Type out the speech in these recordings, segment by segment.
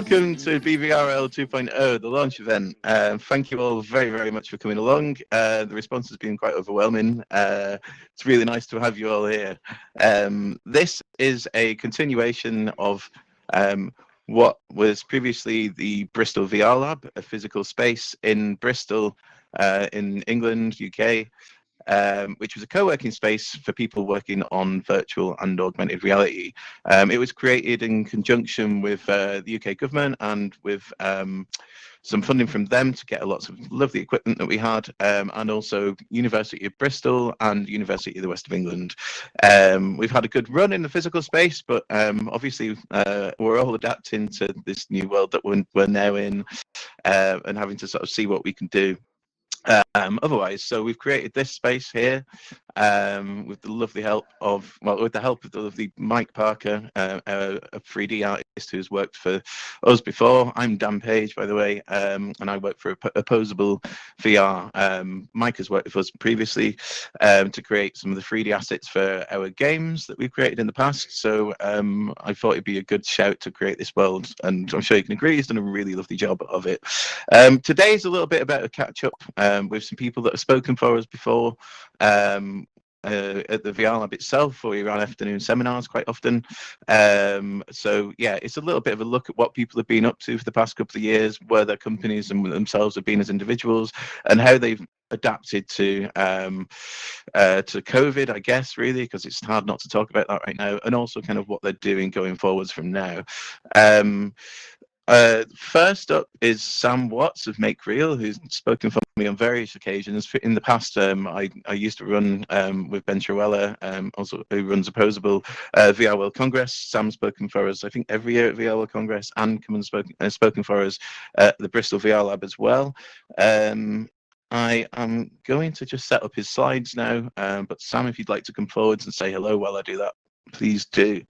Welcome to BVRL 2.0, the launch event. Thank you all very, very much for coming along. The response has been quite overwhelming. It's really nice to have you all here. This is a continuation of what was previously the Bristol VR Lab, a physical space in Bristol, in England, UK, which was a co-working space for people working on virtual and augmented reality. It was created in conjunction with the UK government and with some funding from them to get lots of lovely equipment that we had, and also University of Bristol and University of the West of England. We've had a good run in the physical space, but obviously we're all adapting to this new world that we're now in, and having to sort of see what we can do. Otherwise, so we've created this space here with the lovely help of, with the help of the lovely Mike Parker, a 3D artist who's worked for us before. I'm Dan Page, by the way, and I work for Opposable VR. Mike has worked with us previously to create some of the 3D assets for our games that we've created in the past. So I thought it'd be a good shout to create this world, and I'm sure you can agree he's done a really lovely job of it. Today's a little bit about a catch up with some people that have spoken for us before at the VR Lab itself, where we run afternoon seminars quite often. So yeah, it's a little bit of a look at what people have been up to for the past couple of years, where their companies and themselves have been as individuals, and how they've adapted to COVID, I guess, really, because it's hard not to talk about that right now, and also kind of what they're doing going forwards from now. First up is Sam Watts of Make Real, who's spoken for me on various occasions. In the past, I used to run with Ben Truella, also who runs Opposable VR World Congress. Sam's spoken for us, I think, every year at VR World Congress, and come and spoken for us at the Bristol VR Lab as well. I am going to just set up his slides now, but Sam, if you'd like to come forwards and say hello while I do that, please do.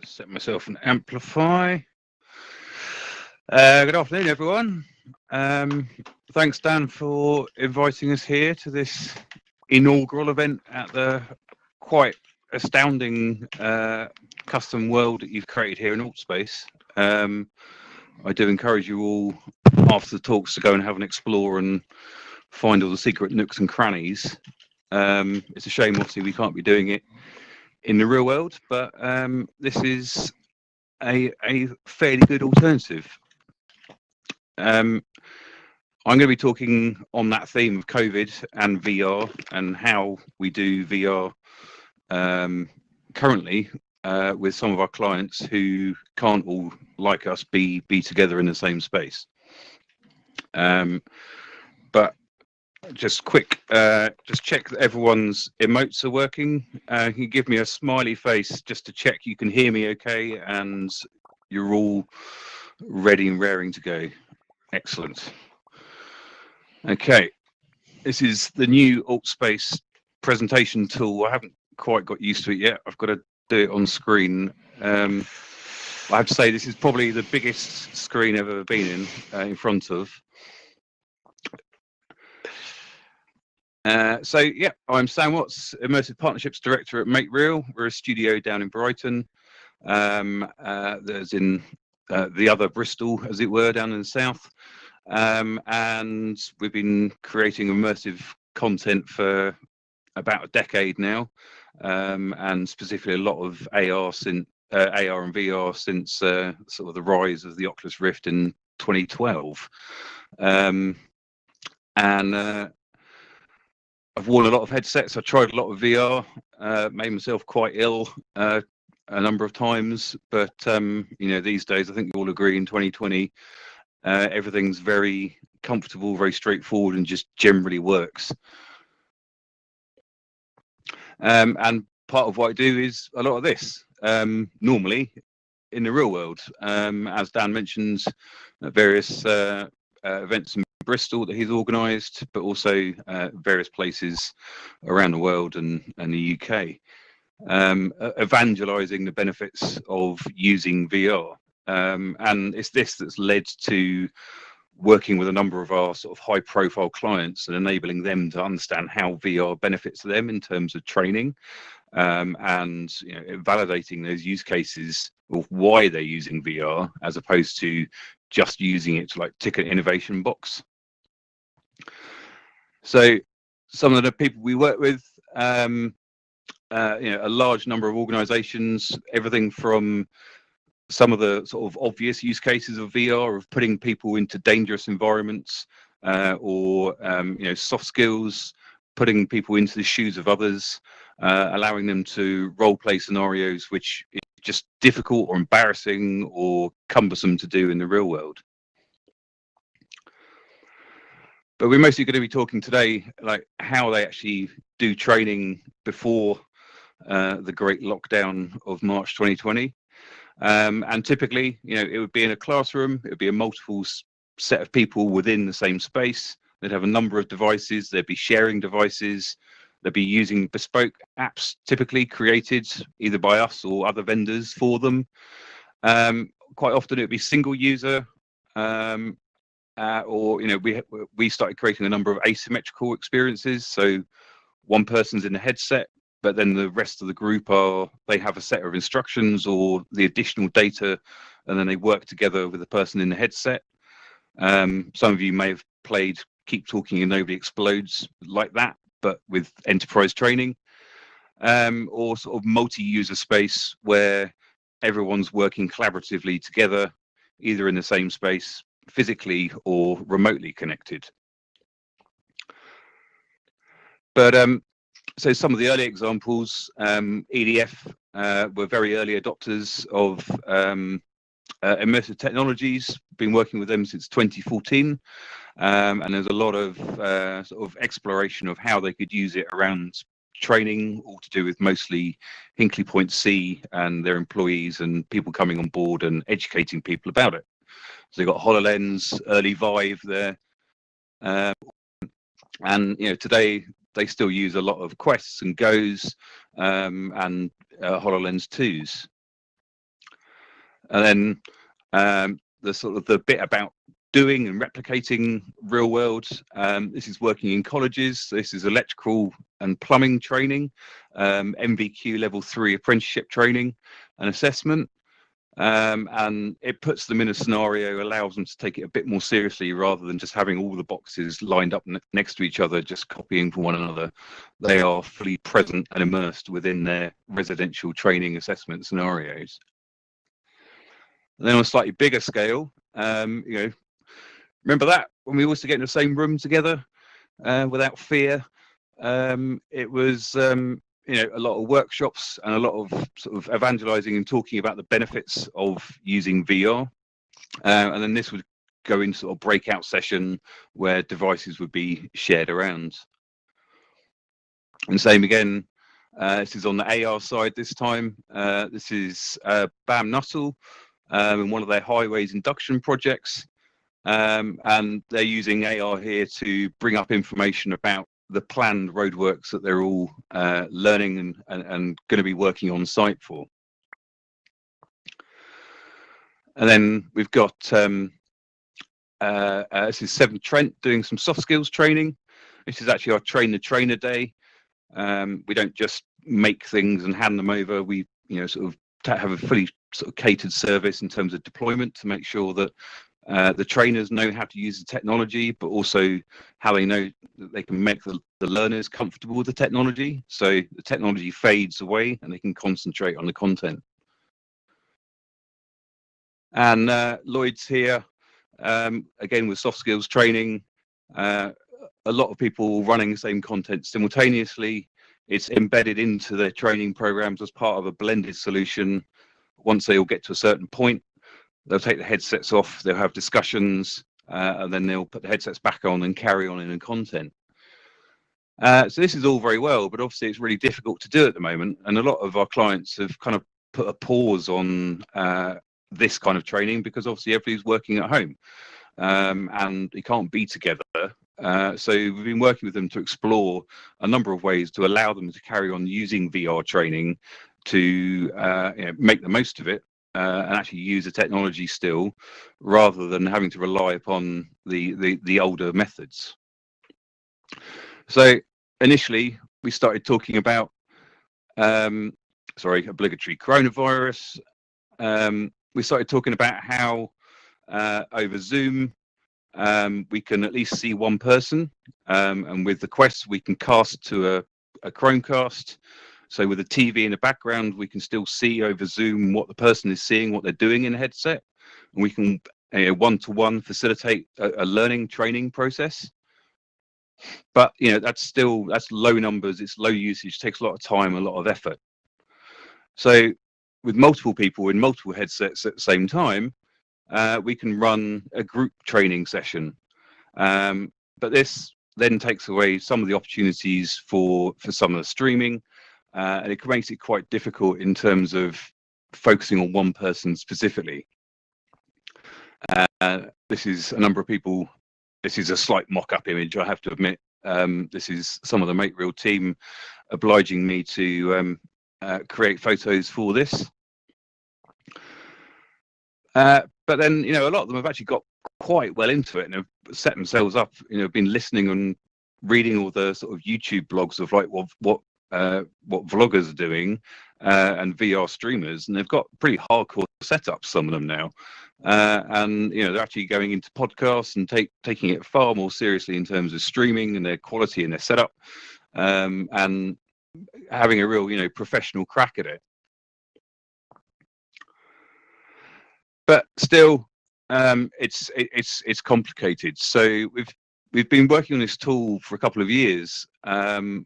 Set myself an amplify. Good afternoon, everyone. Thanks, Dan, for inviting us here to this inaugural event at the quite astounding custom world that you've created here in AltSpace. I do encourage you all, after the talks, to go and have an explore and find all the secret nooks and crannies. It's a shame, obviously, we can't be doing it in the real world, but this is a fairly good alternative. I'm going to be talking on that theme of COVID and VR and how we do VR currently with some of our clients who can't all, like us, be together in the same space. But just quick, just check that everyone's emotes are working. Can you give me a smiley face just to check you can hear me okay and you're all ready and raring to go? Excellent. Okay, this is the new AltSpace presentation tool. I haven't quite got used to it yet. I've got to do it on screen. I have to say this is probably the biggest screen I've ever been in front of. So yeah, I'm Sam Watts, Immersive Partnerships Director at Make Real. We're a studio down in Brighton. There's in the other Bristol, as it were, down in the south. And we've been creating immersive content for about a decade now, and specifically a lot of AR and VR since sort of the rise of the Oculus Rift in 2012. I've worn a lot of headsets. I tried a lot of VR, made myself quite ill a number of times. But you know, these days, I think we all agree in 2020, everything's very comfortable, very straightforward, and just generally works. And part of what I do is a lot of this, normally in the real world. As Dan mentioned, various events in Bristol that he's organised, but also various places around the world and the UK, evangelising the benefits of using VR. And it's this that's led to working with a number of our sort of high profile clients and enabling them to understand how VR benefits them in terms of training, and you know, validating those use cases of why they're using VR, as opposed to just using it to like tick an innovation box. So some of the people we work with, a large number of organizations, everything from some of the sort of obvious use cases of VR, of putting people into dangerous environments, or soft skills, putting people into the shoes of others, allowing them to role play scenarios which is just difficult or embarrassing or cumbersome to do in the real world. But we're mostly going to be talking today like how they actually do training before the great lockdown of March 2020. And typically, it would be in a classroom. It would be a multiple set of people within the same space. They'd have a number of devices. They'd be sharing devices. They'd be using bespoke apps, typically created either by us or other vendors for them. Quite often it would be single user, or we started creating a number of asymmetrical experiences. So one person's in the headset, but then the rest of the group they have a set of instructions or the additional data, and then they work together with the person in the headset. Some of you may have played Keep Talking and Nobody Explodes like that, but with enterprise training, or sort of multi-user space where everyone's working collaboratively together, either in the same space physically or remotely connected. But so some of the early examples, EDF were very early adopters of immersive technologies, been working with them since 2014, and there's a lot of sort of exploration of how they could use it around training, all to do with mostly Hinkley Point C and their employees and people coming on board and educating people about it. So they've got HoloLens, early Vive there, and today they still use a lot of Quests and Goes, and HoloLens 2s. And then the sort of the bit about doing and replicating real world, this is working in colleges. This is electrical and plumbing training, MVQ level 3 apprenticeship training and assessment. And it puts them in a scenario, allows them to take it a bit more seriously rather than just having all the boxes lined up next to each other, just copying from one another. They are fully present and immersed within their residential training assessment scenarios. And then on a slightly bigger scale, remember that when we used to get in the same room together without fear? It was a lot of workshops and a lot of sort of evangelizing and talking about the benefits of using VR. And then this would go into sort of breakout session where devices would be shared around. And same again, this is on the AR side this time. This is BAM Nuttall in one of their highways induction projects. And they're using AR here to bring up information about the planned roadworks that they're all learning and going to be working on site for. And then we've got this is Severn Trent doing some soft skills training. This is actually our train the trainer day. We don't just make things and hand them over. We sort of have a fully sort of catered service in terms of deployment to make sure that the trainers know how to use the technology, but also how they know that they can make the learners comfortable with the technology. So the technology fades away and they can concentrate on the content. And Lloyd's here, again with soft skills training. A lot of people running the same content simultaneously. It's embedded into their training programs as part of a blended solution. Once they all get to a certain point, they'll take the headsets off, they'll have discussions, and then they'll put the headsets back on and carry on in the content. So this is all very well, but obviously it's really difficult to do at the moment. And a lot of our clients have kind of put a pause on this kind of training because obviously everybody's working at home and you can't be together. So we've been working with them to explore a number of ways to allow them to carry on using VR training to make the most of it. And actually use the technology still, rather than having to rely upon the older methods. So initially, we started talking about obligatory coronavirus, we started talking about how over Zoom we can at least see one person, and with the Quest we can cast to a Chromecast. So with the TV in the background, we can still see over Zoom what the person is seeing, what they're doing in the headset, and we can one-to-one facilitate a learning training process. But that's low numbers, it's low usage, takes a lot of time, a lot of effort. So with multiple people in multiple headsets at the same time, we can run a group training session. But this then takes away some of the opportunities for some of the streaming, and it makes it quite difficult in terms of focusing on one person specifically. This is a number of people. This is a slight mock-up image, I have to admit. This is some of the MateReal team obliging me to create photos for this. But then, a lot of them have actually got quite well into it and have set themselves up, been listening and reading all the sort of YouTube blogs of like what vloggers are doing and VR streamers, and they've got pretty hardcore setups, some of them now. And they're actually going into podcasts and taking it far more seriously in terms of streaming and their quality and their setup, and having a real professional crack at it. But still, it's complicated. So we've been working on this tool for a couple of years, and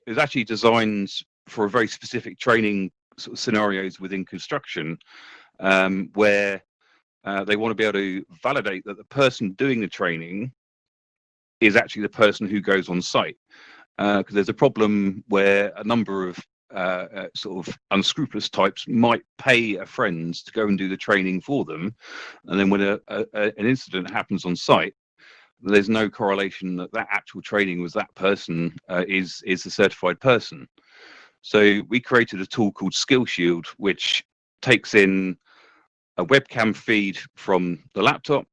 it's actually designed for a very specific training sort of scenarios within construction, where they want to be able to validate that the person doing the training is actually the person who goes on site. Because there's a problem where a number of sort of unscrupulous types might pay a friend to go and do the training for them, and then when an incident happens on site, there's no correlation that actual training was that person is the certified person. So we created a tool called Skill Shield, which takes in a webcam feed from the laptop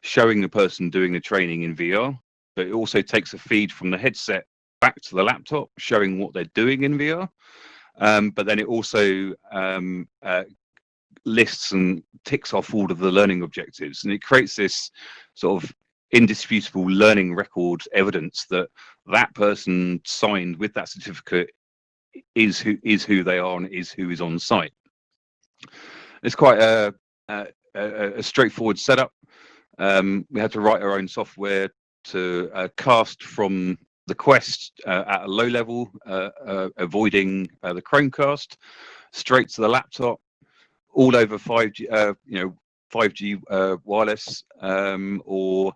showing the person doing the training in VR, but it also takes a feed from the headset back to the laptop showing what they're doing in VR. But then it also lists and ticks off all of the learning objectives, and it creates this sort of indisputable learning record evidence that that person signed with that certificate is who they are and is who is on site. It's quite a straightforward setup. We had to write our own software to cast from the Quest at a low level, avoiding the Chromecast, straight to the laptop, all over 5G, 5G wireless, or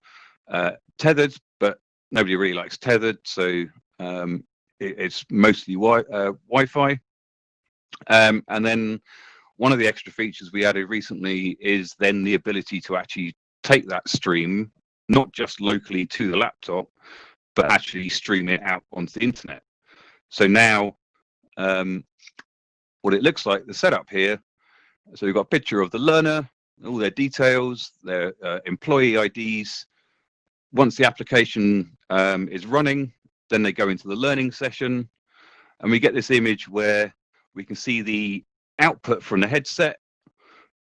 tethered, but nobody really likes tethered, so it's mostly Wi-Fi. And then one of the extra features we added recently is then the ability to actually take that stream, not just locally to the laptop, but actually stream it out onto the internet. So now what it looks like, the setup here, so we've got a picture of the learner, all their details, their employee IDs. Once the application is running, then they go into the learning session, and we get this image where we can see the output from the headset,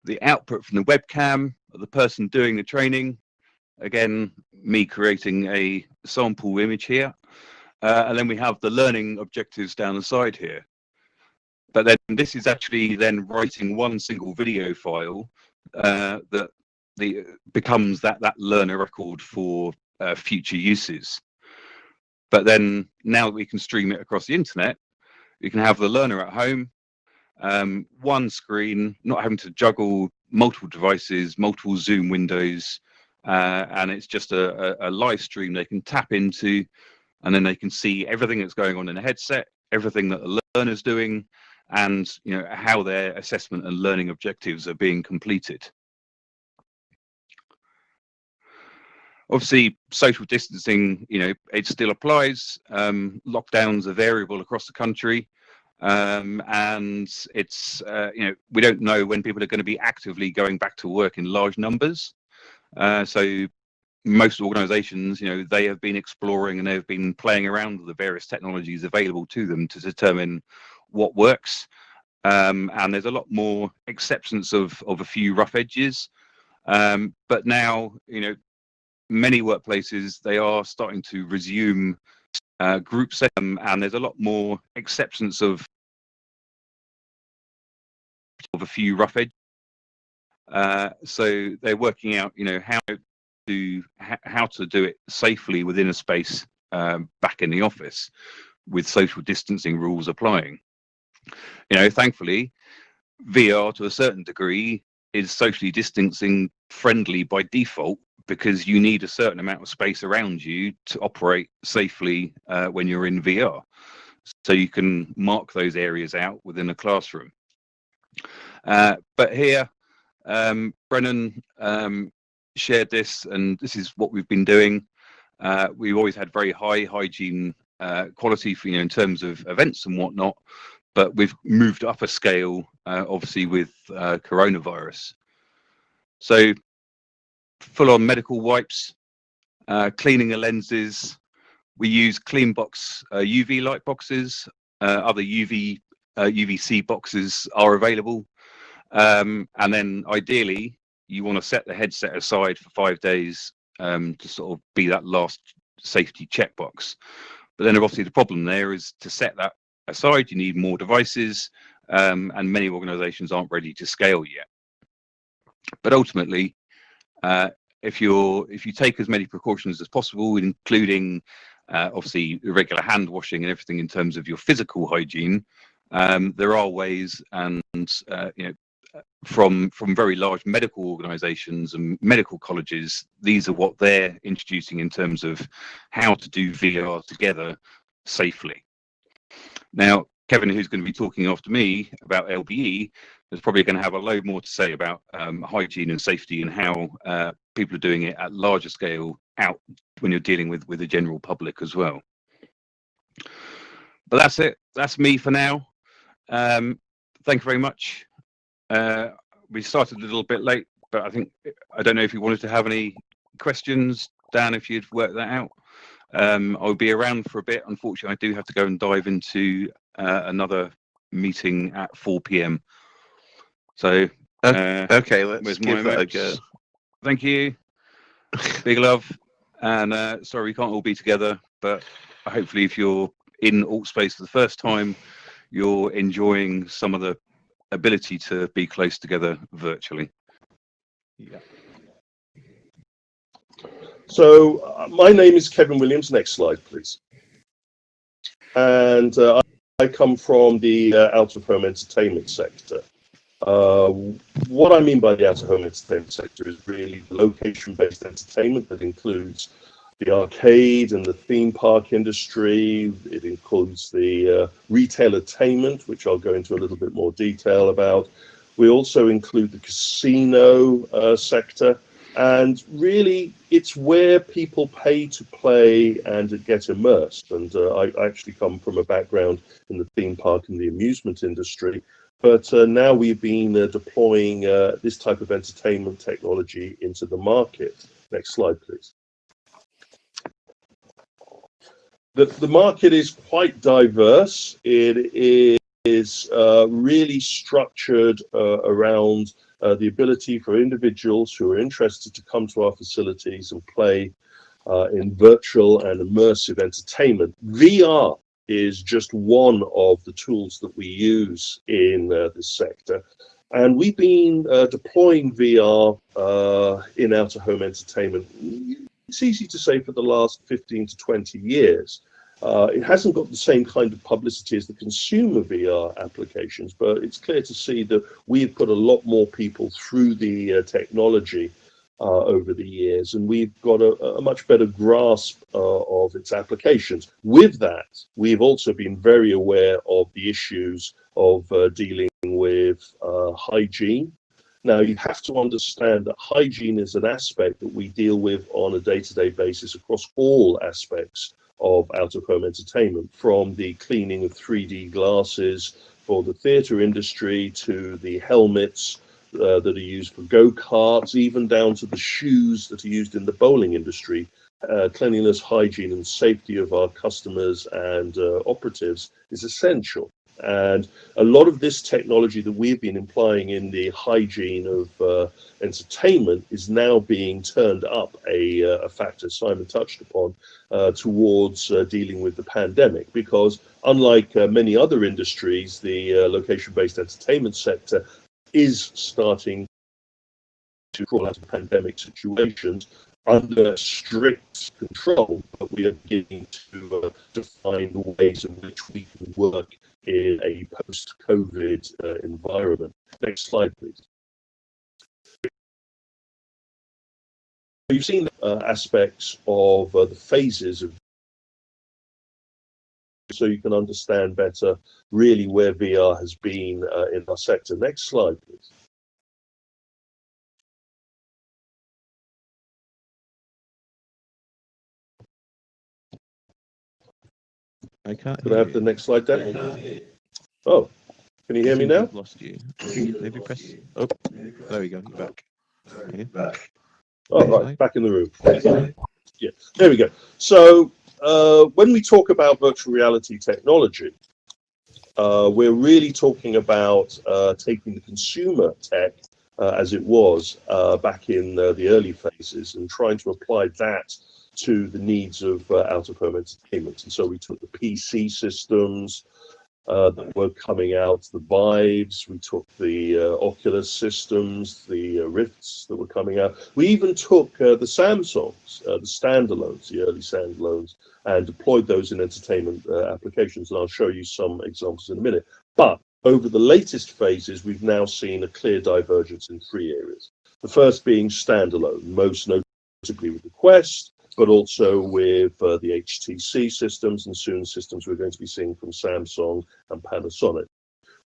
the output from the webcam of the person doing the training. Again, me creating a sample image here, and then we have the learning objectives down the side here. But then this is actually then writing one single video file that becomes that learner record for future uses. But then now that we can stream it across the internet, you can have the learner at home, one screen, not having to juggle multiple devices, multiple Zoom windows, and it's just a live stream they can tap into, and then they can see everything that's going on in the headset, everything that the learner's doing, and how their assessment and learning objectives are being completed. Obviously, social distancing, it still applies. Lockdowns are variable across the country, and it's we don't know when people are going to be actively going back to work in large numbers. So most organisations, they have been exploring and they've been playing around with the various technologies available to them to determine what works. and there's a lot more acceptance of a few rough edges. But now, many workplaces, they are starting to resume group setting, and there's a lot more acceptance of a few rough edges. So they're working out, how to do it safely within a space back in the office with social distancing rules applying. Thankfully, VR to a certain degree is socially distancing friendly by default, because you need a certain amount of space around you to operate safely when you're in VR. So you can mark those areas out within a classroom. But here, Brennan shared this, and this is what we've been doing. We've always had very high hygiene quality for, in terms of events and whatnot, but we've moved up a scale, obviously with coronavirus. So full-on medical wipes, cleaning the lenses. We use CleanBox UV light boxes. Other UVC boxes are available. And then ideally, you want to set the headset aside for 5 days to sort of be that last safety checkbox. But then obviously the problem there is, to set that aside, you need more devices, and many organizations aren't ready to scale yet. But ultimately, if you take as many precautions as possible, including obviously regular hand washing and everything in terms of your physical hygiene, there are ways, and from very large medical organizations and medical colleges, these are what they're introducing in terms of how to do VR together safely. Now, Kevin, who's going to be talking after me about LBE, is probably going to have a load more to say about hygiene and safety, and how people are doing it at larger scale out when you're dealing with the general public as well. But that's it. That's me for now. Thank you very much. We started a little bit late, but I don't know if you wanted to have any questions, Dan, if you'd worked that out. I'll be around for a bit. Unfortunately, I do have to go and dive into another meeting at 4 p.m. So, okay, let's give that a go. Thank you. Big love. And sorry we can't all be together, but hopefully if you're in AltSpace for the first time, you're enjoying some of the ability to be close together virtually. Yeah. So my name is Kevin Williams. Next slide, please. And I come from the out-of-home entertainment sector. What I mean by the out-of-home entertainment sector is really the location-based entertainment that includes the arcade and the theme park industry. It includes the retail attainment, which I'll go into a little bit more detail about. We also include the casino sector. And really, it's where people pay to play and get immersed. And I actually come from a background in the theme park and the amusement industry. But now we've been deploying this type of entertainment technology into the market. Next slide, please. The market is quite diverse. It is really structured around the ability for individuals who are interested to come to our facilities and play in virtual and immersive entertainment. VR is just one of the tools that we use in this sector. And we've been deploying VR in out-of-home entertainment. It's easy to say for the last 15 to 20 years. It hasn't got the same kind of publicity as the consumer VR applications, but it's clear to see that we've put a lot more people through the technology over the years, and we've got a much better grasp of its applications. With that, we've also been very aware of the issues of dealing with hygiene. Now, you have to understand that hygiene is an aspect that we deal with on a day-to-day basis across all aspects of out-of-home entertainment, from the cleaning of 3D glasses for the theatre industry to the helmets that are used for go-karts, even down to the shoes that are used in the bowling industry. Cleanliness, hygiene and safety of our customers and operatives is essential. And a lot of this technology that we've been implying in the hygiene of entertainment is now being turned up a factor Simon touched upon towards dealing with the pandemic, because unlike many other industries, the location-based entertainment sector is starting to crawl out of pandemic situations under strict control, but we are beginning to find ways in which we can work in a post-COVID environment. Next slide, please. You've seen aspects of the phases of, so you can understand better really where VR has been in our sector. Next slide, please. I can't. Could I have the next slide, Dan? Oh, can you hear me now? I've lost you. Maybe press. Oh, there we go. You're back. Okay. Oh, right, back in the room. Yeah, there we go. So when we talk about virtual reality technology, we're really talking about taking the consumer tech as it was back in the early phases and trying to apply that to the needs of out-of-home entertainment. And so we took the PC systems that were coming out, the Vives, we took the Oculus systems, the Rifts that were coming out. We even took the Samsungs, the standalones, the early standalones, and deployed those in entertainment applications. And I'll show you some examples in a minute. But over the latest phases, we've now seen a clear divergence in three areas. The first being standalone, most notably with the Quest, but also with the HTC systems, and soon systems we're going to be seeing from Samsung and Panasonic.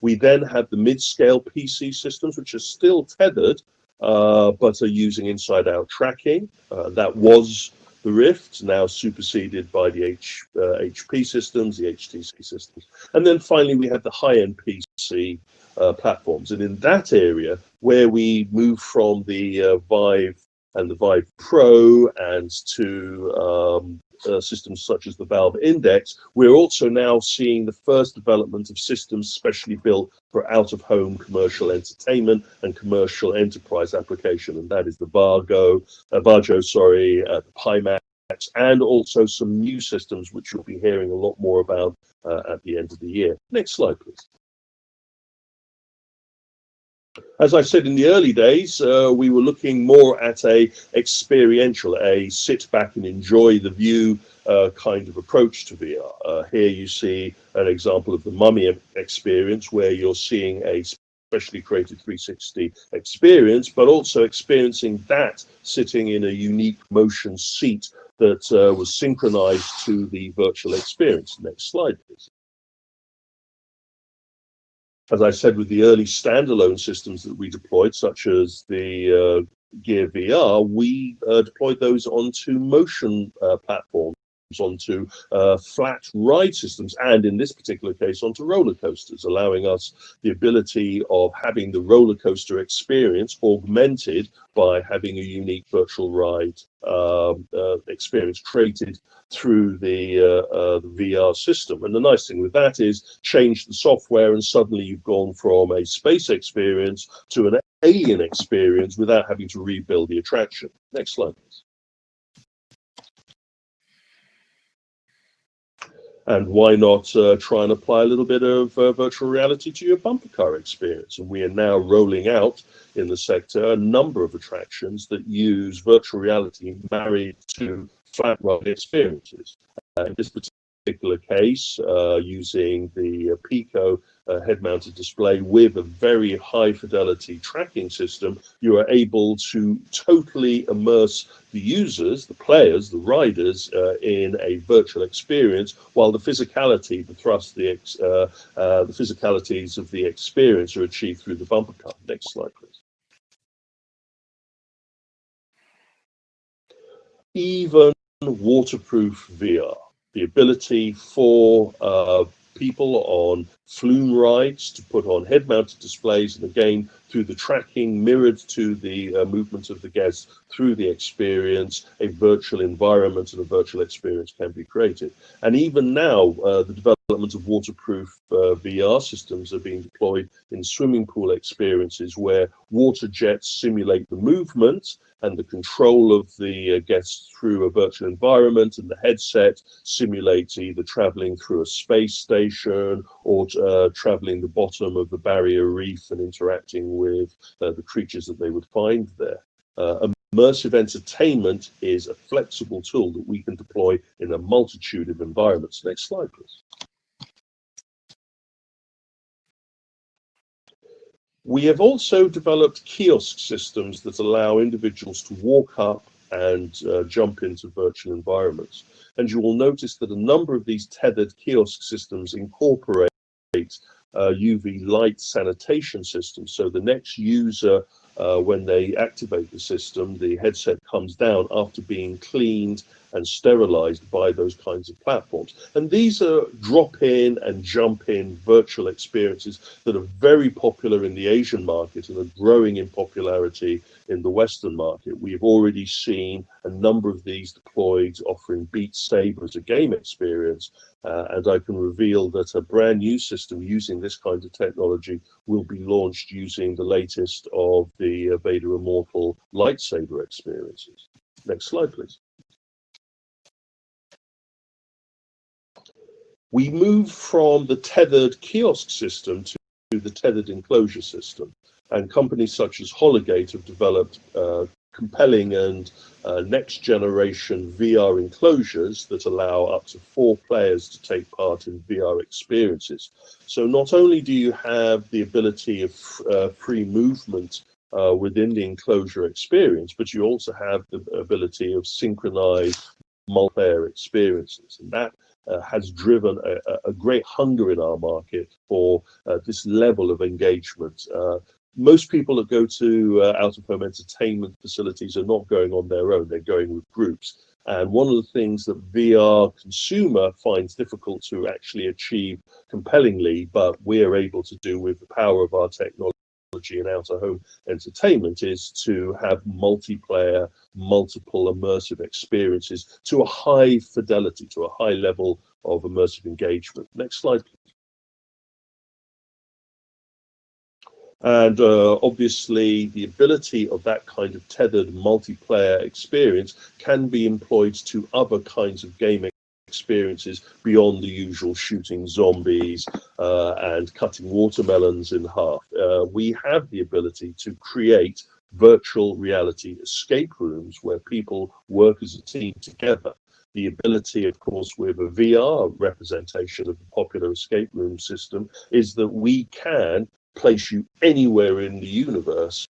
We then have the mid-scale PC systems, which are still tethered, but are using inside-out tracking. That was the Rift, now superseded by the HP systems, the HTC systems. And then finally, we have the high-end PC platforms. And in that area, where we move from the Vive and the Vive Pro and to systems such as the Valve Index, we're also now seeing the first development of systems specially built for out-of-home commercial entertainment and commercial enterprise application, and that is the Varjo, the Pimax, and also some new systems which you'll be hearing a lot more about at the end of the year. Next slide, please. As I said in the early days, we were looking more at a experiential, a sit back and enjoy the view kind of approach to VR. Here you see an example of the Mummy experience, where you're seeing a specially created 360 experience, but also experiencing that sitting in a unique motion seat that was synchronized to the virtual experience. Next slide, please. As I said, with the early standalone systems that we deployed, such as the Gear VR, we deployed those onto motion platforms, onto flat ride systems, and in this particular case, onto roller coasters, allowing us the ability of having the roller coaster experience augmented by having a unique virtual ride experience created through the VR system. And the nice thing with that is change the software, and suddenly you've gone from a space experience to an alien experience without having to rebuild the attraction. Next slide, please. And why not try and apply a little bit of virtual reality to your bumper car experience? And we are now rolling out in the sector a number of attractions that use virtual reality married to flat ride experiences. In this particular case, using the Pico head-mounted display with a very high fidelity tracking system, you are able to totally immerse the users, the players, the riders in a virtual experience, while the physicality, the thrust, the physicalities of the experience are achieved through the bumper car. Next slide, please. Even waterproof VR, the ability for people on flume rides to put on head-mounted displays, and again through the tracking mirrored to the movement of the guests through the experience, a virtual environment and a virtual experience can be created. And even now, the development of waterproof VR systems are being deployed in swimming pool experiences where water jets simulate the movement and the control of the guests through a virtual environment, and the headset simulates either traveling through a space station or traveling the bottom of the barrier reef and interacting with the creatures that they would find there. Immersive entertainment is a flexible tool that we can deploy in a multitude of environments. Next slide, please. We have also developed kiosk systems that allow individuals to walk up and jump into virtual environments. And you will notice that a number of these tethered kiosk systems incorporate UV light sanitation systems. So the next user, when they activate the system, the headset comes down after being cleaned and sterilized by those kinds of platforms. And these are drop-in and jump-in virtual experiences that are very popular in the Asian market and are growing in popularity in the Western market. We've already seen a number of these deployed offering Beat Saber as a game experience, and I can reveal that a brand new system using this kind of technology will be launched using the latest of the Vader Immortal lightsaber experiences. Next slide, please. We move from the tethered kiosk system to the tethered enclosure system, and companies such as Hologate have developed compelling and next generation VR enclosures that allow up to 4 players to take part in VR experiences. So not only do you have the ability of free movement within the enclosure experience, but you also have the ability of synchronized multiplayer experiences, and that has driven a great hunger in our market for this level of engagement. Most people that go to out-of-home entertainment facilities are not going on their own, they're going with groups. And one of the things that VR consumer finds difficult to actually achieve compellingly, but we're able to do with the power of our technology and out-of-home entertainment, is to have multiplayer, multiple immersive experiences to a high fidelity, to a high level of immersive engagement. Next slide, please. And obviously, the ability of that kind of tethered multiplayer experience can be employed to other kinds of game experiences beyond the usual shooting zombies and cutting watermelons in half. We have the ability to create virtual reality escape rooms where people work as a team together. The ability, of course, with a VR representation of the popular escape room system is that we can place you anywhere in the universe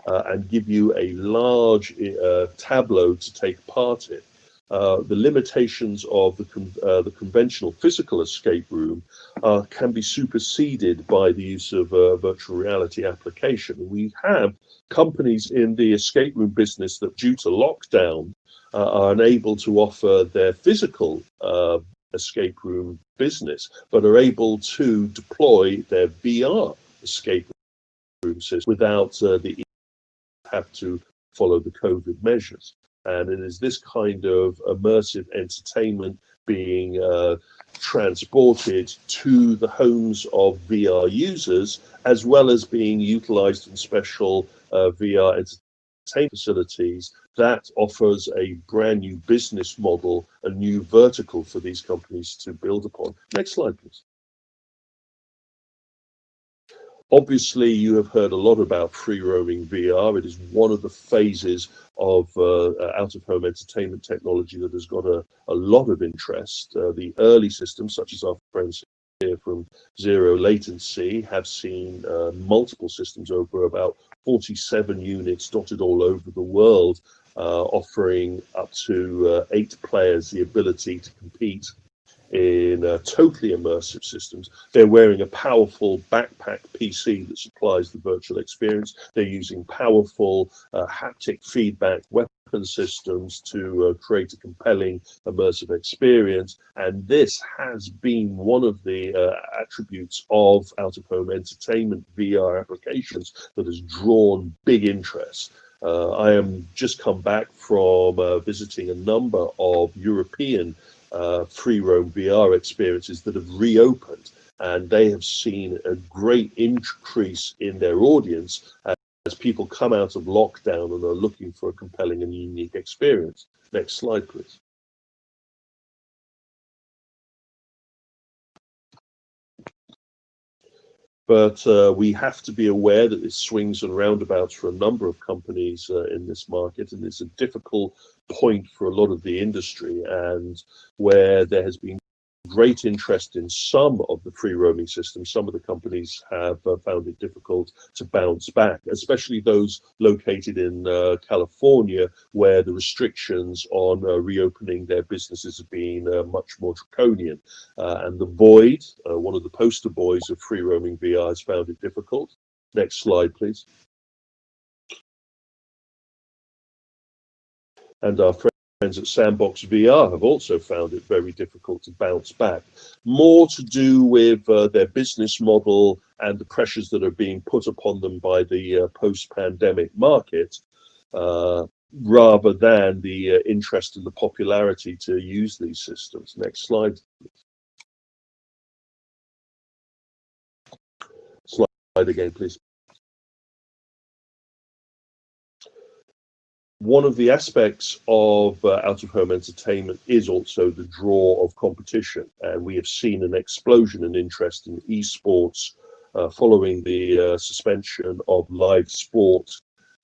and give you a large tableau to take part in. The limitations of the conventional physical escape room can be superseded by the use of virtual reality application. We have companies in the escape room business that, due to lockdown, are unable to offer their physical escape room business, but are able to deploy their VR escape room system without the have to follow the COVID measures. And it is this kind of immersive entertainment being transported to the homes of VR users, as well as being utilized in special VR entertainment facilities, that offers a brand new business model, a new vertical for these companies to build upon. Next slide, please. Obviously, you have heard a lot about free roaming VR. It is one of the phases of out-of-home entertainment technology that has got a lot of interest. The early systems, such as our friends here from Zero Latency, have seen multiple systems over about 47 units dotted all over the world, offering up to 8 players the ability to compete in totally immersive systems. They're wearing a powerful backpack PC that supplies the virtual experience. They're using powerful haptic feedback weapon open systems to create a compelling immersive experience. And this has been one of the attributes of out-of-home entertainment VR applications that has drawn big interest. I am just come back from visiting a number of European free roam VR experiences that have reopened, and they have seen a great increase in their audience as people come out of lockdown and are looking for a compelling and unique experience. Next slide, please. But we have to be aware that this swings and roundabouts for a number of companies in this market, and it's a difficult point for a lot of the industry, and where there has been great interest in some of the free roaming systems, some of the companies have found it difficult to bounce back, especially those located in California, where the restrictions on reopening their businesses have been much more draconian. And the Void, one of the poster boys of free roaming VR, has found it difficult. Next slide, please. And our friends at Sandbox VR have also found it very difficult to bounce back. More to do with their business model and the pressures that are being put upon them by the post-pandemic market, rather than the interest and the popularity to use these systems. Next slide. Slide again, please. One of the aspects of out-of-home entertainment is also the draw of competition, and we have seen an explosion in interest in esports following the suspension of live sport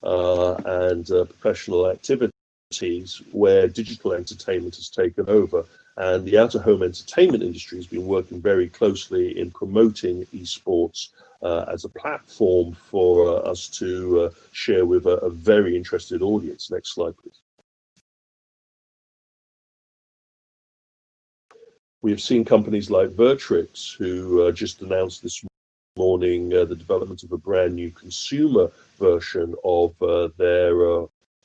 and professional activities, where digital entertainment has taken over. And the out-of-home entertainment industry has been working very closely in promoting esports as a platform for us to share with a very interested audience. Next slide, please. We have seen companies like Vertrix, who just announced this morning the development of a brand new consumer version of their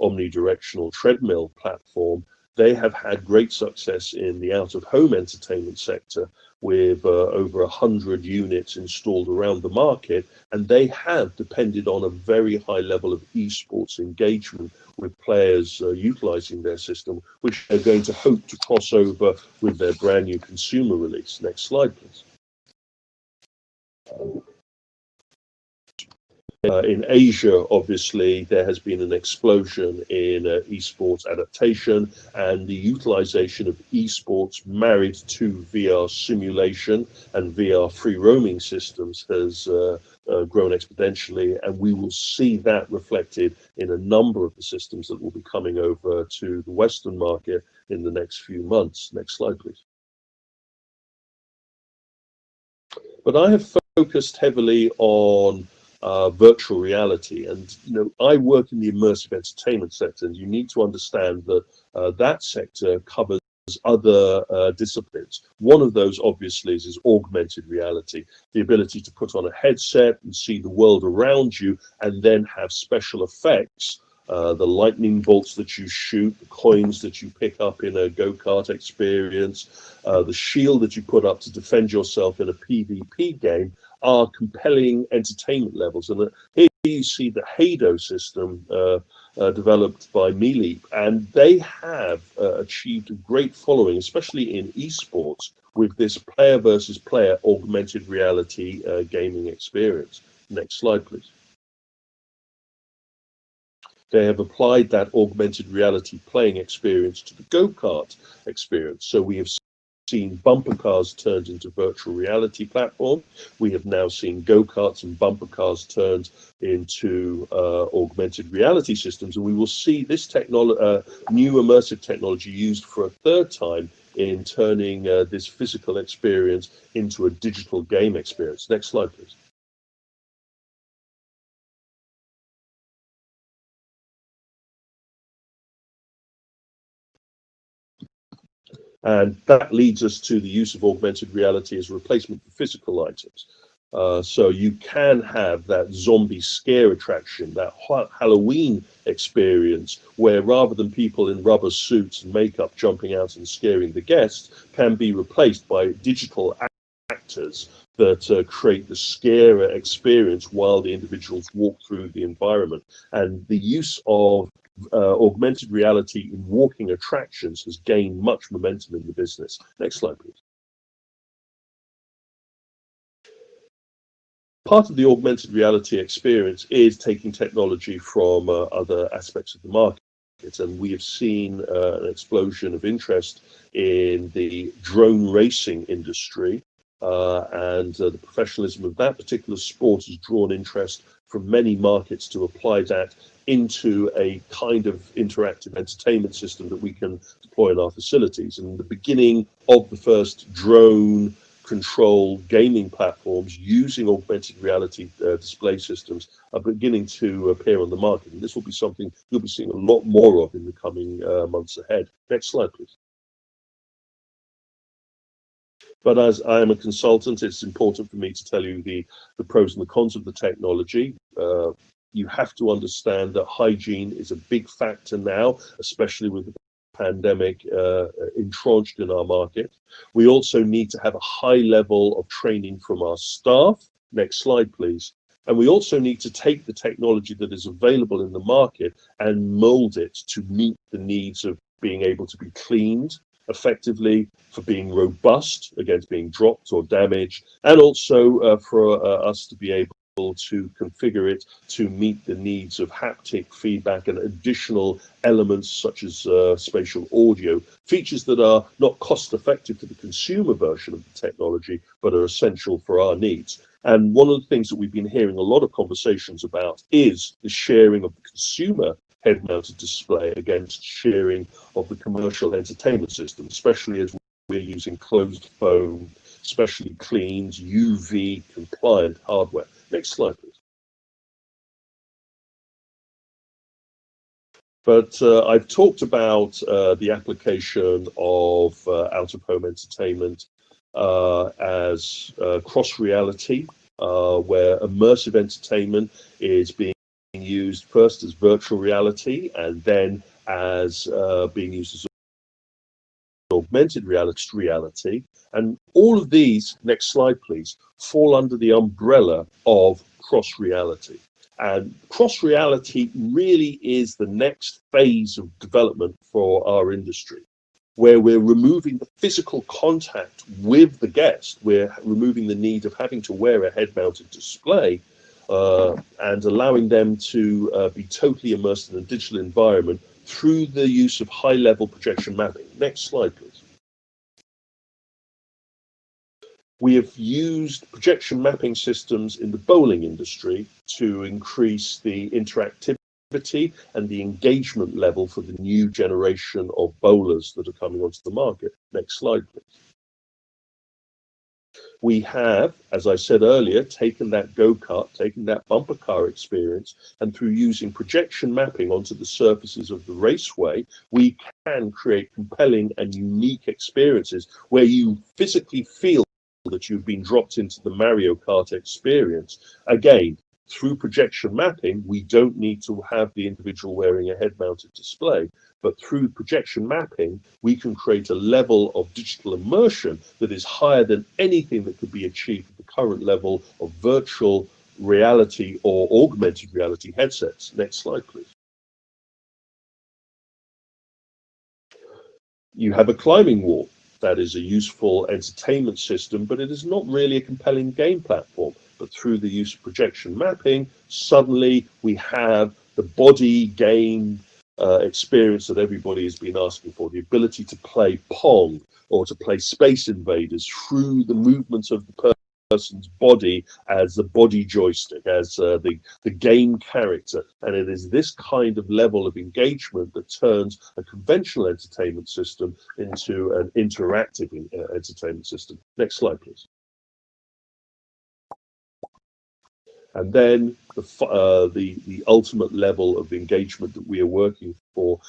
omnidirectional treadmill platform. They have had great success in the out-of-home entertainment sector, with over 100 units installed around the market, and they have depended on a very high level of esports engagement with players utilizing their system, which they're going to hope to cross over with their brand new consumer release. Next slide, please. In Asia, obviously, there has been an explosion in esports adaptation, and the utilization of esports married to VR simulation and VR free roaming systems has grown exponentially, and we will see that reflected in a number of the systems that will be coming over to the Western market in the next few months. Next slide, please. But I have focused heavily on virtual reality, and I work in the immersive entertainment sector, and you need to understand that that sector covers other disciplines. One of those obviously is augmented reality, the ability to put on a headset and see the world around you, and then have special effects, the lightning bolts that you shoot, the coins that you pick up in a go-kart experience, the shield that you put up to defend yourself in a PvP game, are compelling entertainment levels. And here you see the Hado system developed by Meeleap, and they have achieved a great following, especially in esports, with this player versus player augmented reality gaming experience. Next slide, please. They have applied that augmented reality playing experience to the go-kart experience. So we have seen bumper cars turned into virtual reality platform. We have now seen go-karts and bumper cars turned into augmented reality systems, and we will see this new immersive technology used for a third time in turning this physical experience into a digital game experience. Next slide, please. And that leads us to the use of augmented reality as a replacement for physical items. So you can have that zombie scare attraction, that Halloween experience, where rather than people in rubber suits and makeup jumping out and scaring the guests, can be replaced by digital actors that create the scare experience while the individuals walk through the environment. And the use of augmented reality in walking attractions has gained much momentum in the business. Next slide, please. Part of the augmented reality experience is taking technology from other aspects of the market. And we have seen an explosion of interest in the drone racing industry. And the professionalism of that particular sport has drawn interest from many markets to apply that into a kind of interactive entertainment system that we can deploy in our facilities. And the beginning of the first drone control gaming platforms using augmented reality display systems are beginning to appear on the market. And this will be something you'll be seeing a lot more of in the coming months ahead. Next slide, please. But as I am a consultant, it's important for me to tell you the pros and the cons of the technology. You have to understand that hygiene is a big factor now, especially with the pandemic entrenched in our market. We also need to have a high level of training from our staff. Next slide, please. And we also need to take the technology that is available in the market and mold it to meet the needs of being able to be cleaned effectively, for being robust against being dropped or damaged, and also for us to be able to configure it to meet the needs of haptic feedback and additional elements such as spatial audio, features that are not cost effective for the consumer version of the technology, but are essential for our needs. And one of the things that we've been hearing a lot of conversations about is the sharing of the consumer head-mounted display against sharing of the commercial entertainment system, especially as we're using closed foam, specially cleaned, UV compliant hardware. Next slide, please. But I've talked about the application of out-of-home entertainment as cross reality, where immersive entertainment is being used first as virtual reality and then as being used as augmented reality. And all of these, next slide please, fall under the umbrella of cross reality. And cross reality really is the next phase of development for our industry, where we're removing the physical contact with the guest. We're removing the need of having to wear a head-mounted display and allowing them to be totally immersed in a digital environment through the use of high-level projection mapping. Next slide, please. We have used projection mapping systems in the bowling industry to increase the interactivity and the engagement level for the new generation of bowlers that are coming onto the market. Next slide, please. We have, as I said earlier, taken that go-kart, taken that bumper car experience, and through using projection mapping onto the surfaces of the raceway, we can create compelling and unique experiences where you physically feel that you've been dropped into the Mario Kart experience. Again, through projection mapping, we don't need to have the individual wearing a head-mounted display, but through projection mapping, we can create a level of digital immersion that is higher than anything that could be achieved at the current level of virtual reality or augmented reality headsets. Next slide, please. You have a climbing wall. That is a useful entertainment system, but it is not really a compelling game platform. But through the use of projection mapping, suddenly we have the body game experience that everybody has been asking for, the ability to play Pong or to play Space Invaders through the movements of the person's body as the body joystick, as the game character. And it is this kind of level of engagement that turns a conventional entertainment system into an interactive entertainment system. Next slide, please. And then the ultimate level of engagement that we are working for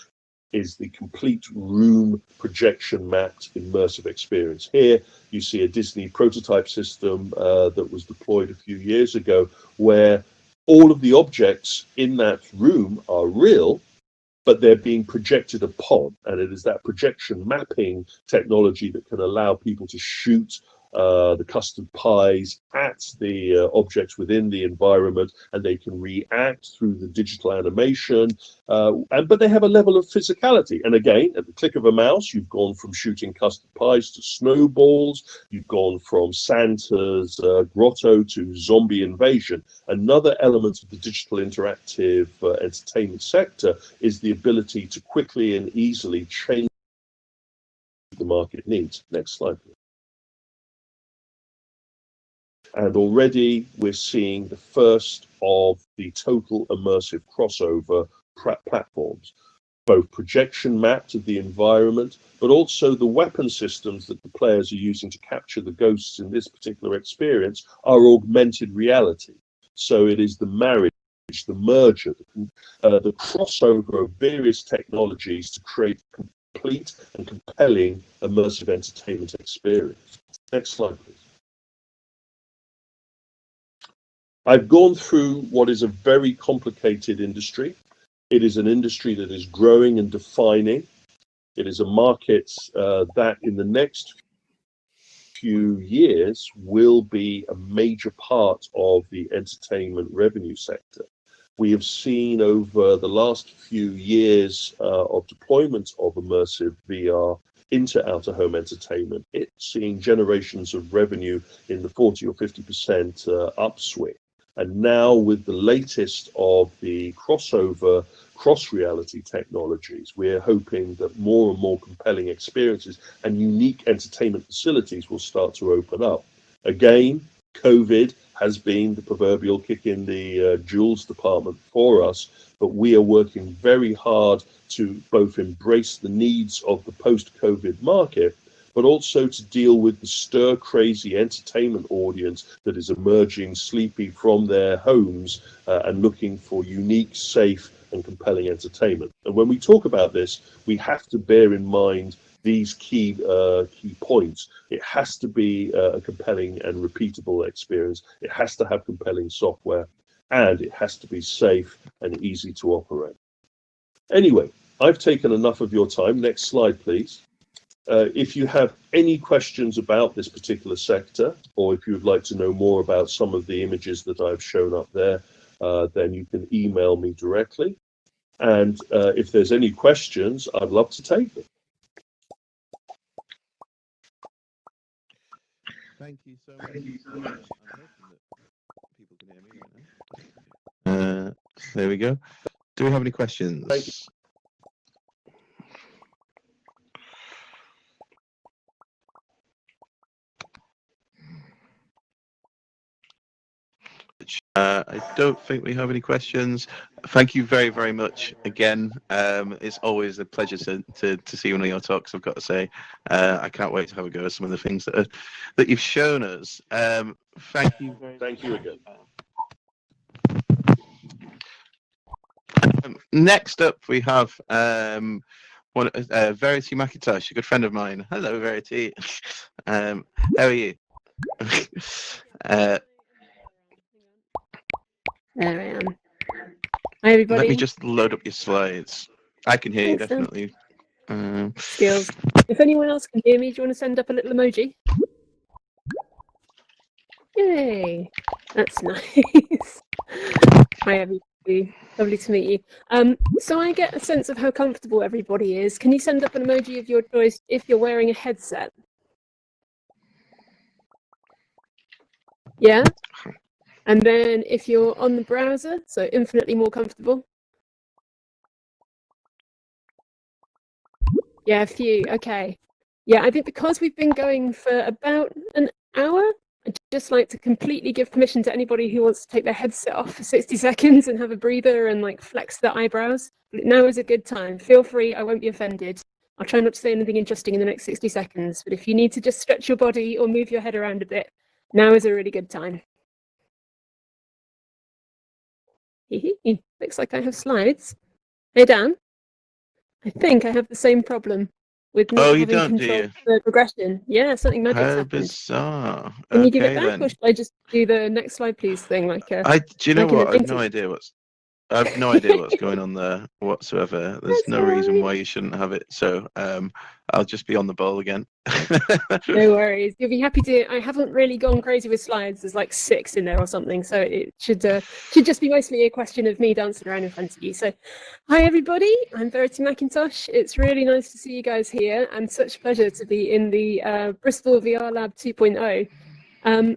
is the complete room projection mapped immersive experience. Here you see a Disney prototype system that was deployed a few years ago, where all of the objects in that room are real, but they're being projected upon. And it is that projection mapping technology that can allow people to shoot the custard pies at the objects within the environment, and they can react through the digital animation. But they have a level of physicality. And again, at the click of a mouse, you've gone from shooting custard pies to snowballs. You've gone from Santa's grotto to zombie invasion. Another element of the digital interactive entertainment sector is the ability to quickly and easily change the market needs. Next slide, please. And already we're seeing the first of the total immersive crossover platforms, both projection mapped of the environment, but also the weapon systems that the players are using to capture the ghosts in this particular experience are augmented reality. So it is the marriage, the merger, the crossover of various technologies to create a complete and compelling immersive entertainment experience. Next slide, please. I've gone through what is a very complicated industry. It is an industry that is growing and defining. It is a market that in the next few years will be a major part of the entertainment revenue sector. We have seen over the last few years of deployment of immersive VR into out-of-home entertainment, it's seeing generations of revenue in the 40 or 50% upswing. And now with the latest of the crossover cross-reality technologies, we're hoping that more and more compelling experiences and unique entertainment facilities will start to open up. Again, COVID has been the proverbial kick in the jewels department for us, but we are working very hard to both embrace the needs of the post-COVID market, but also to deal with the stir-crazy entertainment audience that is emerging sleepy from their homes and looking for unique, safe, and compelling entertainment. And when we talk about this, we have to bear in mind these key points. It has to be a compelling and repeatable experience. It has to have compelling software, and it has to be safe and easy to operate. Anyway, I've taken enough of your time. Next slide, please. If you have any questions about this particular sector, or if you would like to know more about some of the images that I've shown up there, then you can email me directly. And if there's any questions, I'd love to take them. Thank you so much. I'm hoping that people can hear me right now. There we go. Do we have any questions? Thank you. I don't think we have any questions. Thank you very, very much again. It's always a pleasure to see one of your talks, I've got to say. I can't wait to have a go at some of the things that you've shown us. Thank you very Thank you again. Next up, we have Verity McIntosh, a good friend of mine. Hello, Verity. How are you? There I am. Hi, everybody. Let me just load up your slides. I can hear you definitely. Skills. If anyone else can hear me, do you want to send up a little emoji? Yay! That's nice. Hi, everybody. Lovely to meet you. So I get a sense of how comfortable everybody is. Can you send up an emoji of your choice if you're wearing a headset? Yeah? And then if you're on the browser, so infinitely more comfortable. Yeah, a few. Okay. Yeah, I think because we've been going for about an hour, I'd just like to completely give permission to anybody who wants to take their headset off for 60 seconds and have a breather and like flex their eyebrows. Now is a good time. Feel free. I won't be offended. I'll try not to say anything interesting in the next 60 seconds. But if you need to just stretch your body or move your head around a bit, now is a really good time. Looks like I have slides. Hey, Dan. I think I have the same problem with not Oh, you having don't, do control you? of the progression. Yeah, something magic's How happened. bizarre. Can you give it Okay, back, or then. should I just do the next slide, please thing, like Do you know like in a what? I've no painting? idea I've no idea what's going on there whatsoever. There's That's no all reason right. why you shouldn't have it. So I'll just be on the ball again. No worries. You'll be happy to. I haven't really gone crazy with slides. There's like 6 in there or something, so it should just be mostly a question of me dancing around in front of you. So, hi everybody. I'm Verity McIntosh. It's really nice to see you guys here, and such a pleasure to be in the Bristol VR Lab 2.0.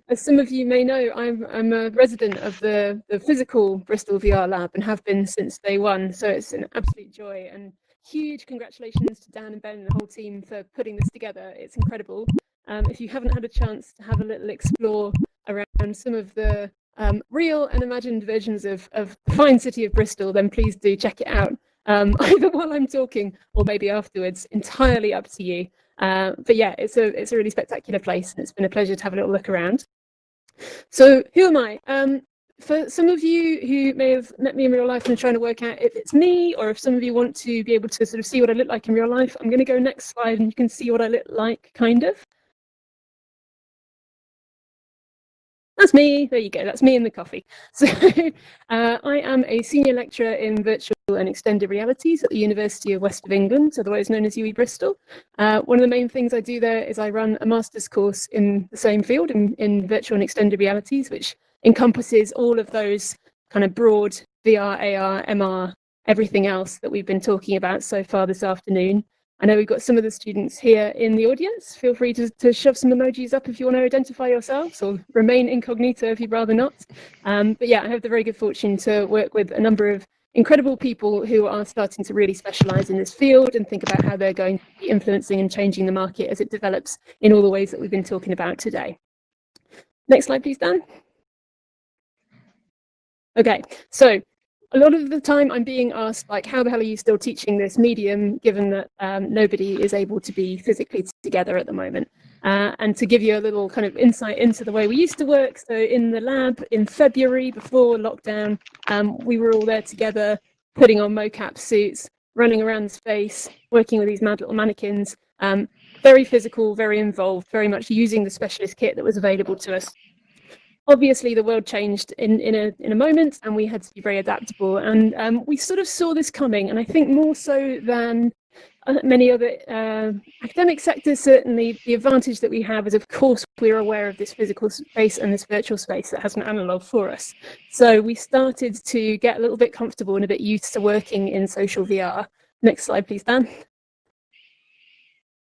As some of you may know, I'm a resident of the physical Bristol VR Lab and have been since day one. So it's an absolute joy, and huge congratulations to Dan and Ben and the whole team for putting this together. It's incredible. If you haven't had a chance to have a little explore around some of the real and imagined versions of the fine city of Bristol, then please do check it out. Either while I'm talking or maybe afterwards, entirely up to you. But yeah, it's a really spectacular place, and it's been a pleasure to have a little look around. So who am I? For some of you who may have met me in real life and are trying to work out if it's me, or if some of you want to be able to sort of see what I look like in real life, I'm going to go next slide, and you can see what I look like, kind of. That's me. There you go. That's me in the coffee. So I am a senior lecturer in virtual and extended realities at the University of West of England, otherwise known as UE Bristol. One of the main things I do there is I run a master's course in the same field in virtual and extended realities, which encompasses all of those kind of broad VR, AR, MR, everything else that we've been talking about so far this afternoon. I know we've got some of the students here in the audience. Feel free to shove some emojis up if you want to identify yourselves, or remain incognito if you'd rather not. But yeah, I have the very good fortune to work with a number of incredible people who are starting to really specialize in this field and think about how they're going to be influencing and changing the market as it develops in all the ways that we've been talking about today. Next slide, please, Dan. Okay, so a lot of the time I'm being asked, like, how the hell are you still teaching this medium, given that nobody is able to be physically together at the moment? And to give you a little kind of insight into the way we used to work, so in the lab in February, before lockdown, we were all there together, putting on mocap suits, running around the space, working with these mad little mannequins, very physical, very involved, very much using the specialist kit that was available to us. Obviously, the world changed in a moment, and we had to be very adaptable. And we sort of saw this coming, and I think more so than many other academic sectors, certainly the advantage that we have is, of course, we're aware of this physical space and this virtual space that has an analog for us. So we started to get a little bit comfortable and a bit used to working in social VR. Next slide, please, Dan.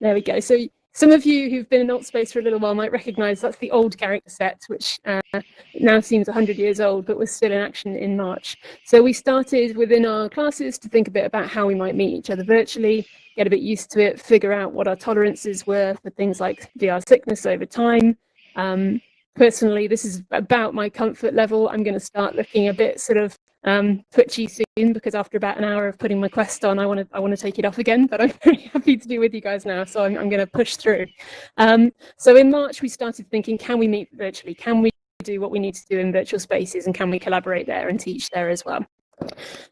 There we go. So some of you who've been in alt space for a little while might recognize that's the old character set, which now seems 100 years old, but was still in action in March. So we started within our classes to think a bit about how we might meet each other virtually, get a bit used to it, figure out what our tolerances were for things like VR sickness over time. Personally, this is about my comfort level. I'm going to start looking a bit sort of twitchy soon, because after about an hour of putting my Quest on, I want to take it off again, but I'm very happy to be with you guys now, so I'm going to push through. So in March, we started thinking, can we meet virtually? Can we do what we need to do in virtual spaces, and can we collaborate there and teach there as well?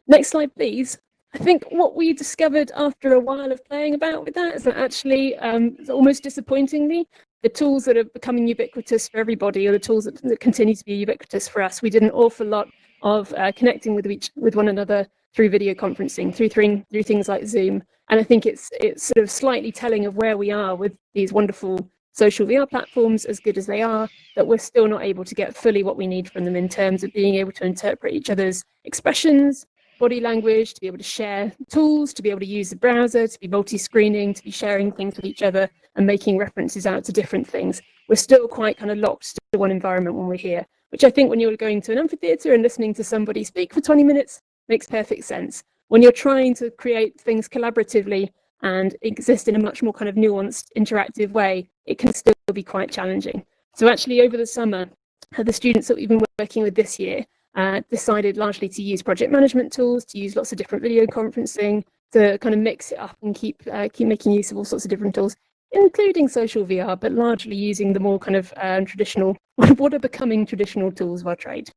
Next slide, please. I think what we discovered after a while of playing about with that is that actually, almost disappointingly, the tools that are becoming ubiquitous for everybody are the tools that continue to be ubiquitous for us. We did an awful lot of connecting with one another through video conferencing, through things like Zoom. And I think it's sort of slightly telling of where we are with these wonderful social VR platforms, as good as they are, that we're still not able to get fully what we need from them in terms of being able to interpret each other's expressions, body language, to be able to share tools, to be able to use the browser, to be multi-screening, to be sharing things with each other and making references out to different things. We're still quite kind of locked to one environment when we're here, which I think when you're going to an amphitheatre and listening to somebody speak for 20 minutes makes perfect sense. When you're trying to create things collaboratively and exist in a much more kind of nuanced, interactive way, it can still be quite challenging. So actually over the summer, the students that we've been working with this year decided largely to use project management tools, to use lots of different video conferencing, to kind of mix it up and keep making use of all sorts of different tools, including social VR, but largely using the more kind of traditional, what are becoming traditional tools of our trade.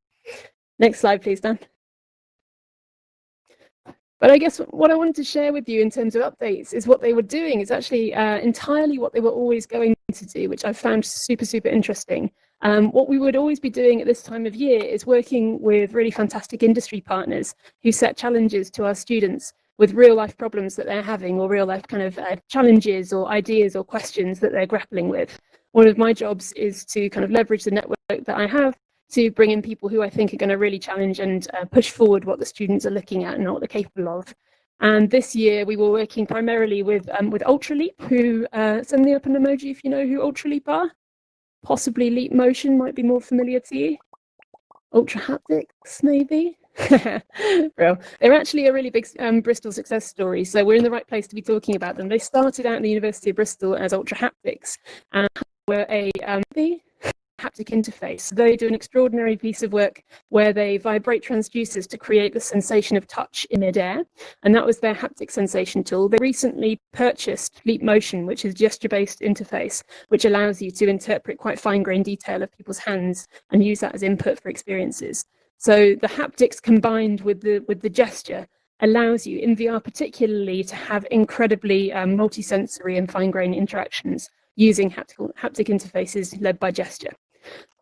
Next slide, please, Dan. But I guess what I wanted to share with you in terms of updates is what they were doing is actually entirely what they were always going to do, which I found super, super interesting. What we would always be doing at this time of year is working with really fantastic industry partners who set challenges to our students with real life problems that they're having, or real life kind of challenges or ideas or questions that they're grappling with. One of my jobs is to kind of leverage the network that I have to bring in people who I think are going to really challenge and push forward what the students are looking at and what they're capable of. And this year we were working primarily with Ultraleap, who send me up an emoji if you know who Ultraleap are. Possibly Leap Motion might be more familiar to you. Ultra Haptics, maybe. Well, they're actually a really big Bristol success story, so we're in the right place to be talking about them. They started out at the University of Bristol as Ultra Haptics and were a haptic interface. They do an extraordinary piece of work where they vibrate transducers to create the sensation of touch in midair, and that was their haptic sensation tool. They recently purchased Leap Motion, which is a gesture-based interface, which allows you to interpret quite fine-grained detail of people's hands and use that as input for experiences. So the haptics combined with the gesture allows you, in VR particularly, to have incredibly multisensory and fine-grained interactions using haptic interfaces led by gesture.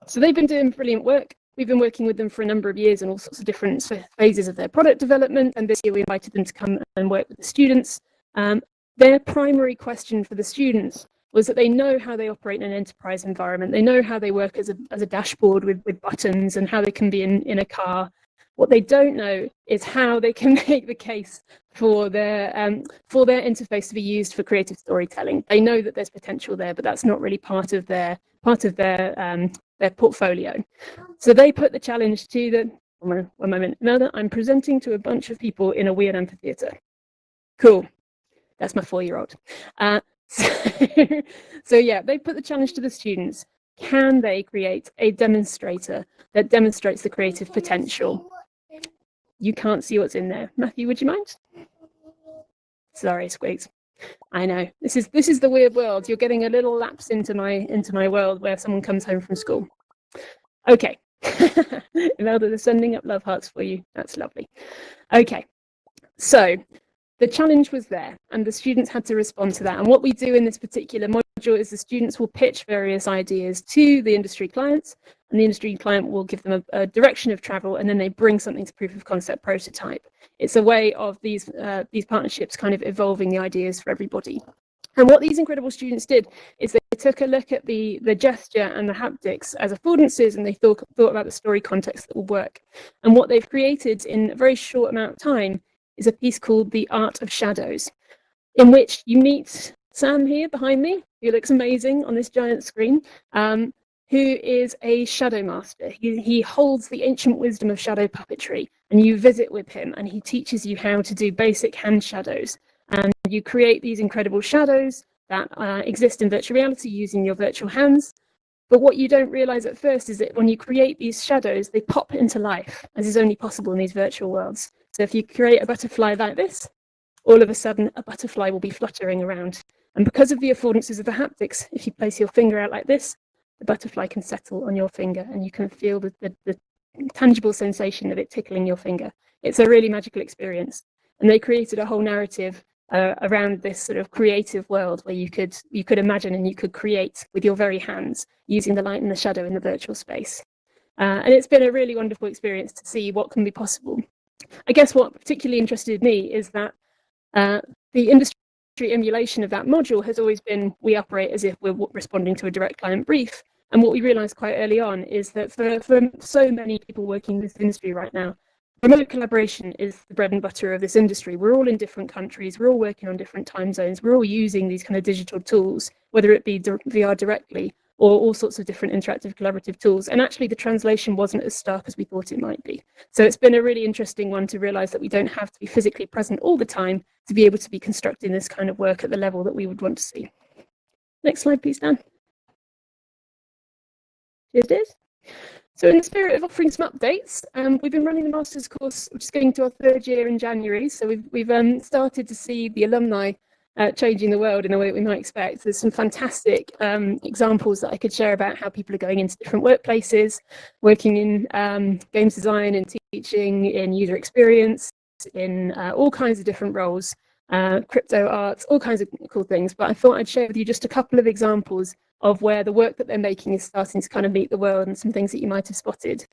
So they've been doing brilliant work. We've been working with them for a number of years in all sorts of different phases of their product development, and this year we invited them to come and work with the students. Their primary question for the students was that they know how they operate in an enterprise environment. They know how they work as a dashboard with buttons and how they can be in a car. What they don't know is how they can make the case for their interface to be used for creative storytelling. They know that there's potential there, but that's not really part of their portfolio. So they put the challenge to the one moment. Now that I'm presenting to a bunch of people in a weird amphitheater. Cool. That's my 4-year-old. So yeah, they put the challenge to the students. Can they create a demonstrator that demonstrates the creative potential? You can't see what's in there. Matthew, would you mind? Sorry, Squeaks. I know. This is the weird world. You're getting a little lapse into my world where someone comes home from school. Okay. Imelda, they're sending up love hearts for you. That's lovely. Okay. So the challenge was there, and the students had to respond to that. And what we do in this particular module is the students will pitch various ideas to the industry clients, and the industry client will give them a direction of travel, and then they bring something to proof of concept prototype. It's a way of these partnerships kind of evolving the ideas for everybody. And what these incredible students did is they took a look at the gesture and the haptics as affordances, and they thought about the story context that will work. And what they've created in a very short amount of time is a piece called The Art of Shadows, in which you meet Sam here behind me, who looks amazing on this giant screen, who is a shadow master. He holds the ancient wisdom of shadow puppetry, and you visit with him, and he teaches you how to do basic hand shadows. And you create these incredible shadows that exist in virtual reality using your virtual hands. But what you don't realize at first is that when you create these shadows, they pop into life, as is only possible in these virtual worlds. So if you create a butterfly like this, all of a sudden a butterfly will be fluttering around. And because of the affordances of the haptics, if you place your finger out like this, the butterfly can settle on your finger, and you can feel the tangible sensation of it tickling your finger. It's a really magical experience. And they created a whole narrative around this sort of creative world where you could imagine and you could create with your very hands using the light and the shadow in the virtual space. And it's been a really wonderful experience to see what can be possible. I guess what particularly interested me is that the industry emulation of that module has always been, we operate as if we're responding to a direct client brief. And what we realized quite early on is that for so many people working in this industry right now, remote collaboration is the bread and butter of this industry. We're all in different countries, we're all working on different time zones, we're all using these kind of digital tools, whether it be VR directly or all sorts of different interactive collaborative tools. And actually the translation wasn't as stark as we thought it might be. So it's been a really interesting one to realize that we don't have to be physically present all the time to be able to be constructing this kind of work at the level that we would want to see. Next slide, please, Dan. Here it is. So in the spirit of offering some updates, we've been running the master's course, which is going to our 3rd year in January. So we've started to see the alumni changing the world in a way that we might expect. There's some fantastic examples that I could share about how people are going into different workplaces, working in games design and teaching, in user experience, in all kinds of different roles, crypto arts, all kinds of cool things. But I thought I'd share with you just a couple of examples of where the work that they're making is starting to kind of meet the world, and some things that you might have spotted.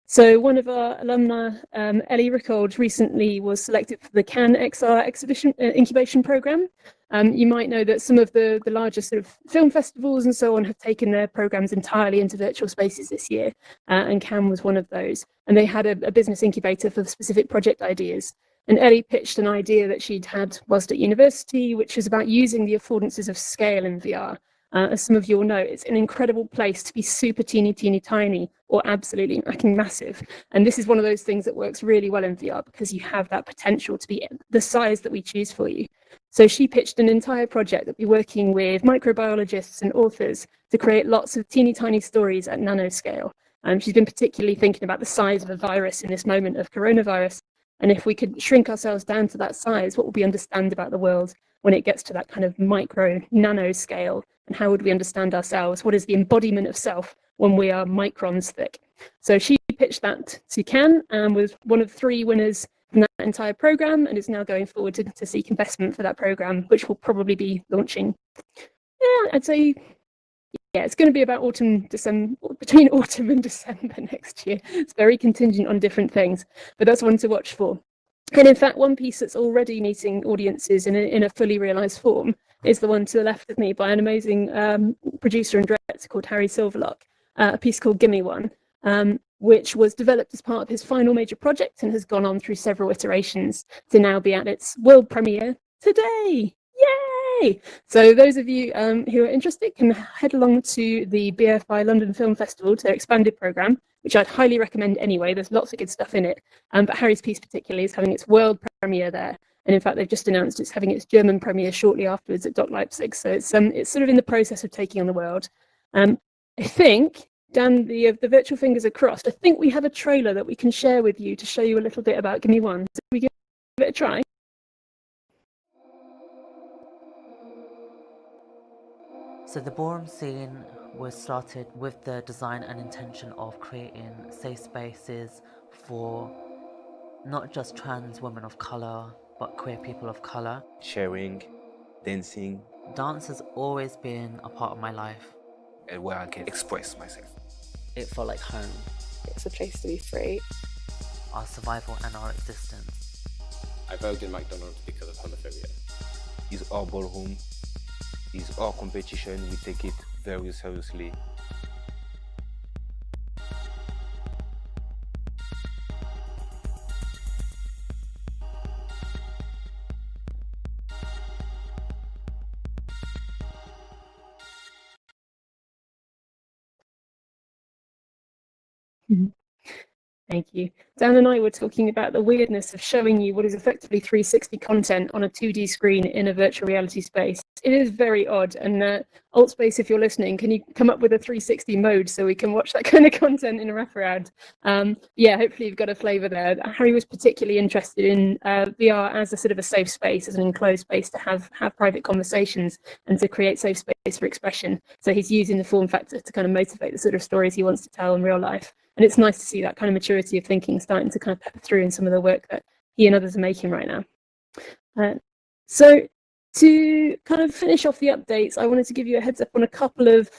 So one of our alumni, Ellie Rickold, recently was selected for the Cannes XR exhibition incubation program. You might know that some of the larger sort of film festivals and so on have taken their programs entirely into virtual spaces this year, and Cannes was one of those. And they had a business incubator for specific project ideas. And Ellie pitched an idea that she'd had whilst at university, which was about using the affordances of scale in VR. As some of you all know, it's an incredible place to be super teeny tiny or absolutely fucking massive. And this is one of those things that works really well in VR because you have that potential to be the size that we choose for you. So she pitched an entire project that would be working with microbiologists and authors to create lots of teeny tiny stories at nanoscale. She's been particularly thinking about the size of a virus in this moment of coronavirus. And if we could shrink ourselves down to that size, what would we understand about the world when it gets to that kind of micro nano scale? And how would we understand ourselves? What is the embodiment of self when we are microns thick? So she pitched that to Cannes and was one of 3 winners from that entire program, and is now going forward to seek investment for that program, which will probably be launching, I'd say, it's going to be about between autumn and December next year. It's very contingent on different things, but that's one to watch for. And in fact, one piece that's already meeting audiences in a fully realised form is the one to the left of me by an amazing producer and director called Harry Silverlock, a piece called Gimme One, which was developed as part of his final major project and has gone on through several iterations to now be at its world premiere today. Yay! So those of you who are interested can head along to the BFI London Film Festival to their expanded programme, which I'd highly recommend anyway. There's lots of good stuff in it. But Harry's piece particularly is having its world premiere there. And in fact, they've just announced it's having its German premiere shortly afterwards at Doc Leipzig. So it's sort of in the process of taking on the world. I think, Dan, the virtual fingers are crossed. I think we have a trailer that we can share with you to show you a little bit about Gimme One. So we give it a try. So the ballroom scene was started with the design and intention of creating safe spaces for not just trans women of colour, but queer people of colour. Sharing, dancing, Dance has always been a part of my life. and where I can express myself. It felt like home, It's a place to be free. our survival and our existence. I worked in McDonald's because of homophobia. It's our ballroom, it's our competition, we take it very seriously. Thank you. Dan and I were talking about the weirdness of showing you what is effectively 360 content on a 2D screen in a virtual reality space. It is very odd. And Altspace, if you're listening, can you come up with a 360 mode so we can watch that kind of content in a wraparound? Yeah, hopefully you've got a flavour there. Harry was particularly interested in VR as a sort of a safe space, as an enclosed space to have private conversations and to create safe space for expression. So he's using the form factor to kind of motivate the sort of stories he wants to tell in real life. And it's nice to see that kind of maturity of thinking starting to kind of pepper through in some of the work that he and others are making right now. So to kind of finish off the updates, I wanted to give you a heads up on a couple of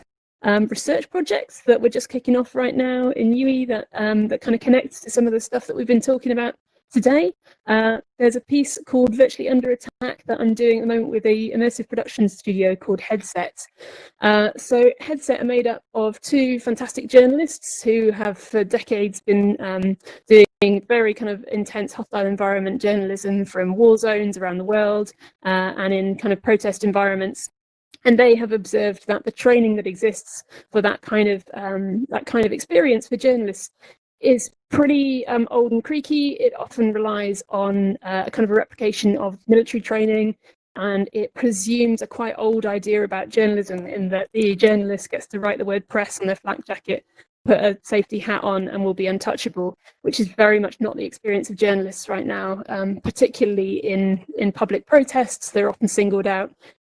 research projects that we're just kicking off right now in UE that kind of connects to some of the stuff that we've been talking about today. There's a piece called Virtually Under Attack that I'm doing at the moment with a immersive production studio called Headset. So Headset are made up of 2 fantastic journalists who have for decades been doing very kind of intense hostile environment journalism from war zones around the world and in kind of protest environments. And they have observed that the training that exists for that kind of experience for journalists is pretty old and creaky. It often relies on a kind of a replication of military training, and it presumes a quite old idea about journalism in that the journalist gets to write the word press on their flak jacket, put a safety hat on, and will be untouchable, which is very much not the experience of journalists right now, particularly in public protests. They're often singled out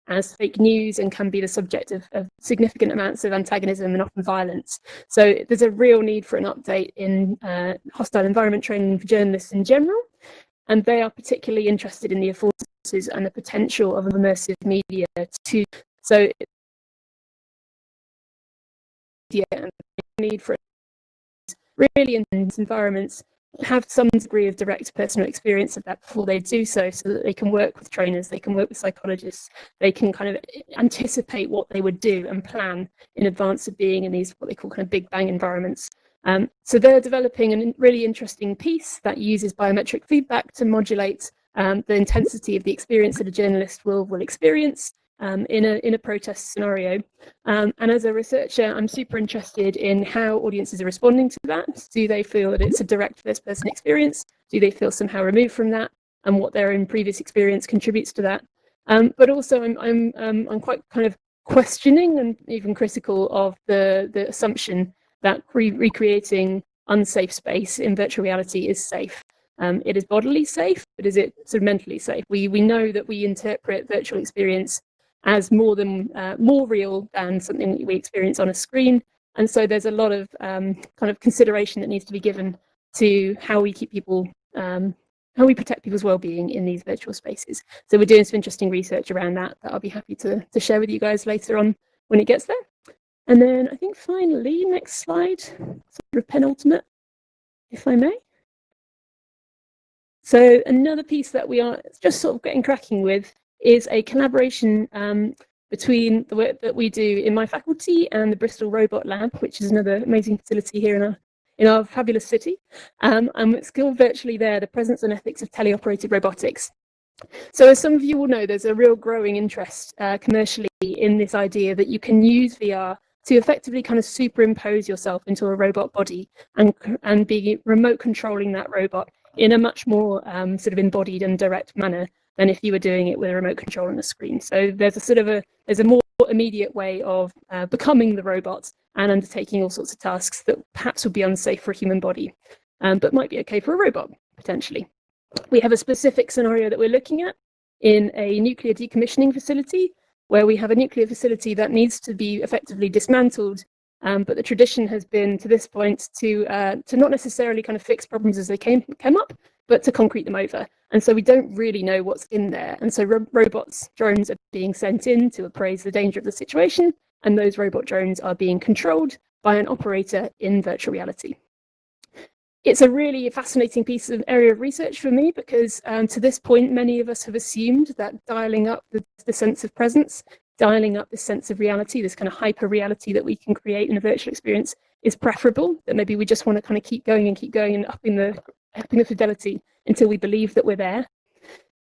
as fake news and can be the subject of significant amounts of antagonism and often violence. So there's a real need for an update in hostile environment training for journalists in general. and they are particularly interested in the affordances and the potential of immersive media to, so yeah, and the need for really intense environments have some degree of direct personal experience of that before they do so that they can work with trainers, they can work with psychologists, they can kind of anticipate what they would do and plan in advance of being in these what they call kind of big bang environments. So they're developing a really interesting piece that uses biometric feedback to modulate the intensity of the experience that a journalist will experience in a protest scenario. And as a researcher, I'm super interested in how audiences are responding to that. Do they feel that it's a direct first-person experience? Do they feel somehow removed from that? And what their own previous experience contributes to that? But also, I'm quite kind of questioning and even critical of the assumption that recreating unsafe space in virtual reality is safe. It is bodily safe, but is it sort of mentally safe? We know that we interpret virtual experience as more real than something that we experience on a screen, and so there's a lot of kind of consideration that needs to be given to how we keep people, how we protect people's well-being in these virtual spaces. So we're doing some interesting research around that I'll be happy to share with you guys later on when it gets there. And then I think finally, next slide, sort of penultimate, if I may. So another piece that we are just sort of getting cracking with is a collaboration between the work that we do in my faculty and the Bristol Robot Lab, which is another amazing facility here in our fabulous city. And it's called virtually there, the presence and ethics of teleoperated robotics. So as some of you will know, there's a real growing interest commercially in this idea that you can use VR to effectively kind of superimpose yourself into a robot body and be remote controlling that robot in a much more sort of embodied and direct manner than if you were doing it with a remote control on a screen. So there's a more immediate way of becoming the robot and undertaking all sorts of tasks that perhaps would be unsafe for a human body, but might be okay for a robot, potentially. We have a specific scenario that we're looking at in a nuclear decommissioning facility, where we have a nuclear facility that needs to be effectively dismantled, but the tradition has been to this point to not necessarily kind of fix problems as they came up, but to concrete them over. And so we don't really know what's in there. And so robots, drones are being sent in to appraise the danger of the situation, and those robot drones are being controlled by an operator in virtual reality. It's a really fascinating piece of area of research for me because to this point, many of us have assumed that dialing up the sense of presence, dialing up the sense of reality, this kind of hyper reality that we can create in a virtual experience is preferable, that maybe we just want to kind of keep going and upping the fidelity until we believe that we're there.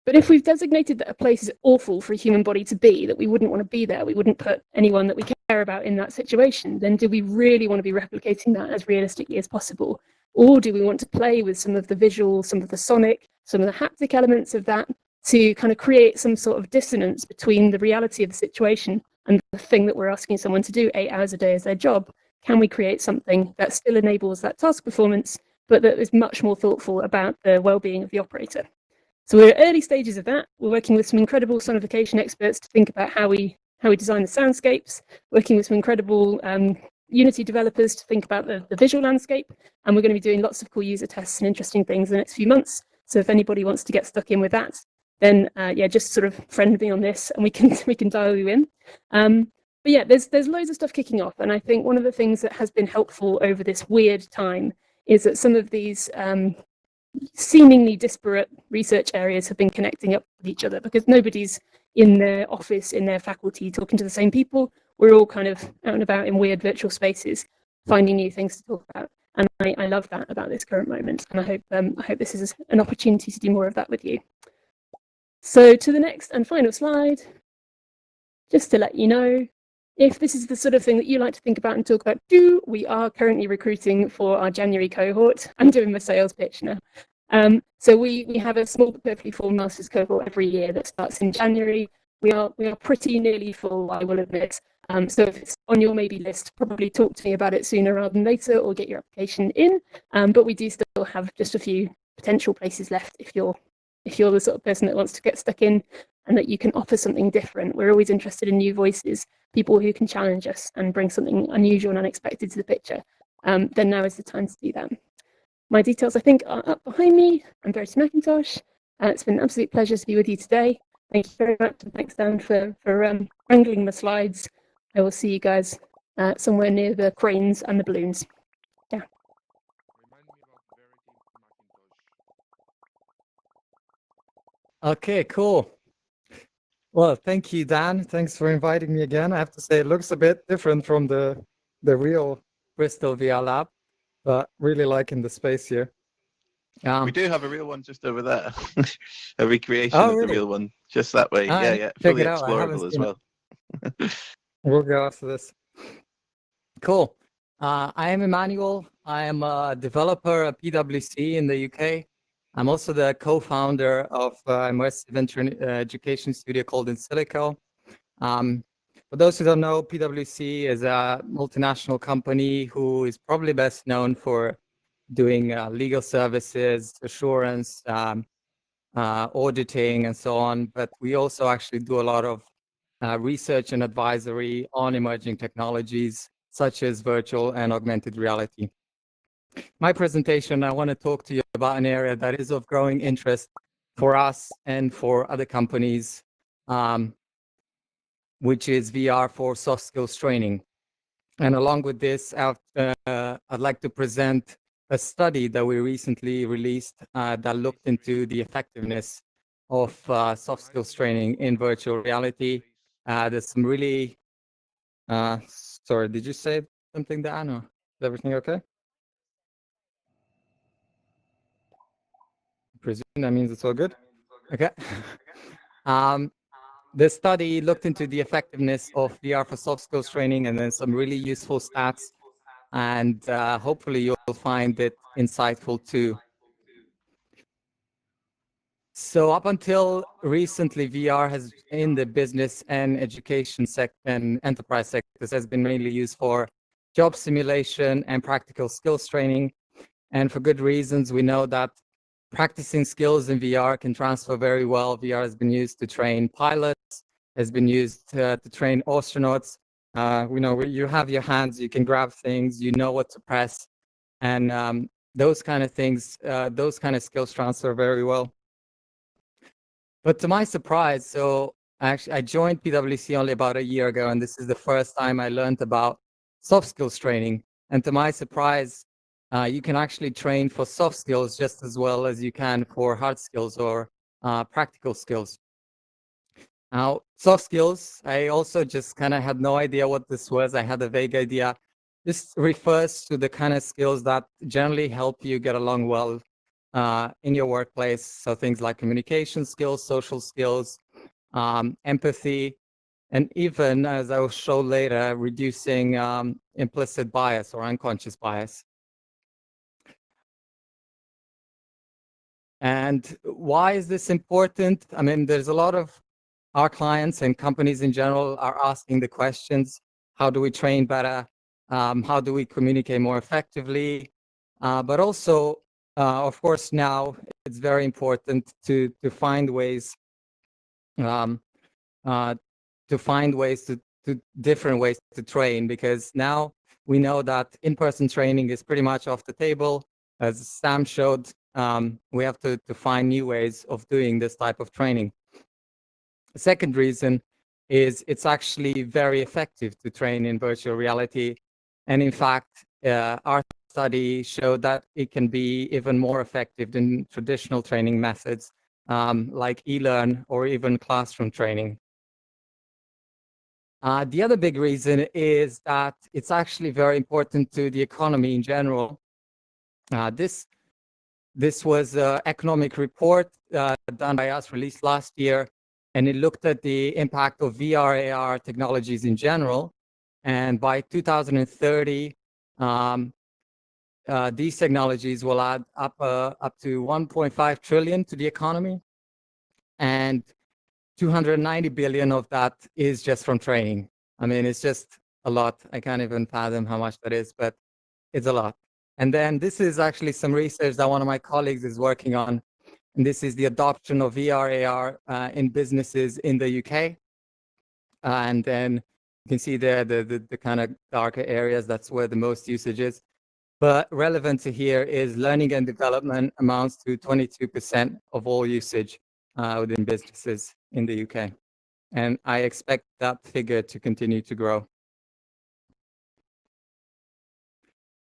But if we've designated that a place is awful for a human body to be, that we wouldn't want to be there, we wouldn't put anyone that we care about in that situation, then do we really want to be replicating that as realistically as possible? Or do we want to play with some of the visual, some of the sonic, some of the haptic elements of that to kind of create some sort of dissonance between the reality of the situation and the thing that we're asking someone to do 8 hours a day as their job? Can we create something that still enables that task performance, but that is much more thoughtful about the well-being of the operator? So we're at early stages of that. We're working with some incredible sonification experts to think about how we design the soundscapes, working with some incredible Unity developers to think about the visual landscape, and we're going to be doing lots of cool user tests and interesting things in the next few months. So if anybody wants to get stuck in with that, then yeah, just sort of friend me on this, and we can dial you in. But yeah, there's loads of stuff kicking off, and I think one of the things that has been helpful over this weird time is that some of these seemingly disparate research areas have been connecting up with each other because nobody's in their office, in their faculty, talking to the same people. We're all kind of out and about in weird virtual spaces, finding new things to talk about. And I love that about this current moment. And I hope this is an opportunity to do more of that with you. So to the next and final slide, just to let you know, if this is the sort of thing that you like to think about and talk about, we are currently recruiting for our January cohort. I'm doing my sales pitch now. So we have a small but perfectly full master's cohort every year that starts in January. We are pretty nearly full, I will admit. So if it's on your maybe list, probably talk to me about it sooner rather than later, or get your application in. But we do still have just a few potential places left if you're the sort of person that wants to get stuck in and that you can offer something different. We're always interested in new voices, people who can challenge us and bring something unusual and unexpected to the picture. Then now is the time to do that. My details, I think, are up behind me. I'm Verity McIntosh. It's been an absolute pleasure to be with you today. Thank you very much, and thanks, Dan, for wrangling the slides. I will see you guys somewhere near the cranes and the balloons. Yeah. Okay, cool. Well, thank you, Dan. Thanks for inviting me again. I have to say, it looks a bit different from the real Bristol VR Lab, but really liking the space here. We do have a real one just over there. A recreation Oh, of the really? real one, just that way. I Yeah, need yeah, to check fully it out. I haven't explorable as seen it. well. We'll go after this. Cool. I am Emanuel. I am a developer at PwC in the UK. I'm also the co-founder of immersive education studio called In Silico. For those who don't know, PwC is a multinational company who is probably best known for doing legal services, assurance, auditing, and so on. But we also actually do a lot of research and advisory on emerging technologies such as virtual and augmented reality. My presentation, I want to talk to you about an area that is of growing interest for us and for other companies, which is VR for soft skills training. And along with this, I'd like to present a study that we recently released that looked into the effectiveness of soft skills training in virtual reality. There's some really, sorry, did you say something, Dan, or is everything okay? I presume that means it's all good? Okay. The study looked into the effectiveness of VR for soft skills training and then some really useful stats. And hopefully you'll find it insightful too. So up until recently, VR has in the business and education sector and enterprise sectors has been mainly used for job simulation and practical skills training. And for good reasons, we know that practicing skills in VR can transfer very well. VR has been used to train pilots, has been used to train astronauts. We know you have your hands, you can grab things, you know what to press. And those kind of things, those kind of skills transfer very well. But to my surprise, so actually I joined PwC only about a year ago, and this is the first time I learned about soft skills training. And to my surprise, you can actually train for soft skills just as well as you can for hard skills or practical skills. Now, soft skills, I also just kind of had no idea what this was. I had a vague idea. This refers to the kind of skills that generally help you get along well in your workplace. So things like communication skills, social skills, empathy, and even, as I will show later, reducing implicit bias or unconscious bias. And why is this important? I mean, there's a lot of our clients and companies in general are asking the questions, how do we train better? How do we communicate more effectively? But also, of course, now it's very important to find ways to different ways to train, because now we know that in-person training is pretty much off the table. As Sam showed, we have to find new ways of doing this type of training. The second reason is it's actually very effective to train in virtual reality. And in fact, our study showed that it can be even more effective than traditional training methods like e-learn or even classroom training. The other big reason is that it's actually very important to the economy in general. This was an economic report done by us, released last year, and it looked at the impact of VR, AR technologies in general. And by 2030, these technologies will add up to 1.5 trillion to the economy, and 290 billion of that is just from training. I mean, it's just a lot. I can't even fathom how much that is, but it's a lot. And then this is actually some research that one of my colleagues is working on. And this is the adoption of VR, AR in businesses in the UK. And then you can see there the kind of darker areas, that's where the most usage is. But relevant to here is learning and development amounts to 22% of all usage within businesses in the UK. And I expect that figure to continue to grow.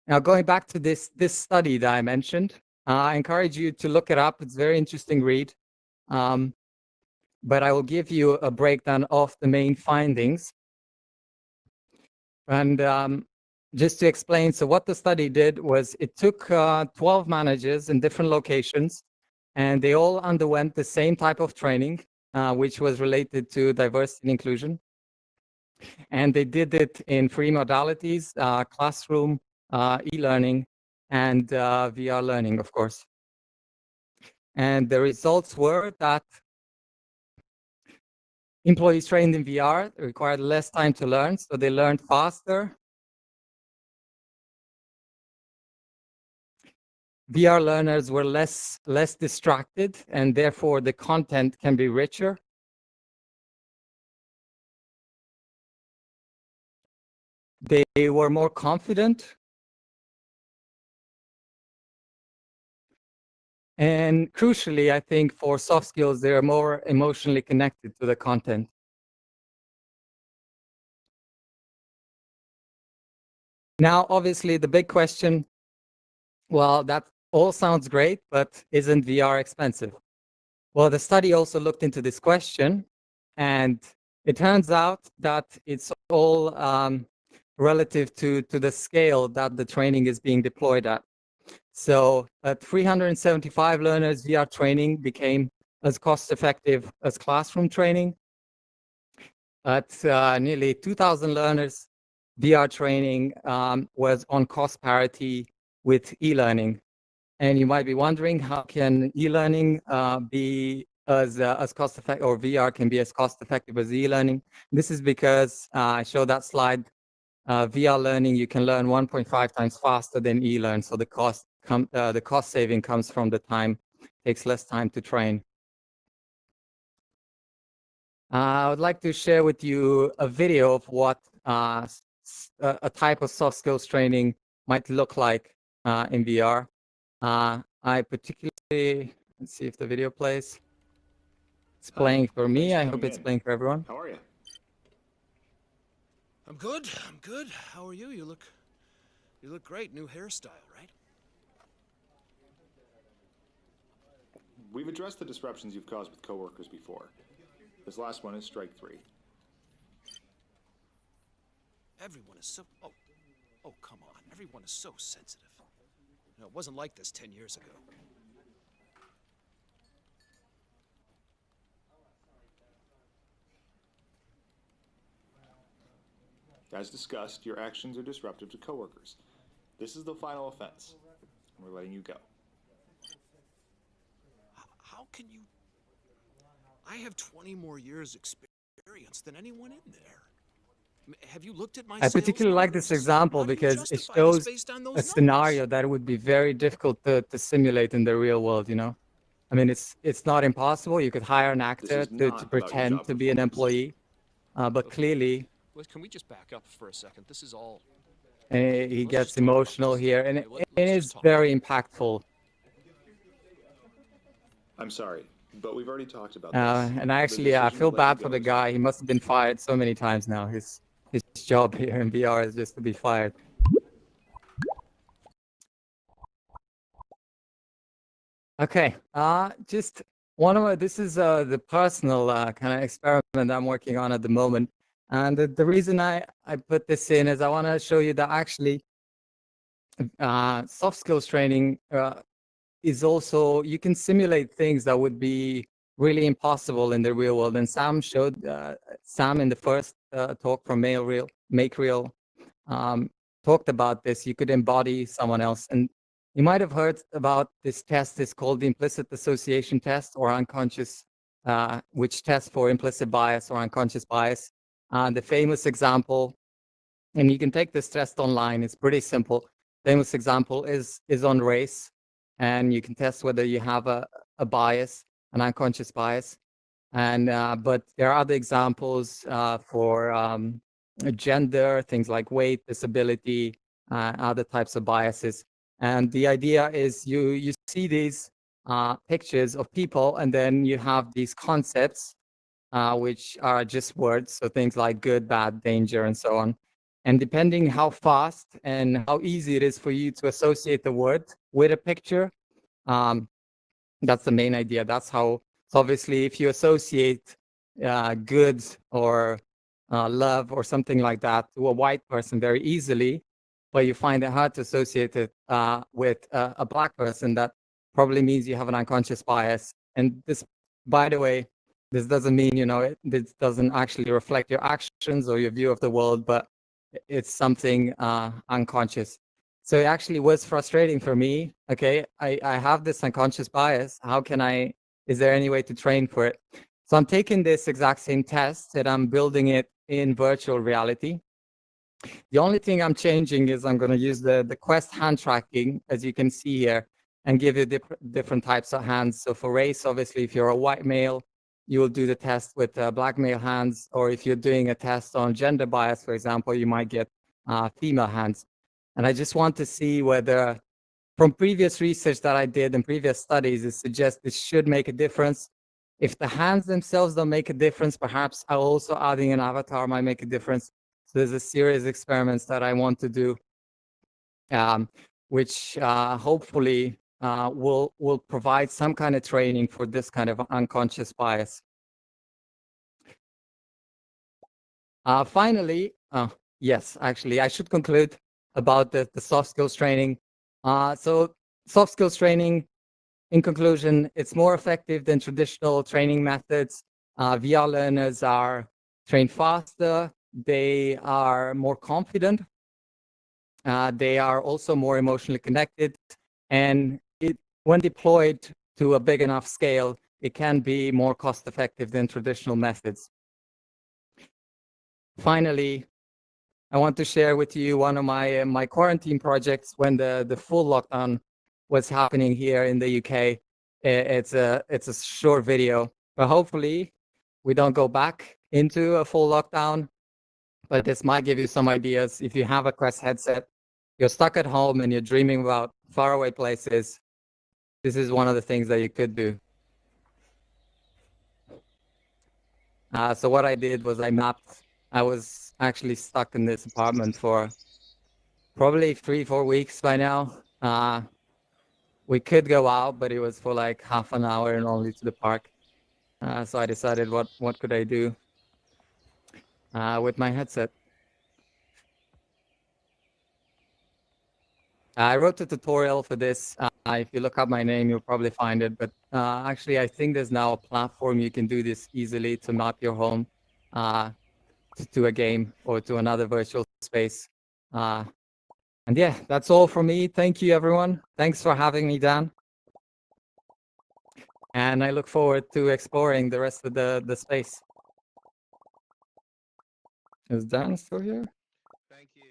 Now, going back to this study that I mentioned, I encourage you to look it up. It's a very interesting read. But I will give you a breakdown of the main findings. And just to explain, so what the study did was it took 12 managers in different locations, and they all underwent the same type of training, which was related to diversity and inclusion. And they did it in 3 modalities, classroom, e-learning, and VR learning, of course. And the results were that employees trained in VR required less time to learn, so they learned faster. VR learners were less distracted, and therefore the content can be richer. They were more confident. And crucially, I think for soft skills, they are more emotionally connected to the content. Now, obviously, the big question, well, that all sounds great, but isn't VR expensive? Well, the study also looked into this question, and it turns out that it's all relative to the scale that the training is being deployed at. So at 375 learners, VR training became as cost-effective as classroom training. At nearly 2,000 learners, VR training was on cost parity with e-learning. And you might be wondering, how can e-learning be as cost-effective, or VR can be as cost-effective as e-learning? This is because I showed that slide. VR learning, you can learn 1.5 times faster than e-learn. So the cost saving comes from the time, takes less time to train. I would like to share with you a video of what a type of soft skills training might look like in VR. I particularly, let's see if the video plays. It's playing for me. I hope it's playing for everyone. How are you? I'm good. I'm good. How are you? You look great. New hairstyle, right? We've addressed the disruptions you've caused with coworkers before. This last one is strike 3. Everyone is so... Oh, come on. Everyone is so sensitive. You know, it wasn't like this 10 years ago. As discussed, your actions are disruptive to coworkers. This is the final offense. We're letting you go. How can you... I have 20 more years experience than anyone in there. Have you looked at my I particularly like this example because it shows a scenario that would be very difficult to simulate in the real world, you know? I mean, it's not impossible. You could hire an actor to pretend to be an employee, but clearly... Can we just back up for a second? This is all... he gets emotional here, and it is very impactful. I'm sorry, but we've already talked about this. And I feel bad for the guy. He must have been fired so many times now. His job here in VR is just to be fired. Okay, just one of this is the personal kind of experiment I'm working on at the moment. And the reason I put this in is I want to show you that actually soft skills training is also, you can simulate things that would be really impossible in the real world. And Sam showed, Sam in the first talk from Make Real talked about this. You could embody someone else. And you might have heard about this test. It's called the implicit association test, or unconscious, which tests for implicit bias or unconscious bias. The famous example, and you can take this test online, it's pretty simple. Famous example is on race, and you can test whether you have a bias, an unconscious bias. And but there are other examples for gender, things like weight, disability, other types of biases. And the idea is you see these pictures of people, and then you have these concepts, which are just words, so things like good, bad, danger, and so on. And depending how fast and how easy it is for you to associate the word with a picture, that's the main idea. That's how, so obviously, if you associate good or love or something like that to a white person very easily, but you find it hard to associate it with a black person, that probably means you have an unconscious bias. And this, by the way, this doesn't mean, this doesn't actually reflect your actions or your view of the world, but it's something unconscious. So it actually was frustrating for me. Okay, I have this unconscious bias. Is there any way to train for it? So I'm taking this exact same test and I'm building it in virtual reality. The only thing I'm changing is I'm going to use the Quest hand tracking, as you can see here, and give you different types of hands. So for race, obviously, if you're a white male, you will do the test with black male hands, or if you're doing a test on gender bias, for example, you might get female hands. And I just want to see whether, from previous research that I did in previous studies, it suggests it should make a difference. If the hands themselves don't make a difference, perhaps also adding an avatar might make a difference. So there's a series of experiments that I want to do, which hopefully will provide some kind of training for this kind of unconscious bias. Finally, yes, actually, I should conclude about the soft skills training. So soft skills training, in conclusion, it's more effective than traditional training methods. VR learners are trained faster, they are more confident, they are also more emotionally connected, and when deployed to a big enough scale, it can be more cost effective than traditional methods. Finally, I want to share with you one of my quarantine projects when the full lockdown was happening here in the UK. It's a short video, but hopefully we don't go back into a full lockdown. But this might give you some ideas. If you have a Quest headset, you're stuck at home and you're dreaming about faraway places, this is one of the things that you could do. So what I did was I was actually stuck in this apartment for probably 3-4 weeks by now. We could go out, but it was for like half an hour and only to the park. So I decided, what could I do with my headset? I wrote a tutorial for this. If you look up my name, you'll probably find it. But actually, I think there's now a platform you can do this easily to map your home to a game or to another virtual space. And yeah, that's all from me. Thank you, everyone. Thanks for having me, Dan. And I look forward to exploring the rest of the space. Is Dan still here? Thank you.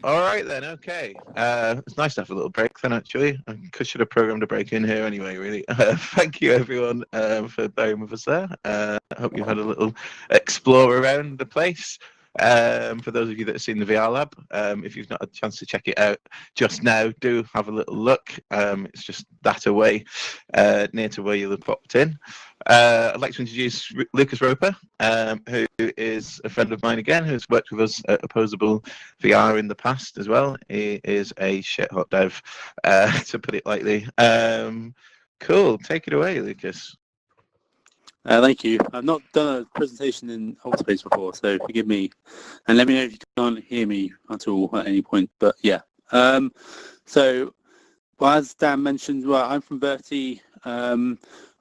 All right then, okay. It's nice to have a little break then, actually. I should have programmed a break in here anyway, really. Thank you, everyone, for bearing with us there. I hope you've had a little explore around the place. For those of you that have seen the VR Lab, if you've not had a chance to check it out just now, do have a little look. It's just that away, near to where you'll have popped in. I'd like to introduce Lukas Roper, who is a friend of mine again, who's worked with us at Opposable VR in the past as well. He is a shit hot dev, to put it lightly. Cool, take it away, Lukas. Thank you. I've not done a presentation in Ultimate before, so forgive me. And let me know if you can't hear me at all at any point. But yeah. So, well, as Dan mentioned, well, I'm from Verity.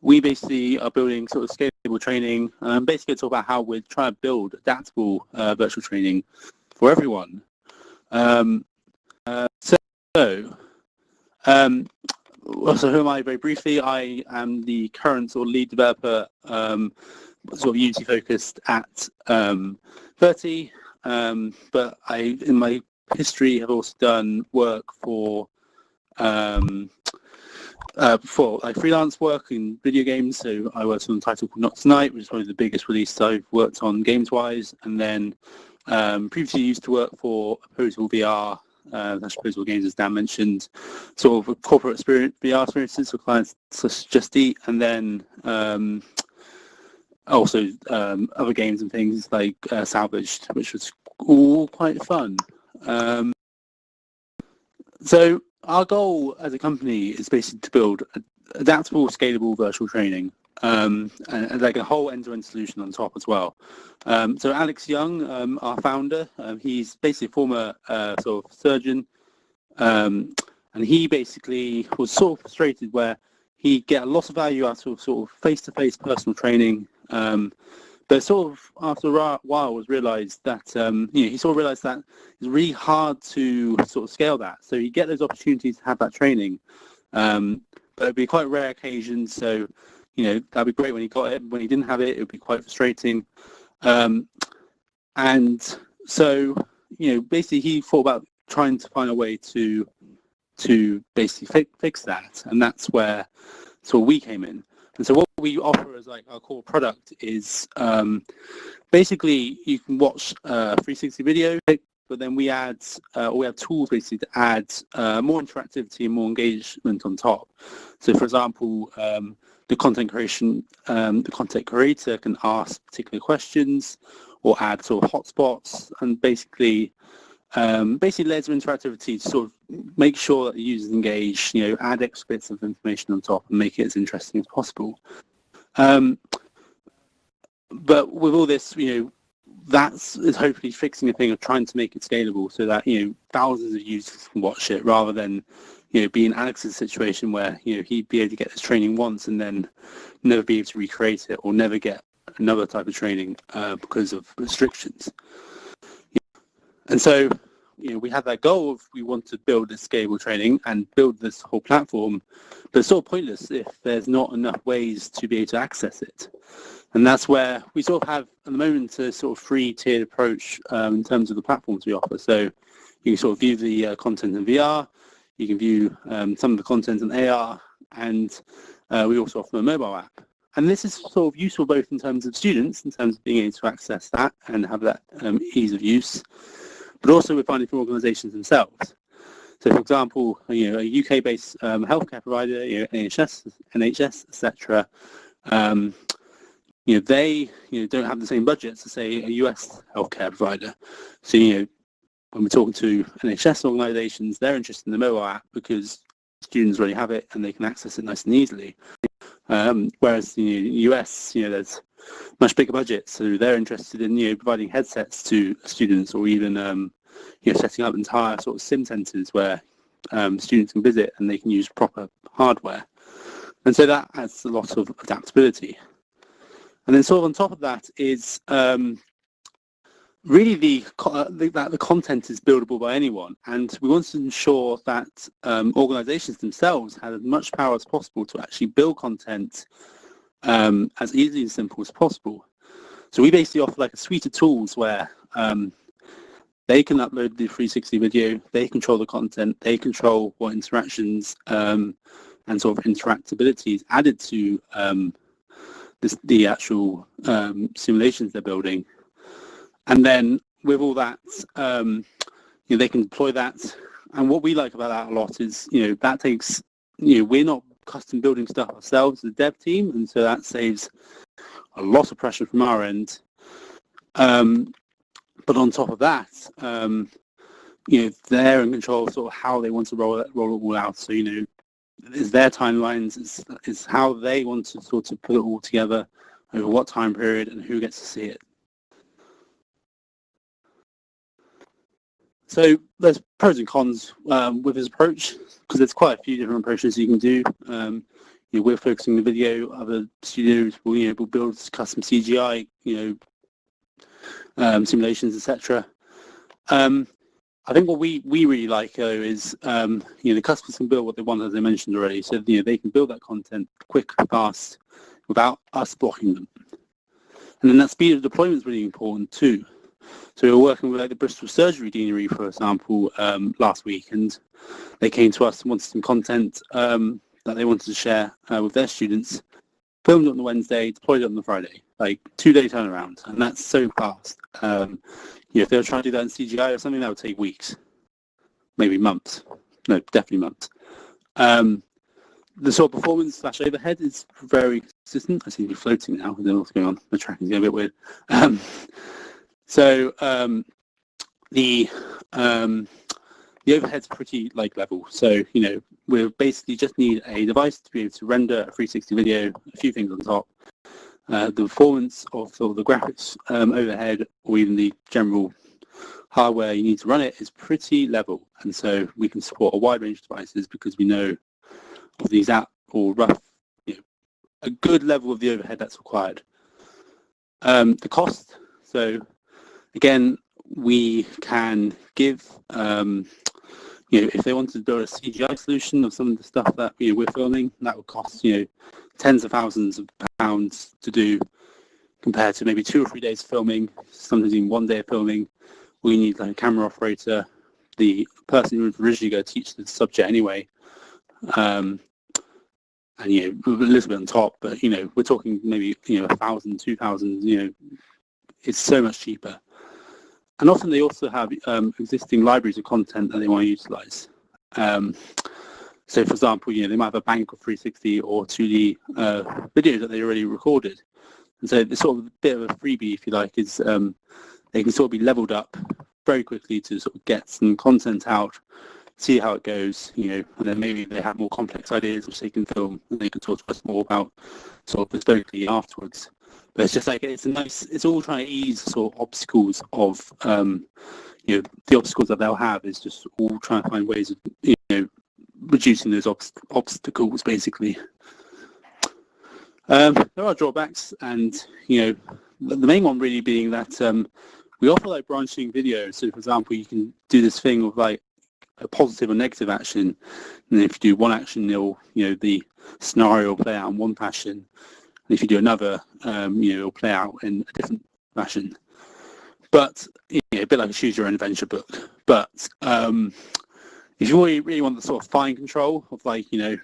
We basically are building sort of scalable training. Basically, talk about how we're trying to build adaptable virtual training for everyone. So who am I? Very briefly, I am the current sort of lead developer, sort of Unity focused at Virti. But I, in my history, have also done work for like freelance work in video games. So I worked on a title called Not Tonight, which is probably the biggest release I've worked on games-wise. And then previously used to work for Opposable VR. That's Opposable Games, as Dan mentioned, sort of a corporate experience, VR experiences for clients such as Just Eat, and then also other games and things like Salvaged, which was all quite fun. So our goal as a company is basically to build adaptable, scalable virtual training, and like a whole end-to-end solution on top as well. So Alex Young, our founder, he's basically a former sort of surgeon, and he basically was sort of frustrated where he get a lot of value out of sort of face-to-face personal training, but sort of after a while was realised that he sort of realised that it's really hard to sort of scale that. So you get those opportunities to have that training, but it'd be quite rare occasions. So that'd be great when he got it. When he didn't have it, it would be quite frustrating. And so basically he thought about trying to find a way to basically fix that, and that's where sort of we came in. And so what we offer as like our core product is basically you can watch 360 video, but then we add we have tools basically to add more interactivity and more engagement on top. So for example, the content creator can ask particular questions or add sort of hotspots, and basically layers of interactivity to sort of make sure that the users engage, add extra bits of information on top and make it as interesting as possible. But with all this, that's hopefully fixing a thing of trying to make it scalable so that, thousands of users can watch it rather than, be in Alex's situation where, he'd be able to get this training once and then never be able to recreate it or never get another type of training because of restrictions. And so, we have that goal of we want to build this scalable training and build this whole platform, but it's sort of pointless if there's not enough ways to be able to access it. And that's where we sort of have, at the moment, a sort of free-tiered approach in terms of the platforms we offer. So you can sort of view the content in VR, you can view some of the content in AR, and we also offer a mobile app. And this is sort of useful both in terms of students, in terms of being able to access that and have that ease of use, but also we're finding for organisations themselves. So, for example, a UK-based healthcare provider, NHS, etc. They don't have the same budgets as, say, a US healthcare provider. So, when we're talking to NHS organisations, they're interested in the mobile app because students already have it and they can access it nice and easily. Whereas in the US, there's much bigger budgets, so they're interested in providing headsets to students, or even setting up entire sort of sim centres where students can visit and they can use proper hardware. And so that adds a lot of adaptability. And then sort of on top of that is really that the content is buildable by anyone, and we want to ensure that organisations themselves have as much power as possible to actually build content as easy and simple as possible. So we basically offer like a suite of tools where they can upload the 360 video, they control the content, they control what interactions and sort of interactability is added to the actual simulations they're building. And then with all that, they can deploy that. And what we like about that a lot is, that takes, we're not custom building stuff ourselves, the dev team, and so that saves a lot of pressure from our end. But on top of that, they're in control of sort of how they want to roll it all out. So, it's their timelines, it's how they want to sort of put it all together, over what time period, and who gets to see it. So there's pros and cons with this approach, because there's quite a few different approaches you can do. We're focusing the video. Other studios will build custom CGI, simulations, etc. I think what we really like though is the customers can build what they want, as I mentioned already. So they can build that content quick, fast, without us blocking them. And then that speed of deployment is really important too. So we were working with the Bristol Surgery Deanery, for example, last week, and they came to us and wanted some content that they wanted to share with their students. Filmed it on the Wednesday, deployed it on the Friday, like 2-day turnaround, and that's so fast. If they were trying to do that in CGI or something, that would take weeks, maybe months. No, definitely months. The sort of performance / overhead is very consistent. I seem to be floating now. I don't know what's going on. The tracking's getting a bit weird. The overhead's pretty level. So we basically just need a device to be able to render a 360 video, a few things on top. The performance of the graphics overhead, or even the general hardware you need to run it, is pretty level, and so we can support a wide range of devices because we know of the exact or rough, a good level of the overhead that's required. The cost. So again, we can give, if they wanted to build a CGI solution of some of the stuff that we're filming, that would cost tens of thousands of pounds to do, compared to maybe 2 or 3 days of filming, sometimes even 1 day of filming. We need a camera operator, the person who was originally going to teach the subject anyway, and a little bit on top. But we're talking maybe 1,000, 2,000. It's so much cheaper. And often they also have existing libraries of content that they want to utilize. So, for example, they might have a bank of 360 or 2D videos that they already recorded. And so it's sort of a bit of a freebie, if you like, is they can sort of be leveled up very quickly to sort of get some content out, see how it goes, and then maybe they have more complex ideas which they can film, and they can talk to us more about sort of bespokely afterwards. But it's just it's all trying to ease sort of obstacles of, the obstacles that they'll have is just all trying to find ways of, reducing those obstacles, basically. There are drawbacks, and, the main one really being that we offer branching videos. So, for example, you can do this thing of a positive or negative action, and if you do one action, the scenario will play out in one fashion. And if you do another, it'll play out in a different fashion. But a bit like a choose your own adventure book. But if you really want the sort of fine control of the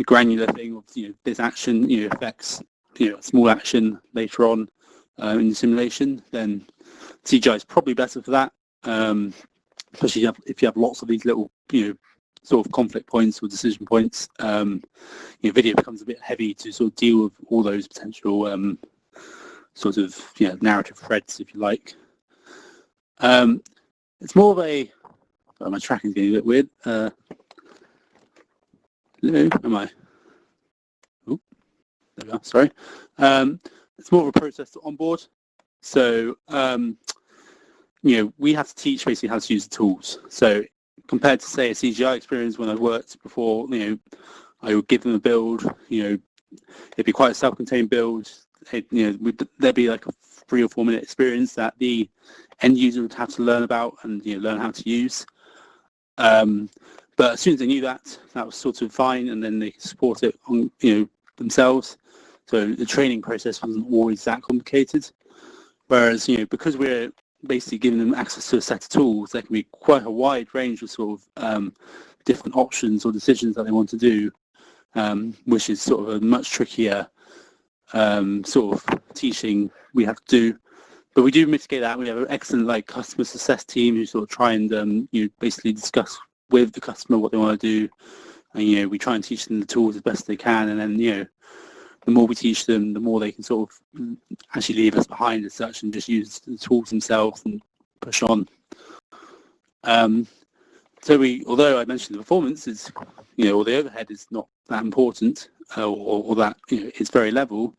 granular thing of this action affects a small action later on in the simulation, then CGI is probably better for that. Especially if you have lots of these little sort of conflict points or decision points, video becomes a bit heavy to sort of deal with all those potential sort of narrative threads, if you like. It's more of a my tracking's getting a bit weird. Hello, am I? Oh, there we are. Sorry. It's more of a process to onboard. So we have to teach basically how to use the tools. So compared to, say, a CGI experience when I've worked before, I would give them a build, it'd be quite a self-contained build. There'd be like a 3 or 4 minute experience that the end user would have to learn about and learn how to use. But as soon as they knew that was sort of fine, and then they could support it on themselves. So the training process wasn't always that complicated. Whereas because we're basically giving them access to a set of tools, there can be quite a wide range of sort of different options or decisions that they want to do, which is sort of a much trickier sort of teaching we have to do. But we do mitigate that. We have an excellent customer success team who sort of try and basically discuss with the customer what they want to do, and we try and teach them the tools as best they can, and then the more we teach them, the more they can sort of actually leave us behind as such and just use the tools themselves and push on. So although I mentioned the performance is, or the overhead is not that important, or that it's very level,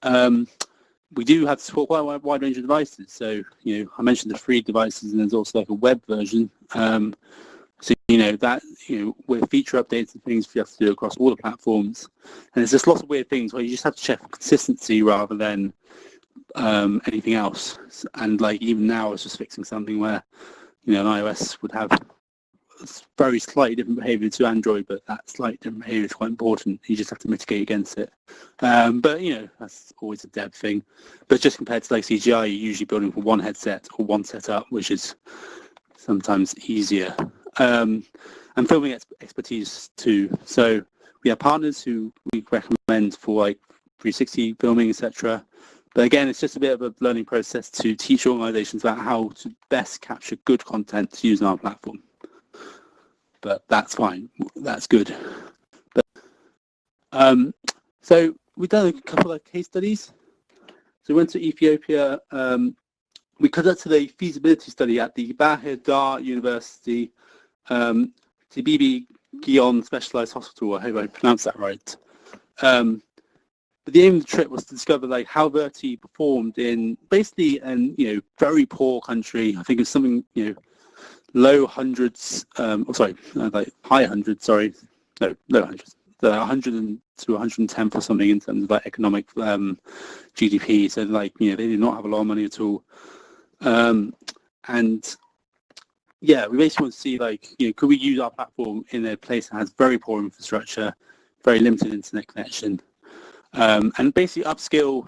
we do have to support quite a wide range of devices. So, I mentioned the free devices, and there's also like a web version. So, with feature updates and things we have to do across all the platforms. And there's just lots of weird things where you just have to check for consistency rather than anything else. And like even now I was just fixing something where, an iOS would have very slightly different behavior to Android, but that slightly different behavior is quite important. You just have to mitigate against it. But that's always a dev thing. But just compared to like CGI, you're usually building for one headset or one setup, which is sometimes easier. And filming expertise too. So we have partners who we recommend for like 360 filming, etc. But again, it's just a bit of a learning process to teach organizations about how to best capture good content to use on our platform. But that's fine. That's good. But, so we've done a couple of case studies. So we went to Ethiopia. We conducted a feasibility study at the Bahir Dar University, Tibibi Gion Specialized Hospital. I hope I pronounced that right. But the aim of the trip was to discover like how Verity performed in basically an very poor country. I think it's something low hundreds, like high hundreds. Sorry, no, low hundreds. 100 to 110 or something in terms of like economic GDP. So like they did not have a lot of money at all. And yeah, we basically want to see like could we use our platform in a place that has very poor infrastructure, very limited internet connection, and basically upskill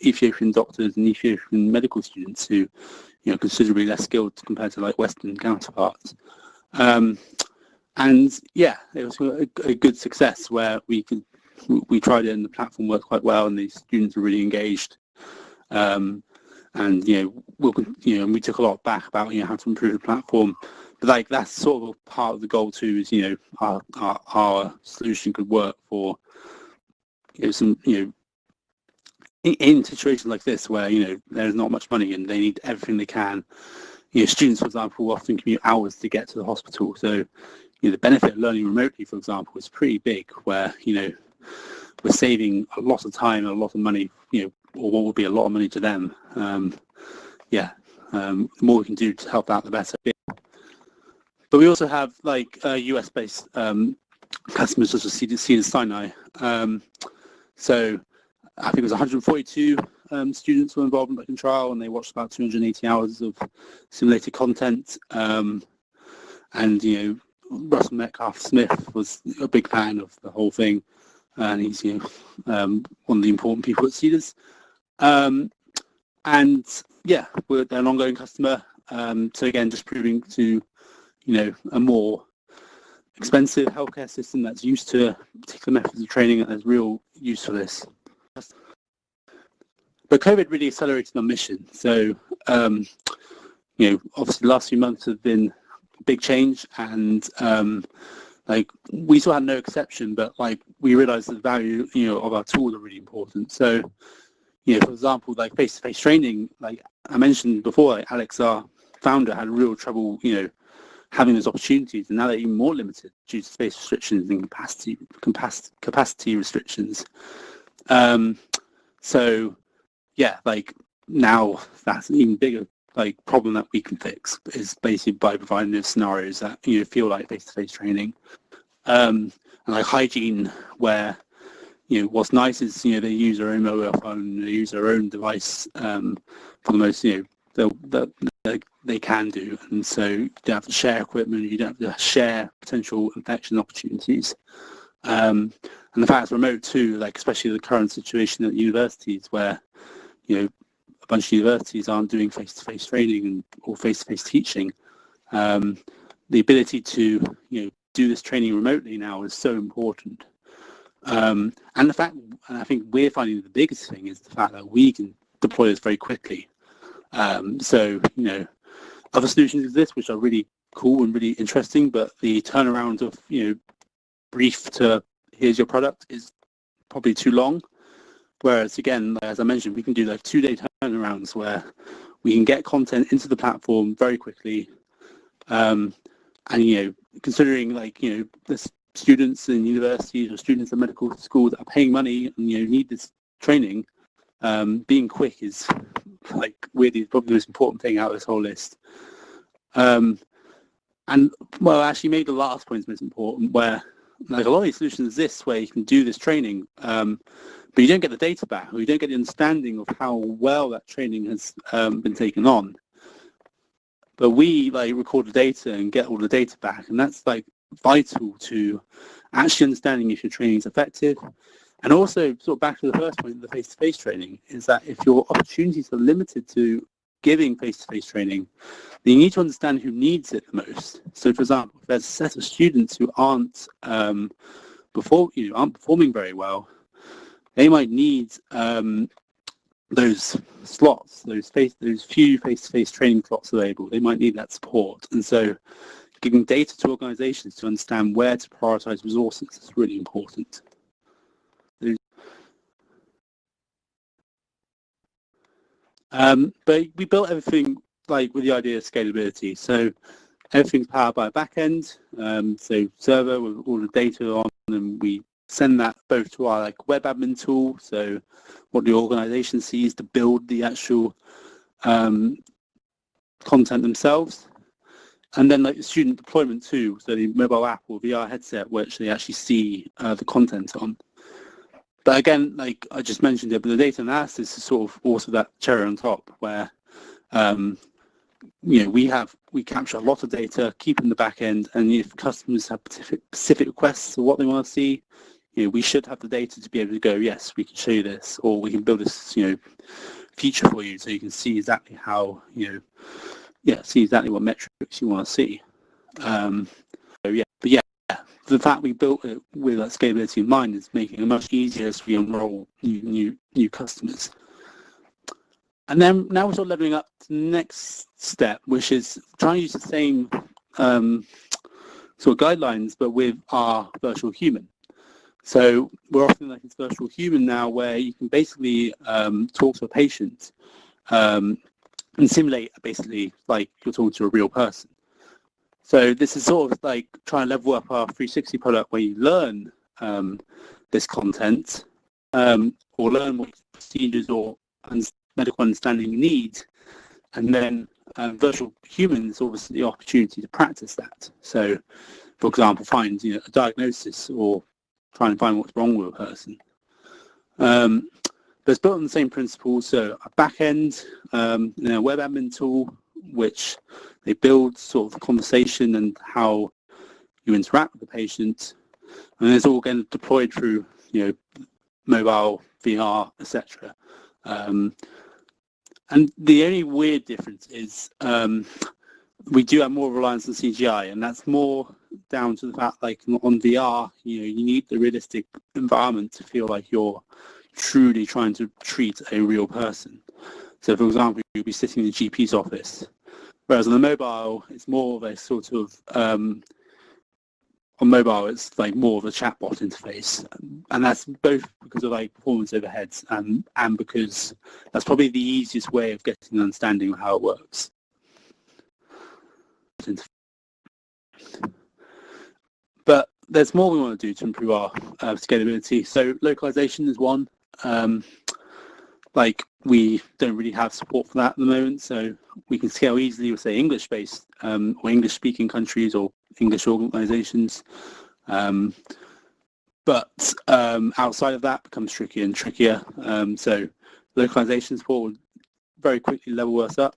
Ethiopian doctors and Ethiopian medical students who considerably less skilled compared to like Western counterparts. And yeah, it was a good success where we tried it and the platform worked quite well and the students were really engaged. And we took a lot back about how to improve the platform, but like that's sort of part of the goal too. Is our solution could work for some in situations like this where there's not much money and they need everything they can. Students, for example, often commute hours to get to the hospital, so the benefit of learning remotely, for example, is pretty big. Where we're saving a lot of time and a lot of money, or what would be a lot of money to them. The more we can do to help out, the better. But we also have like US-based customers such as Cedars-Sinai. So I think it was 142 students were involved in the trial, and they watched about 280 hours of simulated content. And Russell Metcalf Smith was a big fan of the whole thing, and he's one of the important people at Cedars. And yeah, they're an ongoing customer. So again, just proving to a more expensive healthcare system that's used to particular methods of training that has real use for this. But COVID really accelerated our mission. So obviously the last few months have been a big change, and like we still had no exception, but like we realized the value of our tools are really important. So for example, like face-to-face training, like I mentioned before, like Alex, our founder, had real trouble having those opportunities, and now they're even more limited due to space restrictions and capacity restrictions. So yeah, like now that's an even bigger like problem that we can fix, is basically by providing those scenarios that feel like face-to-face training, and like hygiene, where what's nice is they use their own mobile phone, they use their own device for the most they can do, and so you don't have to share equipment, you don't have to share potential infection opportunities, and the fact it's remote too, like especially the current situation at universities where a bunch of universities aren't doing face-to-face training or face-to-face teaching. The ability to do this training remotely now is so important. And I think we're finding the biggest thing is the fact that we can deploy this very quickly. So other solutions exist which are really cool and really interesting, but the turnaround of brief to here's your product is probably too long. Whereas again, as I mentioned, we can do like 2-day turnarounds where we can get content into the platform very quickly. And considering like this students in universities or students in medical schools that are paying money and need this training, being quick is like weirdly probably the most important thing out of this whole list. And well, actually, maybe the last point is most important, where like a lot of these solutions exist where you can do this training, but you don't get the data back, or you don't get the understanding of how well that training has been taken on. But we like record the data and get all the data back, and that's like vital to actually understanding if your training is effective. And also, sort of back to the first point, the face-to-face training, is that if your opportunities are limited to giving face-to-face training, then you need to understand who needs it the most. So, for example, if there's a set of students who aren't performing very well, they might need those slots, those few face-to-face training slots available. They might need that support, and so giving data to organisations to understand where to prioritise resources is really important. But we built everything like with the idea of scalability. So everything's powered by a backend, so server with all the data on, and we send that both to our like web admin tool, so what the organisation sees to build the actual content themselves, and then like the student deployment too, so the mobile app or VR headset which they actually see the content on. But again, like I just mentioned it, but the data analysis is sort of also that cherry on top, where we capture a lot of data, keep in the back end, and if customers have specific requests of what they want to see, we should have the data to be able to go, yes, we can show you this, or we can build this, feature for you, so you can see exactly how, see exactly what metrics you want to see. The fact we built it with that scalability in mind is making it much easier as we enroll new customers. And then now we're sort of leveling up to the next step, which is trying to use the same sort of guidelines, but with our virtual human. So we're offering like this virtual human now, where you can basically talk to a patient and simulate basically like you're talking to a real person. So this is sort of like trying to level up our 360 product, where you learn this content or learn what procedures or medical understanding you need, and then virtual humans obviously the opportunity to practice that. So, for example, find a diagnosis or try and find what's wrong with a person. But it's built on the same principles. So a back end, a web admin tool, which they build sort of the conversation and how you interact with the patient, and it's all again deployed through mobile, VR, etc. And the only weird difference is we do have more reliance on CGI, and that's more down to the fact like on VR, you need the realistic environment to feel like you're truly trying to treat a real person. So, for example, you'll be sitting in the GP's office. Whereas on the mobile, it's more of a sort of, on mobile, it's like more of a chatbot interface. And that's both because of like performance overheads and because that's probably the easiest way of getting an understanding of how it works. But there's more we want to do to improve our scalability. So localization is one. Like we don't really have support for that at the moment, so we can scale easily with say English-based or English-speaking countries or English organisations. But outside of that becomes trickier and trickier. So localization support will very quickly level us up.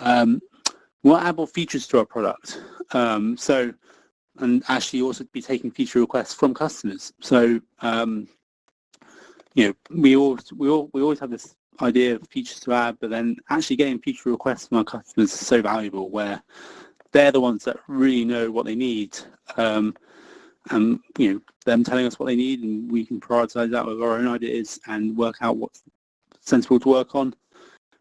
We want to add more features to our product. And actually also be taking feature requests from customers. So we always have this idea of features to add, but then actually getting feature requests from our customers is so valuable, where they're the ones that really know what they need, and them telling us what they need, and we can prioritize that with our own ideas and work out what's sensible to work on.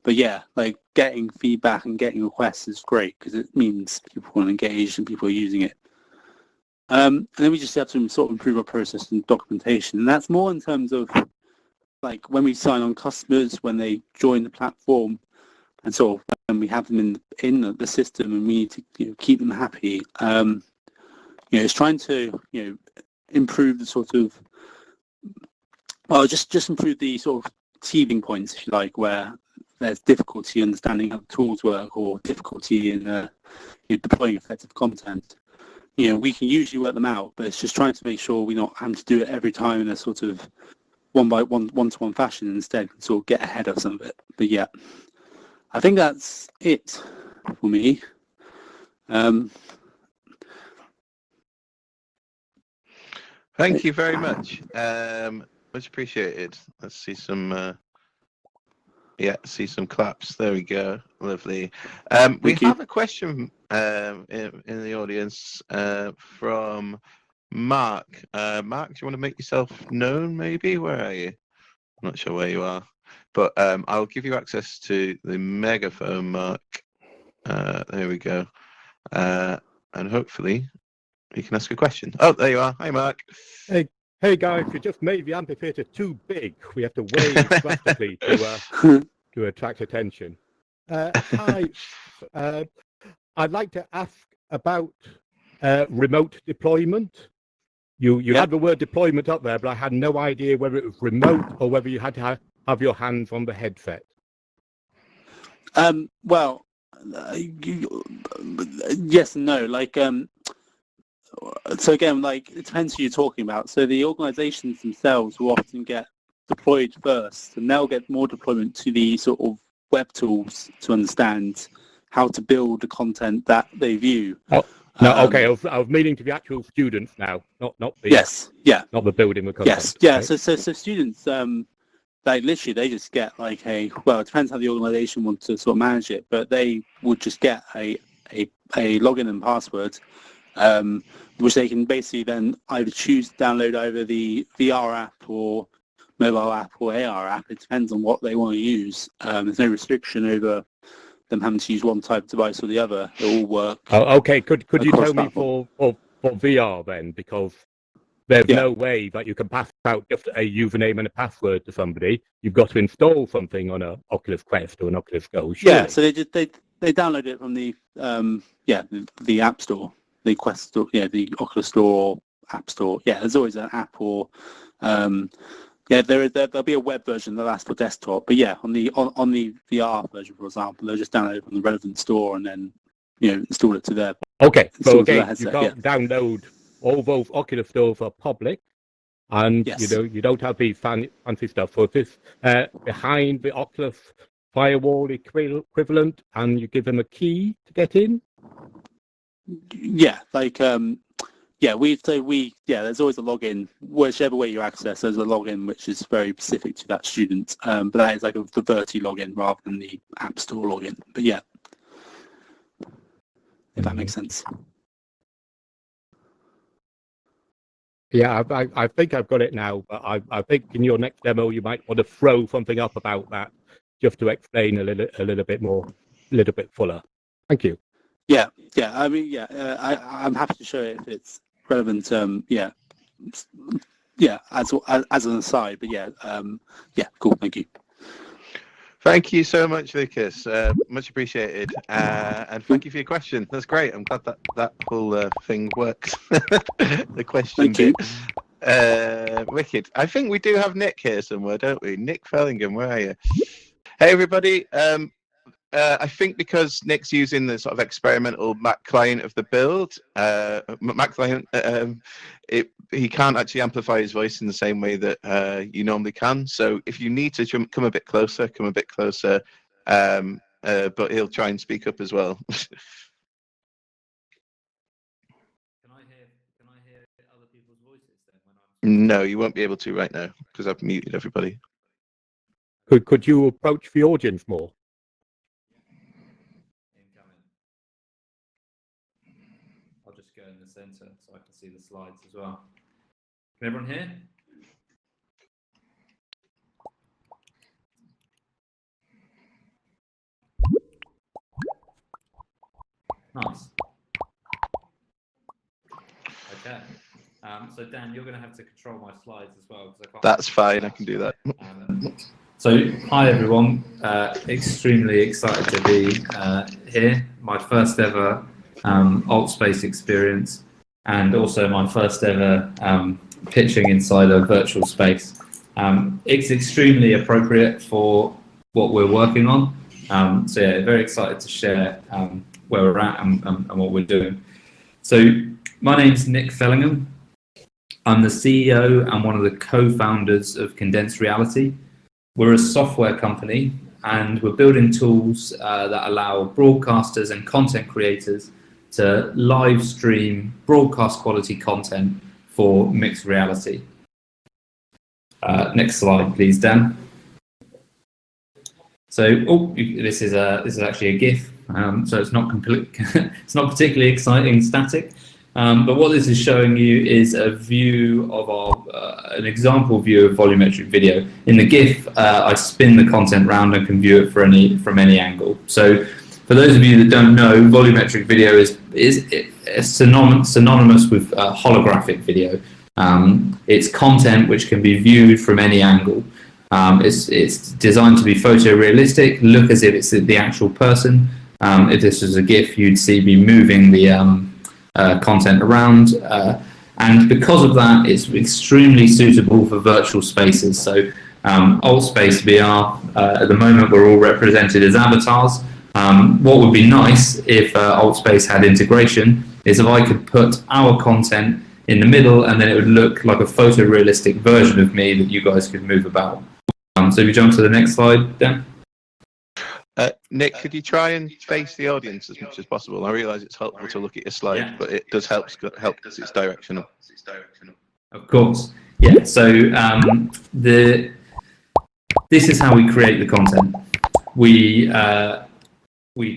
But yeah, like getting feedback and getting requests is great because it means people are engaged and people are using it. And then we just have to sort of improve our process and documentation, and that's more in terms of like when we sign on customers, when they join the platform, and sort of when we have them in the system, and we need to keep them happy. it's trying to improve the sort of just improve the sort of teething points, if you like, where there's difficulty understanding how the tools work or difficulty in deploying effective content. We can usually work them out, but it's just trying to make sure we're not having to do it every time in a sort of one-to-one fashion, and instead sort of get ahead of some of it. But yeah, I think that's it for me. Thank you very much. Much appreciated. Let's see some. See some claps. There we go. Lovely. We have a question in the audience from Mark. Mark, do you want to make yourself known? Maybe. Where are you? I'm not sure where you are, but I'll give you access to the megaphone, Mark. There we go. And hopefully you can ask a question. Oh, there you are. Hi, Mark. Hey guys, you just made the amphitheatre too big. We have to wave drastically to attract attention. Hi, I'd like to ask about remote deployment. You had the word deployment up there, but I had no idea whether it was remote or whether you had to have your hands on the headset. Well, yes and no. So again, it depends who you're talking about. So the organisations themselves will often get deployed first, and they'll get more deployment to the sort of web tools to understand how to build the content that they view. Oh, no, okay. I was meaning to the actual students now, not the not the building the content. Yes, yeah. Okay. So students, literally they just get it depends how the organisation wants to sort of manage it, but they would just get a login and password. Which they can basically then either choose to download over the VR app or mobile app or AR app. It depends on what they want to use. There's no restriction over them having to use one type of device or the other. They all work. Oh, okay. Could you tell me for VR then, because there's no way that you can pass out just a username and a password to somebody. You've got to install something on an Oculus Quest or an Oculus Go. Surely. Yeah. So they download it from the App Store. The Quest Store, the Oculus Store or App Store. Yeah, there's always an app or there'll be a web version that'll ask for desktop. But yeah, on the VR version, for example, they'll just download it from the relevant store and then install it to their. Okay, so again, you can't download. All those Oculus stores are public, and you don't have the fancy stuff. So it's behind the Oculus firewall equivalent, and you give them a key to get in. Yeah, there's always a login. Whichever way you access, there's a login which is very specific to that student. But that is the Verity login rather than the App Store login. But yeah, if that makes sense. Yeah, I think I've got it now. But I think in your next demo you might want to throw something up about that, just to explain a little bit more, a little bit fuller. Thank you. Yeah. I mean, I'm happy to show it if it's relevant. As an aside, but cool. Thank you. Thank you so much, Lukas. Much appreciated. And thank you for your question. That's great. I'm glad that whole thing works. The question bit. Wicked. I think we do have Nick here somewhere, don't we? Nick Fellingham, where are you? Hey, everybody. I think because Nick's using the sort of experimental Mac client of the build, Mac client, he can't actually amplify his voice in the same way that you normally can. So if you need to come a bit closer, but he'll try and speak up as well. Can I hear other people's voices then when I'm... No, you won't be able to right now because I've muted everybody. Could you approach the audience more? I'll just go in the center so I can see the slides as well. Can everyone hear? Nice. Okay. So Dan, you're going to have to control my slides as well. I can't. That's fine. I can do that. So hi everyone. Extremely excited to be here. My first ever alt space experience. and also my first ever pitching inside a virtual space. It's extremely appropriate for what we're working on. So yeah, very excited to share where we're at and what we're doing. So my name's Nick Fellingham. I'm the CEO and one of the co-founders of Condense Reality. We're a software company and we're building tools that allow broadcasters and content creators to live stream broadcast quality content for mixed reality. Next slide, please, Dan. So, this is actually a GIF. So it's not it's not particularly exciting static. But what this is showing you is a view of an example view of volumetric video. In the GIF, I spin the content round and can view it from any angle. So for those of you that don't know, volumetric video is synonymous with holographic video. It's content which can be viewed from any angle. It's designed to be photorealistic, look as if it's the actual person. If this was a GIF, you'd see me moving the content around, and because of that, it's extremely suitable for virtual spaces. So AltSpace VR, at the moment we're all represented as avatars. What would be nice if AltSpace had integration is if I could put our content in the middle and then it would look like a photorealistic version of me that you guys could move about. So if you jump to the next slide, Dan. Nick, could you try and face the audience as much as possible? I realise it's helpful to look at your slide, but it does help because it's directional. Of course, yeah. So this is how we create the content. We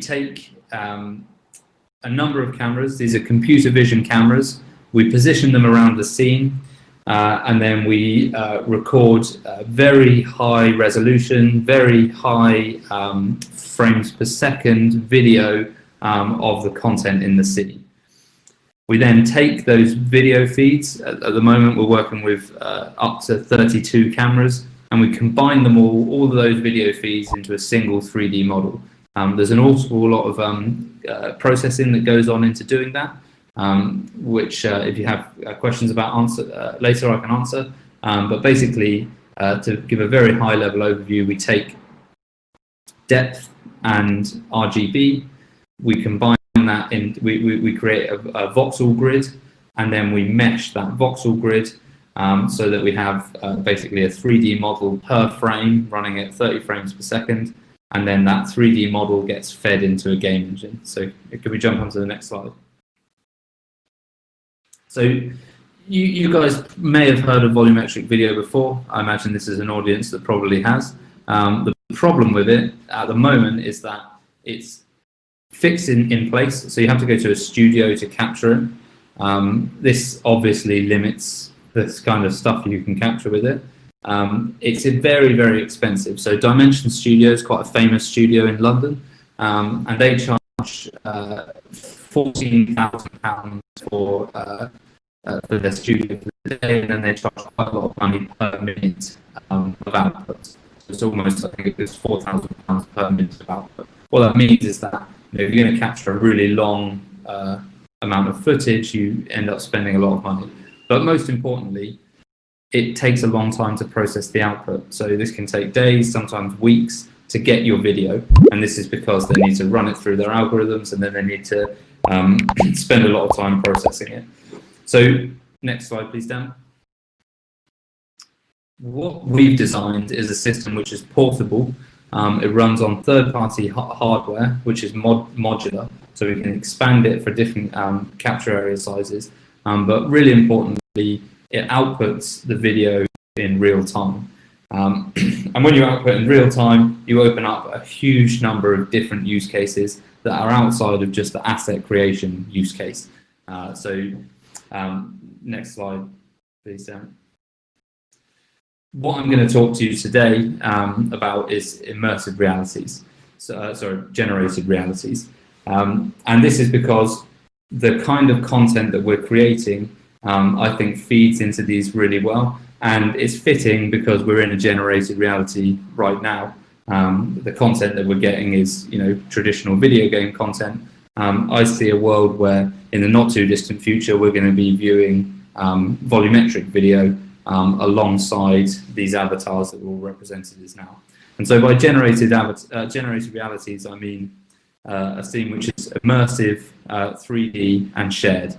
take a number of cameras. These are computer vision cameras. We position them around the scene, and then we record very high resolution, very high frames per second video of the content in the scene. We then take those video feeds. At the moment, we're working with up to 32 cameras, and we combine them all of those video feeds into a single 3D model. There's an awful lot of processing that goes on into doing that, which if you have questions about later, I can answer. But basically, to give a very high level overview, we take depth and RGB, we combine that in, we create a voxel grid, and then we mesh that voxel grid so that we have basically a 3D model per frame running at 30 frames per second, and then that 3D model gets fed into a game engine. So could we jump onto the next slide? So you guys may have heard of volumetric video before. I imagine this is an audience that probably has. The problem with it at the moment is that it's fixed in place, so you have to go to a studio to capture it. This obviously limits this kind of stuff you can capture with it. It's very, very expensive. So Dimension Studio is quite a famous studio in London, and they charge £14,000 for their studio for the day, and then they charge quite a lot of money per minute of output. So it's almost, I think it's £4,000 per minute of output. What that means is that if you're going to capture a really long amount of footage, you end up spending a lot of money. But most importantly, it takes a long time to process the output. So this can take days, sometimes weeks, to get your video. And this is because they need to run it through their algorithms, and then they need to spend a lot of time processing it. So next slide, please, Dan. What we've designed is a system which is portable. It runs on third-party hardware, which is modular, so we can expand it for different capture area sizes. But really importantly, it outputs the video in real time. And when you output in real time, you open up a huge number of different use cases that are outside of just the asset creation use case. Next slide, please, Sam. What I'm going to talk to you today about is immersive realities, generated realities. And this is because the kind of content that we're creating, I think, feeds into these really well. And it's fitting because we're in a generated reality right now. The content that we're getting is, traditional video game content, I see a world where in the not too distant future we're going to be viewing volumetric video alongside these avatars that we're all represented as now. And so by generated realities, I mean a scene which is immersive, 3D, and shared.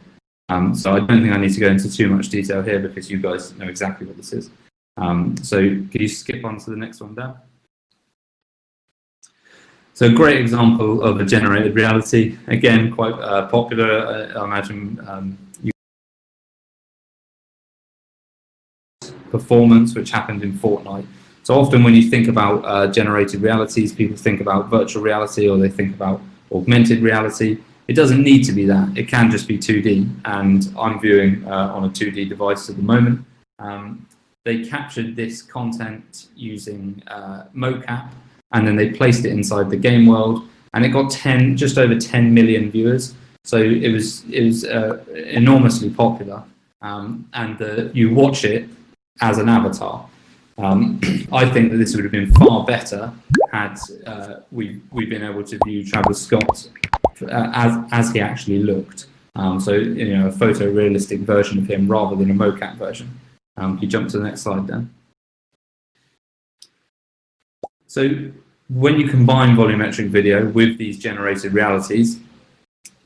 So I don't think I need to go into too much detail here because you guys know exactly what this is. So could you skip on to the next one, Dan? So a great example of a generated reality, again, quite popular, I imagine, performance, which happened in Fortnite. So often when you think about generated realities, people think about virtual reality or they think about augmented reality. It doesn't need to be that. It can just be 2D, and I'm viewing on a 2D device at the moment. They captured this content using mocap, and then they placed it inside the game world, and it got just over 10 million viewers. So it was enormously popular, and you watch it as an avatar. I think that this would have been far better had we've been able to view Travis Scott as he actually looked. So a photorealistic version of him rather than a mocap version. Can you jump to the next slide, Dan? So when you combine volumetric video with these generated realities,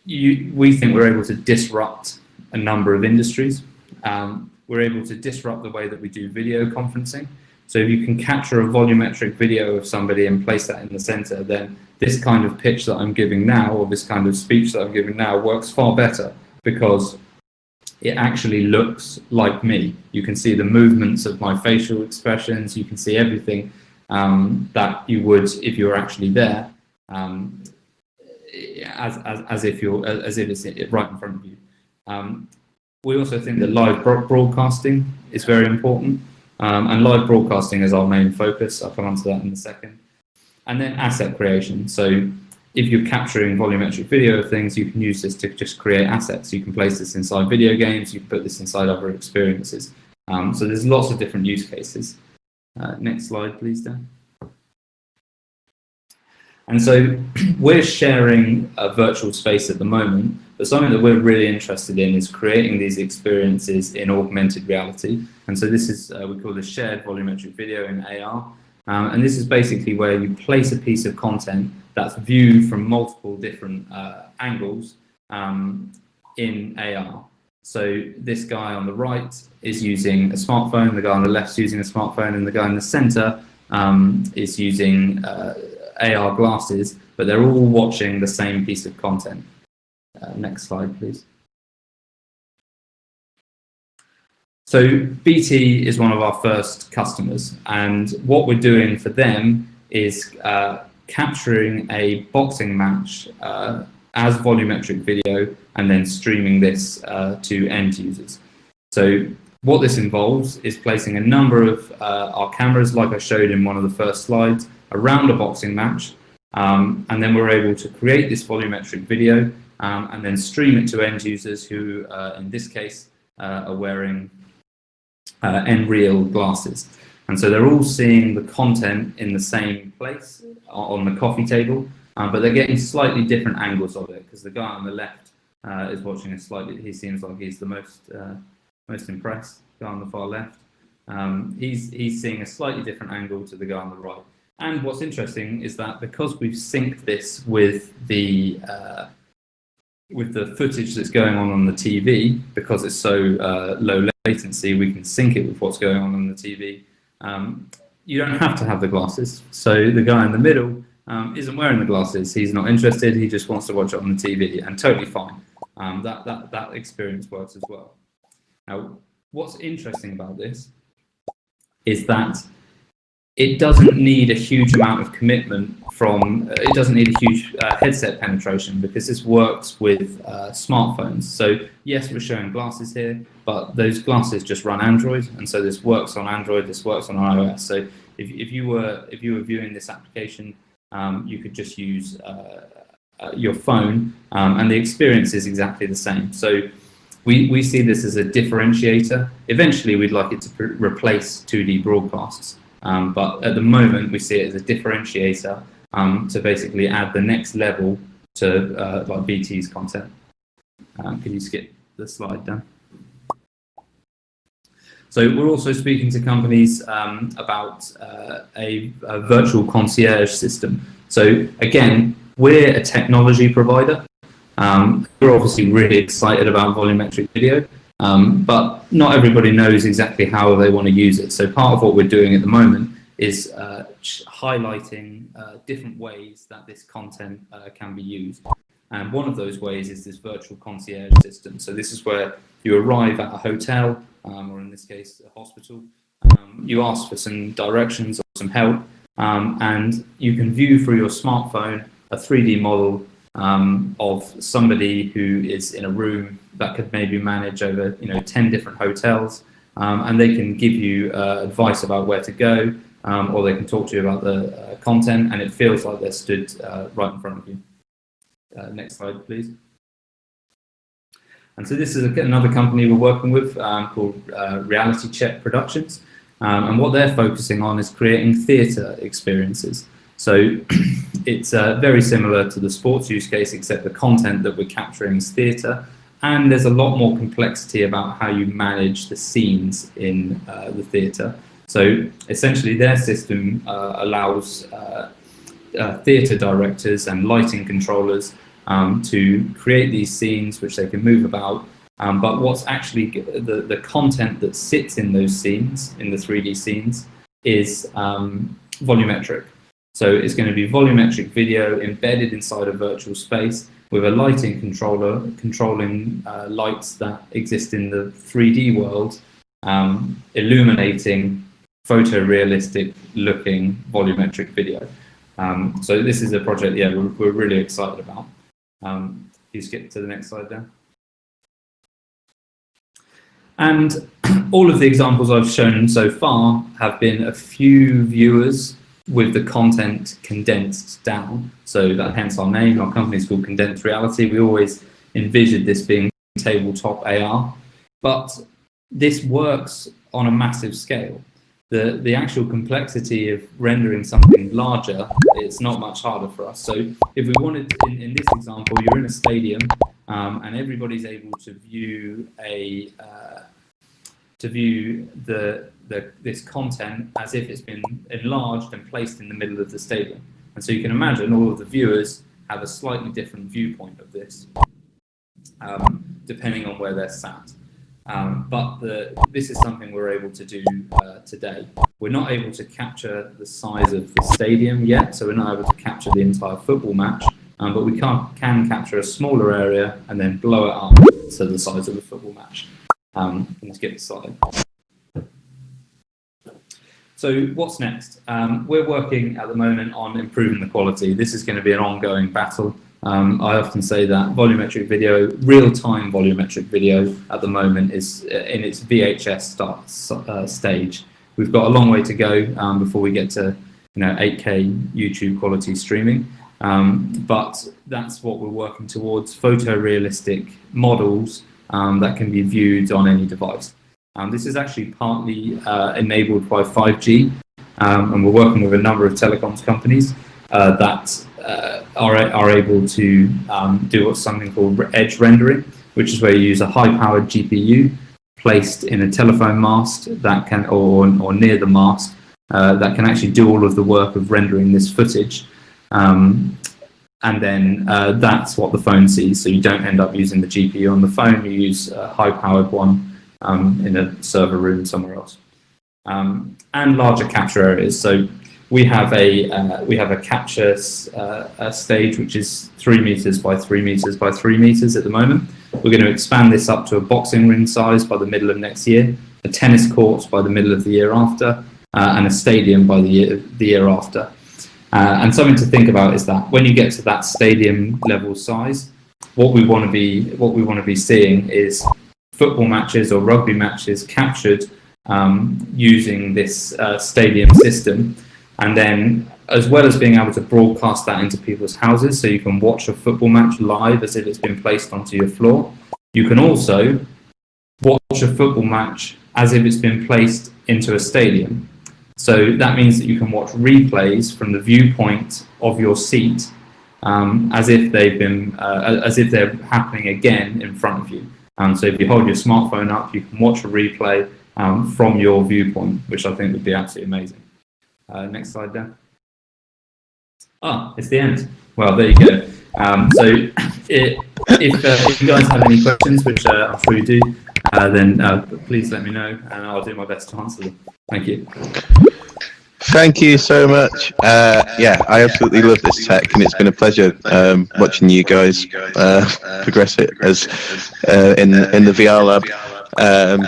we think we're able to disrupt a number of industries. We're able to disrupt the way that we do video conferencing. So if you can capture a volumetric video of somebody and place that in the center, then this kind of pitch that I'm giving now, or this kind of speech that I'm giving now, works far better because it actually looks like me. You can see the movements of my facial expressions. You can see everything that you would if you were actually there, as if it's right in front of you. We also think that live broadcasting is very important, and live broadcasting is our main focus. I'll come on to that in a second. And then asset creation. So if you're capturing volumetric video of things, you can use this to just create assets. You can place this inside video games, you can put this inside other experiences. So there's lots of different use cases. Next slide, please, Dan. And so we're sharing a virtual space at the moment, but something that we're really interested in is creating these experiences in augmented reality. And so this is, we call this shared volumetric video in AR. And this is basically where you place a piece of content that's viewed from multiple different angles in AR. So this guy on the right is using a smartphone, the guy on the left is using a smartphone, and the guy in the center is using AR glasses, but they're all watching the same piece of content. Next slide, please. So BT is one of our first customers, and what we're doing for them is capturing a boxing match as volumetric video and then streaming this to end users. So what this involves is placing a number of our cameras, like I showed in one of the first slides, around a boxing match, and then we're able to create this volumetric video and then stream it to end users who, in this case, are wearing Nreal glasses. And so they're all seeing the content in the same place on the coffee table, but they're getting slightly different angles of it, because the guy on the left is watching a slightly, he seems like he's the most impressed, the guy on the far left. He's seeing a slightly different angle to the guy on the right. And what's interesting is that because we've synced this with the footage that's going on the TV, because it's so low latency, we can sync it with what's going on the TV. You don't have to have the glasses. So the guy in the middle isn't wearing the glasses. He's not interested. He just wants to watch it on the TV, and totally fine. That experience works as well. Now, what's interesting about this is that it doesn't need a huge amount of commitment it doesn't need a huge headset penetration, because this works with smartphones. So yes, we're showing glasses here, but those glasses just run Android, and so this works on Android, this works on iOS. So if you were viewing this application, you could just use your phone, and the experience is exactly the same. So we see this as a differentiator. Eventually, we'd like it to replace 2D broadcasts. But at the moment, we see it as a differentiator to basically add the next level to like BT's content. Can you skip the slide down? So we're also speaking to companies about a virtual concierge system. So again, we're a technology provider. We're obviously really excited about volumetric video, but not everybody knows exactly how they want to use it. So part of what we're doing at the moment is highlighting different ways that this content can be used. And one of those ways is this virtual concierge system. So this is where you arrive at a hotel, or in this case, a hospital. You ask for some directions or some help, and you can view through your smartphone a 3D model of somebody who is in a room that could maybe manage over 10 different hotels, and they can give you advice about where to go, or they can talk to you about the content, and it feels like they're stood right in front of you. Next slide, please. And so this is another company we're working with called Reality Check Productions, and what they're focusing on is creating theatre experiences. So it's very similar to the sports use case, except the content that we're capturing is theatre, and there's a lot more complexity about how you manage the scenes in the theatre. So essentially their system allows theatre directors and lighting controllers to create these scenes which they can move about, but what's actually the content that sits in those scenes, in the 3D scenes, is volumetric. So it's going to be volumetric video embedded inside a virtual space with a lighting controller controlling lights that exist in the 3D world, illuminating photorealistic looking volumetric video. So this is a project, we're really excited about. You skip to the next slide there. And all of the examples I've shown so far have been a few viewers with the content condensed down. So that hence our name. Our company is called Condensed Reality. We always envisioned this being tabletop AR, but this works on a massive scale. The actual complexity of rendering something larger, it's not much harder for us. So if we wanted, in this example, you're in a stadium and everybody's able to view this content as if it's been enlarged and placed in the middle of the stadium. And so you can imagine all of the viewers have a slightly different viewpoint of this, depending on where they're sat. But this is something we're able to do today. We're not able to capture the size of the stadium yet, so we're not able to capture the entire football match, but we can capture a smaller area and then blow it up to the size of a football match. Let's get the slide. So what's next? We're working at the moment on improving the quality. This is going to be an ongoing battle. I often say that volumetric video, real-time volumetric video at the moment is in its VHS stage. We've got a long way to go before we get to 8K YouTube quality streaming, but that's what we're working towards, photorealistic models that can be viewed on any device. This is actually partly enabled by 5G, and we're working with a number of telecoms companies that are able to do what's something called edge rendering, which is where you use a high-powered GPU placed in a telephone mast that can, or near the mast, that can actually do all of the work of rendering this footage. And then that's what the phone sees. So you don't end up using the GPU on the phone, you use a high-powered one in a server room somewhere else. And larger capture areas. So we have a capture stage which is 3 meters by 3 meters by 3 meters at the moment. We're going to expand this up to a boxing ring size by the middle of next year, a tennis court by the middle of the year after, and a stadium by the year after. And something to think about is that when you get to that stadium level size, what we want to be seeing is football matches or rugby matches captured using this stadium system. And then, as well as being able to broadcast that into people's houses, so you can watch a football match live as if it's been placed onto your floor, you can also watch a football match as if it's been placed into a stadium. So that means that you can watch replays from the viewpoint of your seat as if they're happening again in front of you. So if you hold your smartphone up, you can watch a replay from your viewpoint, which I think would be absolutely amazing. Next slide, Dan. It's the end. Well, there you go. So if you guys have any questions, which I'm sure you do, then please let me know, and I'll do my best to answer them. Thank you. Thank you so much. Yeah, I absolutely love this tech, and it's been a pleasure watching you guys progress it as in the VR lab.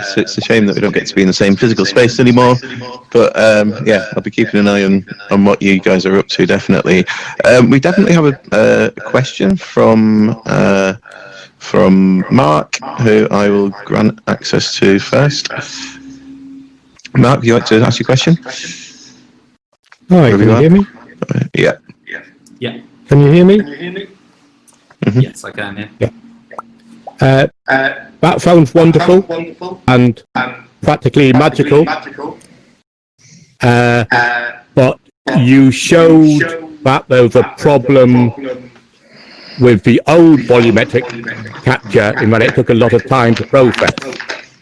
So it's a shame that we don't get to be in the same physical space anymore. But yeah, I'll be keeping an eye on what you guys are up to, definitely. We definitely have a question from Mark, who I will grant access to first. Mark, would you like to ask your question? Hi, can you hear me? Yeah. Yeah. Can you hear me? Mm-hmm. Yes, I can. Yeah. That sounds wonderful and practically magical. But you showed that there was a problem with the old volumetric capture in that it took a lot of time to process.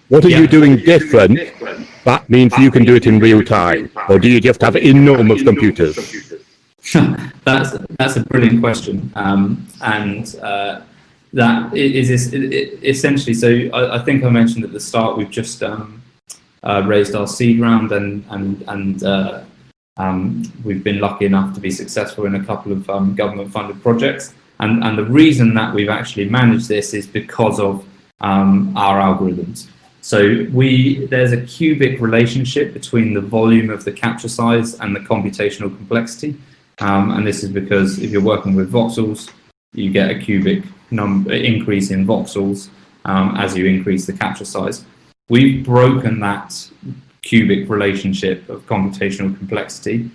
What are you doing different? That means you can do it in real time, or do you just have enormous computers? That's a brilliant question, and that is essentially. So I think I mentioned at the start we've just raised our seed round, and we've been lucky enough to be successful in a couple of government-funded projects. And the reason that we've actually managed this is because of our algorithms. So there's a cubic relationship between the volume of the capture size and the computational complexity. And this is because if you're working with voxels, you get a cubic increase in voxels as you increase the capture size. We've broken that cubic relationship of computational complexity.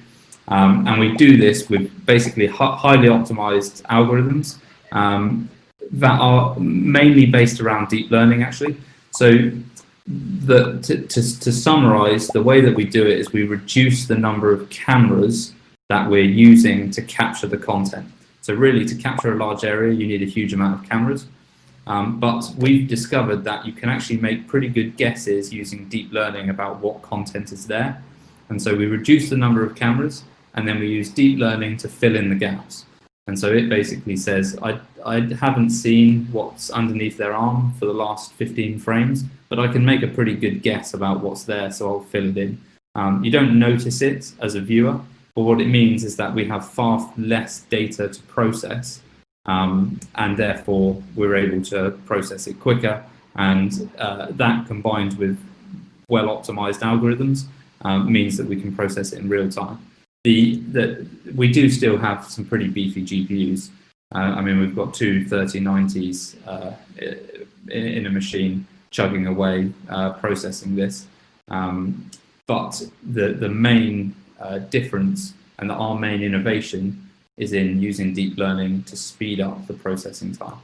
And we do this with basically highly optimized algorithms that are mainly based around deep learning, actually. So to summarize, the way that we do it is we reduce the number of cameras that we're using to capture the content. So really, to capture a large area, you need a huge amount of cameras. But we've discovered that you can actually make pretty good guesses using deep learning about what content is there. And so we reduce the number of cameras, and then we use deep learning to fill in the gaps. And so it basically says, I haven't seen what's underneath their arm for the last 15 frames, but I can make a pretty good guess about what's there, so I'll fill it in. You don't notice it as a viewer, but what it means is that we have far less data to process, and therefore we're able to process it quicker. And that, combined with well-optimized algorithms, means that we can process it in real time. We do still have some pretty beefy GPUs. I mean, we've got two 3090s in a machine chugging away, processing this. But the main difference and our main innovation is in using deep learning to speed up the processing time,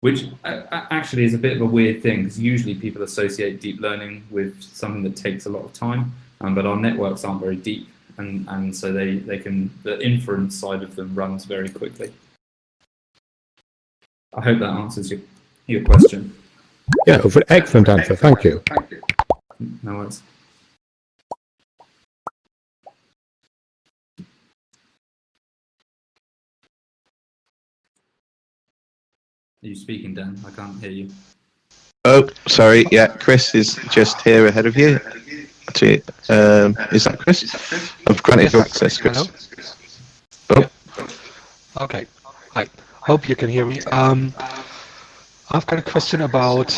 which actually is a bit of a weird thing, because usually people associate deep learning with something that takes a lot of time, but our networks aren't very deep. And so the inference side of them runs very quickly. I hope that answers your question. Yeah, it was an excellent answer. Thank you. No worries. Are you speaking, Dan? I can't hear you. Oh, sorry. Yeah, Chris is just here ahead of you. Is that Chris? I've granted you access, Chris. Hello? Oh. Okay. Hi. Hope you can hear me. I've got a question about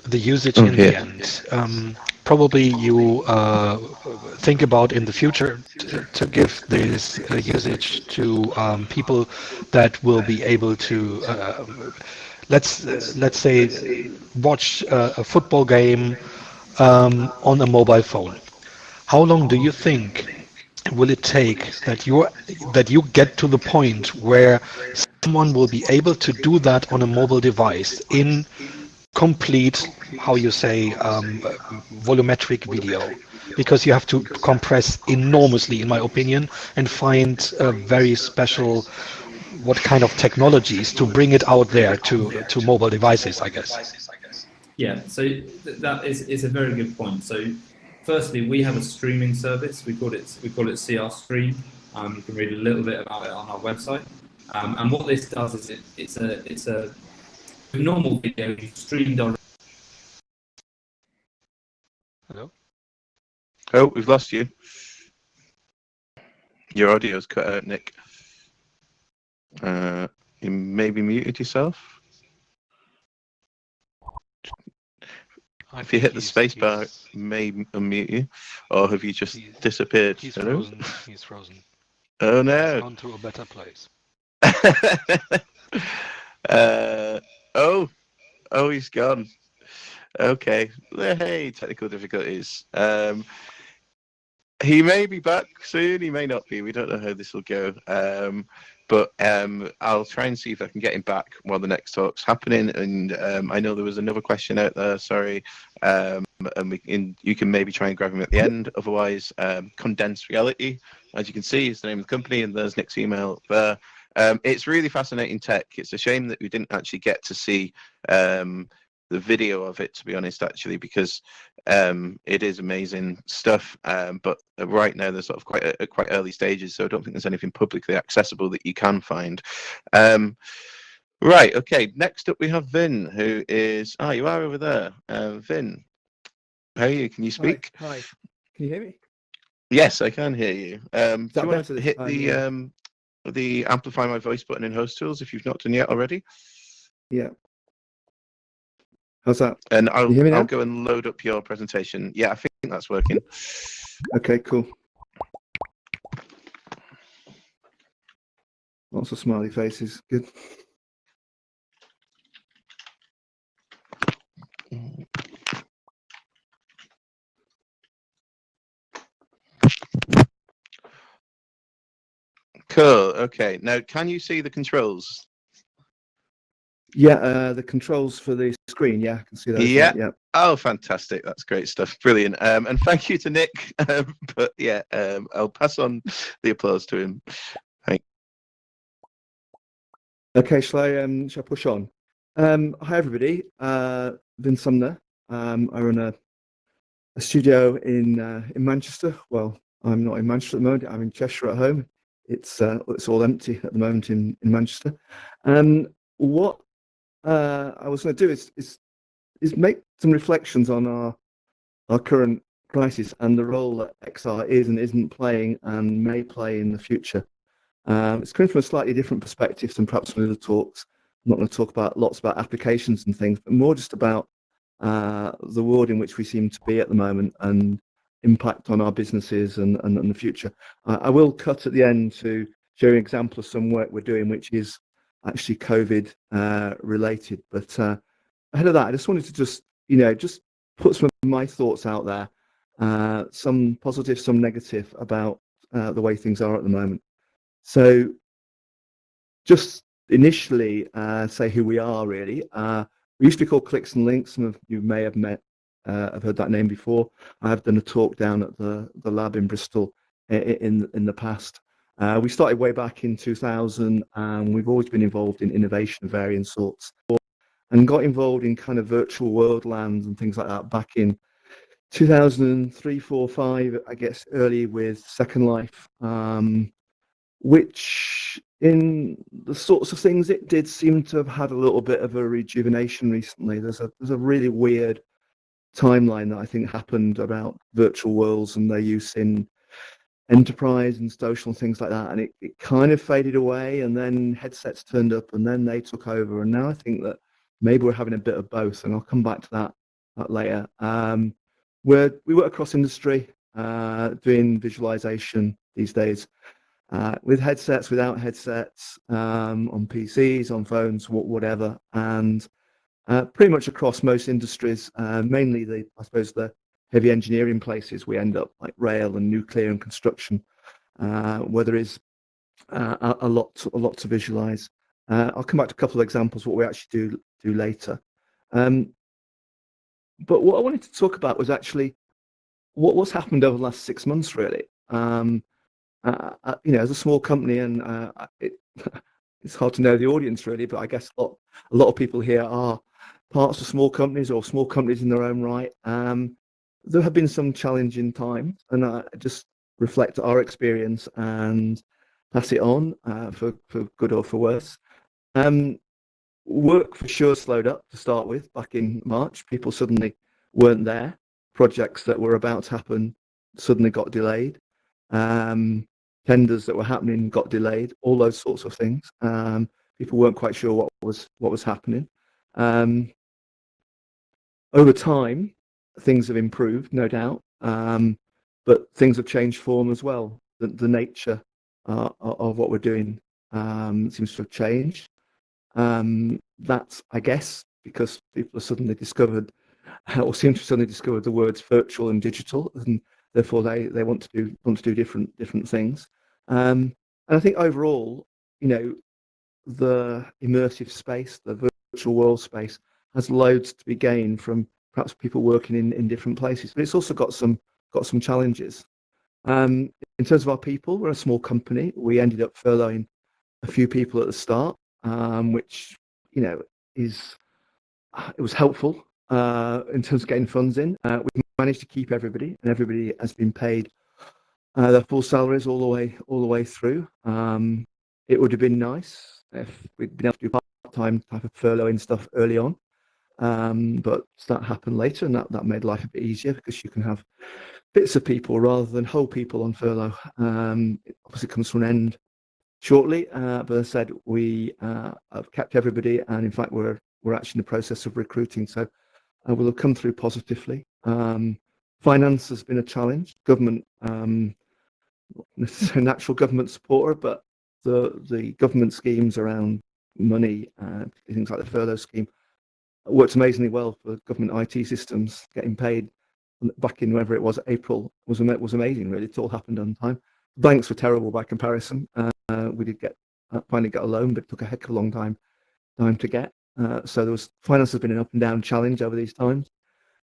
the usage in the end. Probably you think about in the future to give this usage to people that will be able to, let's say, watch a football game on a mobile phone. How long do you think will it take that you get to the point where someone will be able to do that on a mobile device in complete, how you say, volumetric video? Because you have to compress enormously, in my opinion, and find very special what kind of technologies to bring it out there to mobile devices, I guess. Yeah, so that is a very good point. So, firstly, we have a streaming service. We call it CR Stream. You can read a little bit about it on our website. And what this does is it's a normal video you stream directly. Hello. Oh, we've lost you. Your audio's cut out, Nick. You maybe muted yourself. If you hit the space bar, it may unmute you, or have you just disappeared? He's Hello? frozen. He's frozen. Oh no! He's gone to a better place. Oh, he's gone. Okay. Hey, technical difficulties. He may be back soon. He may not be. We don't know how this will go. But I'll try and see if I can get him back while the next talk's happening. And I know there was another question out there. Sorry. And you can maybe try and grab him at the end. Otherwise, Condense Reality, as you can see, is the name of the company, and there's Nick's email there. It's really fascinating tech. It's a shame that we didn't actually get to see the video of it, to be honest, actually, because it is amazing stuff. But right now they're sort of quite early stages, so I don't think there's anything publicly accessible that you can find. Right, okay. Next up we have Vin, who is you are over there. Vin, how are you? Can you speak? Hi. Can you hear me? Yes, I can hear you. Do you want better to this hit time, the amplify my voice button in host tools if you've not done yet already? Yeah. How's that? And Can you hear me now? I'll go and load up your presentation. Yeah, I think that's working. Okay, cool. Lots of smiley faces. Good. Cool. Okay. Now, can you see the controls? Yeah, the controls for the screen. Yeah, I can see those. Yeah. Yeah. Oh, fantastic. That's great stuff. Brilliant. And thank you to Nick. But yeah, I'll pass on the applause to him. Thanks. Okay, shall I push on? Hi, everybody. Vin Sumner. I run a studio in Manchester. Well, I'm not in Manchester at the moment. I'm in Cheshire at home. It's all empty at the moment in Manchester. What I was going to do is make some reflections on our current crisis and the role that XR is and isn't playing and may play in the future. It's coming from a slightly different perspective than perhaps some of the talks. I'm not going to talk about lots about applications and things, but more just about the world in which we seem to be at the moment and impact on our businesses and the future. I will cut at the end to show you an example of some work we're doing, which is actually COVID related. But ahead of that, I just wanted to just put some of my thoughts out there, some positive, some negative about the way things are at the moment. So just initially say who we are really. We used to be called Clicks and Links. Some of you may have I've heard that name before. I have done a talk down at the lab in Bristol in the past. We started way back in 2000, and we've always been involved in innovation of varying sorts, and got involved in kind of virtual world lands and things like that back in 2003, 4, 5, I guess, early with Second Life, which in the sorts of things it did seem to have had a little bit of a rejuvenation recently. There's a really weird timeline that I think happened about virtual worlds and their use in enterprise and social and things like that, and it kind of faded away, and then headsets turned up, and then they took over, and now I think that maybe we're having a bit of both, and I'll come back to that later. We work across industry, doing visualization these days, with headsets, without headsets, on PCs, on phones, whatever, and pretty much across most industries, mainly I suppose the heavy engineering places we end up, like rail and nuclear and construction, where there is a lot to visualize. I'll come back to a couple of examples what we actually do later. But what I wanted to talk about was actually what's happened over the last 6 months, really. As a small company, and it's hard to know the audience really, but I guess a lot of people here are parts of small companies or small companies in their own right. There have been some challenging times, and I just reflect our experience and pass it on for good or for worse. Work for sure slowed up to start with back in March. People suddenly weren't there. Projects that were about to happen suddenly got delayed. Tenders that were happening got delayed. All those sorts of things. People weren't quite sure what was happening. Over time, things have improved, no doubt, but things have changed form as well. The nature of what we're doing seems to have changed. That's, I guess, because people have suddenly discovered, or seem to have suddenly discovered the words virtual and digital, and therefore they want to do different things. And I think overall, the immersive space, the virtual world space, has loads to be gained from perhaps people working in different places, but it's also got some challenges. In terms of our people, we're a small company. We ended up furloughing a few people at the start, which it was helpful in terms of getting funds in. We've managed to keep everybody, and everybody has been paid their full salaries all the way through. It would have been nice if we'd been able to do part-time type of furloughing stuff early on, but that happened later, and that made life a bit easier because you can have bits of people rather than whole people on furlough. It obviously comes to an end shortly, but as I said, we have kept everybody, and in fact we're actually in the process of recruiting, so we'll have come through positively. Finance has been a challenge. Government, not necessarily natural government supporter, but the government schemes around money, things like the furlough scheme, worked amazingly well for government IT systems. Getting paid back in whenever it was April was amazing. Really, it all happened on time. Banks were terrible by comparison. We did finally get a loan, but it took a heck of a long time to get. So finance has been an up and down challenge over these times.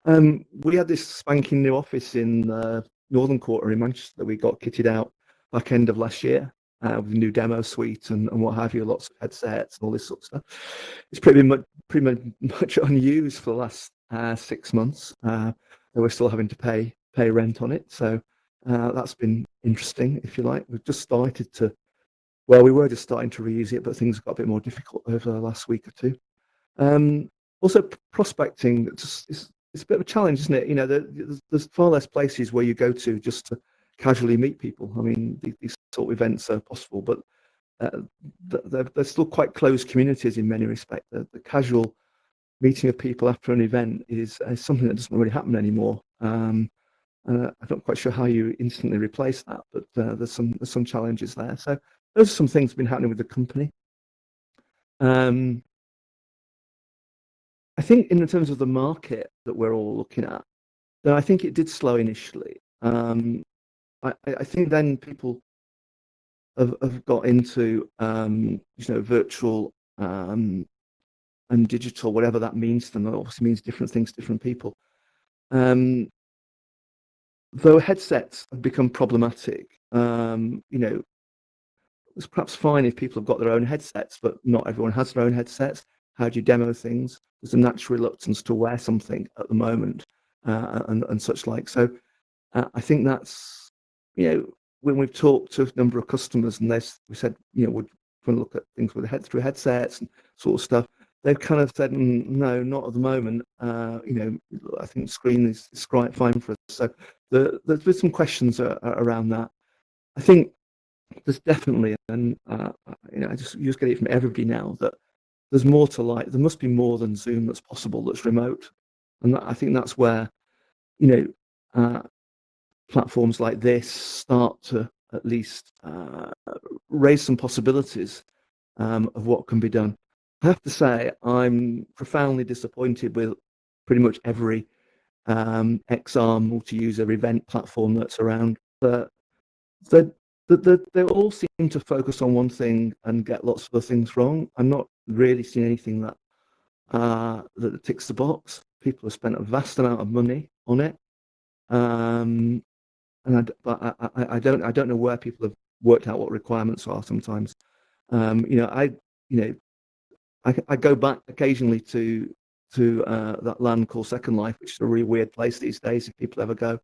We had this spanking new office in the Northern Quarter in Manchester that we got kitted out back end of last year with a new demo suite and what have you, lots of headsets and all this sort of stuff. It's pretty much unused for the last 6 months. We're still having to pay rent on it, so that's been interesting, if you like. We were just starting to reuse it, but things got a bit more difficult over the last week or two. Also, prospecting, it's a bit of a challenge, isn't it? There's far less places where you go to just to casually meet people. I mean, these sort of events are possible, but they're still quite closed communities in many respects. The casual meeting of people after an event is something that doesn't really happen anymore. I'm not quite sure how you instantly replace that, but there's some challenges there. So those are some things that have been happening with the company. I think in terms of the market that we're all looking at, then I think it did slow initially. I think then people have got into virtual and digital, whatever that means to them. That obviously means different things to different people. Though headsets have become problematic, it's perhaps fine if people have got their own headsets, but not everyone has their own headsets. How do you demo things? There's a natural reluctance to wear something at the moment, and such like. So I think that's, when we've talked to a number of customers and we said, we're going to look at things through headsets and sort of stuff. They've kind of said, no, not at the moment. I think screen is quite fine for us. So there's been some questions around that. I think there's definitely, and I just get it from everybody now, that there's more to life. There must be more than Zoom that's possible, that's remote, and I think that's where platforms like this start to at least raise some possibilities of what can be done. I have to say, I'm profoundly disappointed with pretty much every XR multi-user event platform that's around. They all seem to focus on one thing and get lots of other things wrong. I'm not really seeing anything that ticks the box. People have spent a vast amount of money on it, but I don't know where people have worked out what requirements are sometimes. you know, I go back occasionally to that land called Second Life, which is a really weird place these days if people ever go.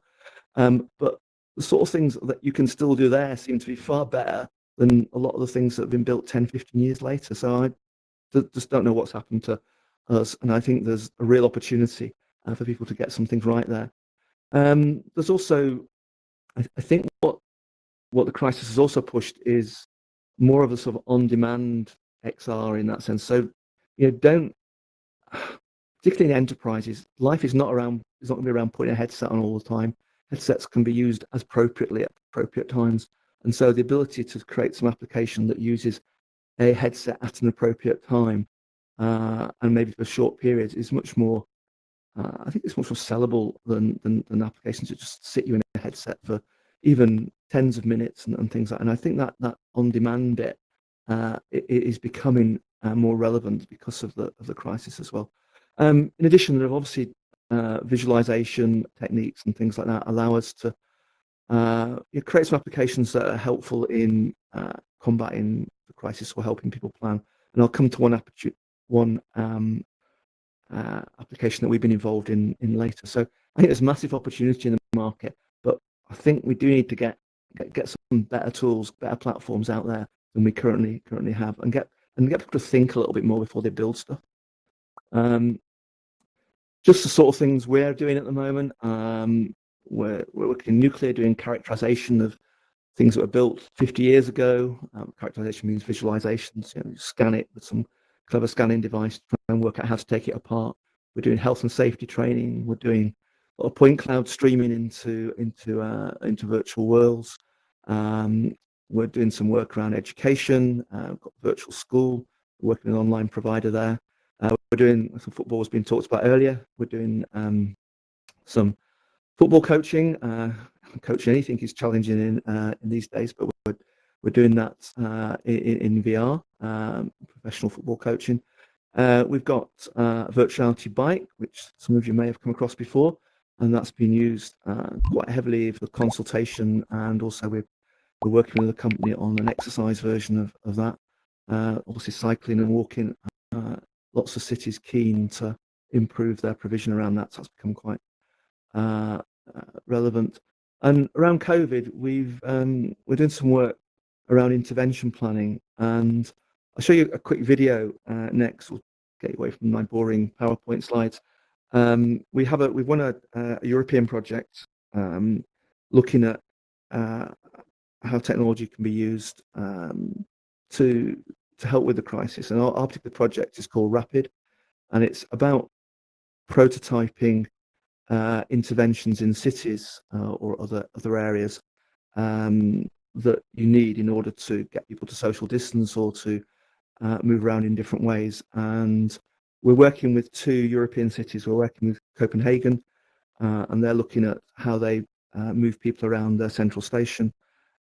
But the sort of things that you can still do there seem to be far better than a lot of the things that have been built 10, 15 years later. So I just don't know what's happened to us, and I think there's a real opportunity for people to get some things right there. There's also, I think what the crisis has also pushed is more of a sort of on-demand XR in that sense. So, you know, don't, particularly in enterprises, life is not going to be around putting a headset on all the time. Headsets can be used as appropriately at appropriate times. And so the ability to create some application that uses a headset at an appropriate time and maybe for short periods is much more, I think it's much more sellable than applications that just sit you in a headset for even tens of minutes and things like that. And I think that on-demand bit it is becoming more relevant because of the crisis as well. In addition, there are obviously visualization techniques and things like that allow us to create some applications that are helpful in combating the crisis or helping people plan. And I'll come to one application that we've been involved in later. So I think there's massive opportunity in the market, but I think we do need to get some better tools, better platforms out there than we currently have, and get people to think a little bit more before they build stuff. Just the sort of things we're doing at the moment. We're working in nuclear, doing characterization of things that were built 50 years ago. Characterization means visualizations. You know, you scan it with some clever scanning device, try and work out how to take it apart. We're doing health and safety training. We're doing a lot of point cloud streaming into virtual worlds. We're doing some work around education. We've got virtual school. We're working with an online provider there. We're doing some football has been talked about earlier. We're doing some football coaching. Coaching anything is challenging in these days, but we're doing that in VR, professional football coaching. We've got a virtuality bike, which some of you may have come across before, and that's been used quite heavily for consultation, and also we're working with a company on an exercise version of that. Obviously, cycling and walking. Lots of cities keen to improve their provision around that, so that's become quite relevant. And around COVID, we're doing some work around intervention planning, and I'll show you a quick video next. We'll get you away from my boring PowerPoint slides. We've won a European project looking at how technology can be used to help with the crisis. And our particular project is called Rapid, and it's about prototyping interventions in cities or other areas that you need in order to get people to social distance or to move around in different ways. And we're working with 2 European cities. We're working with Copenhagen, and they're looking at how they move people around their central station.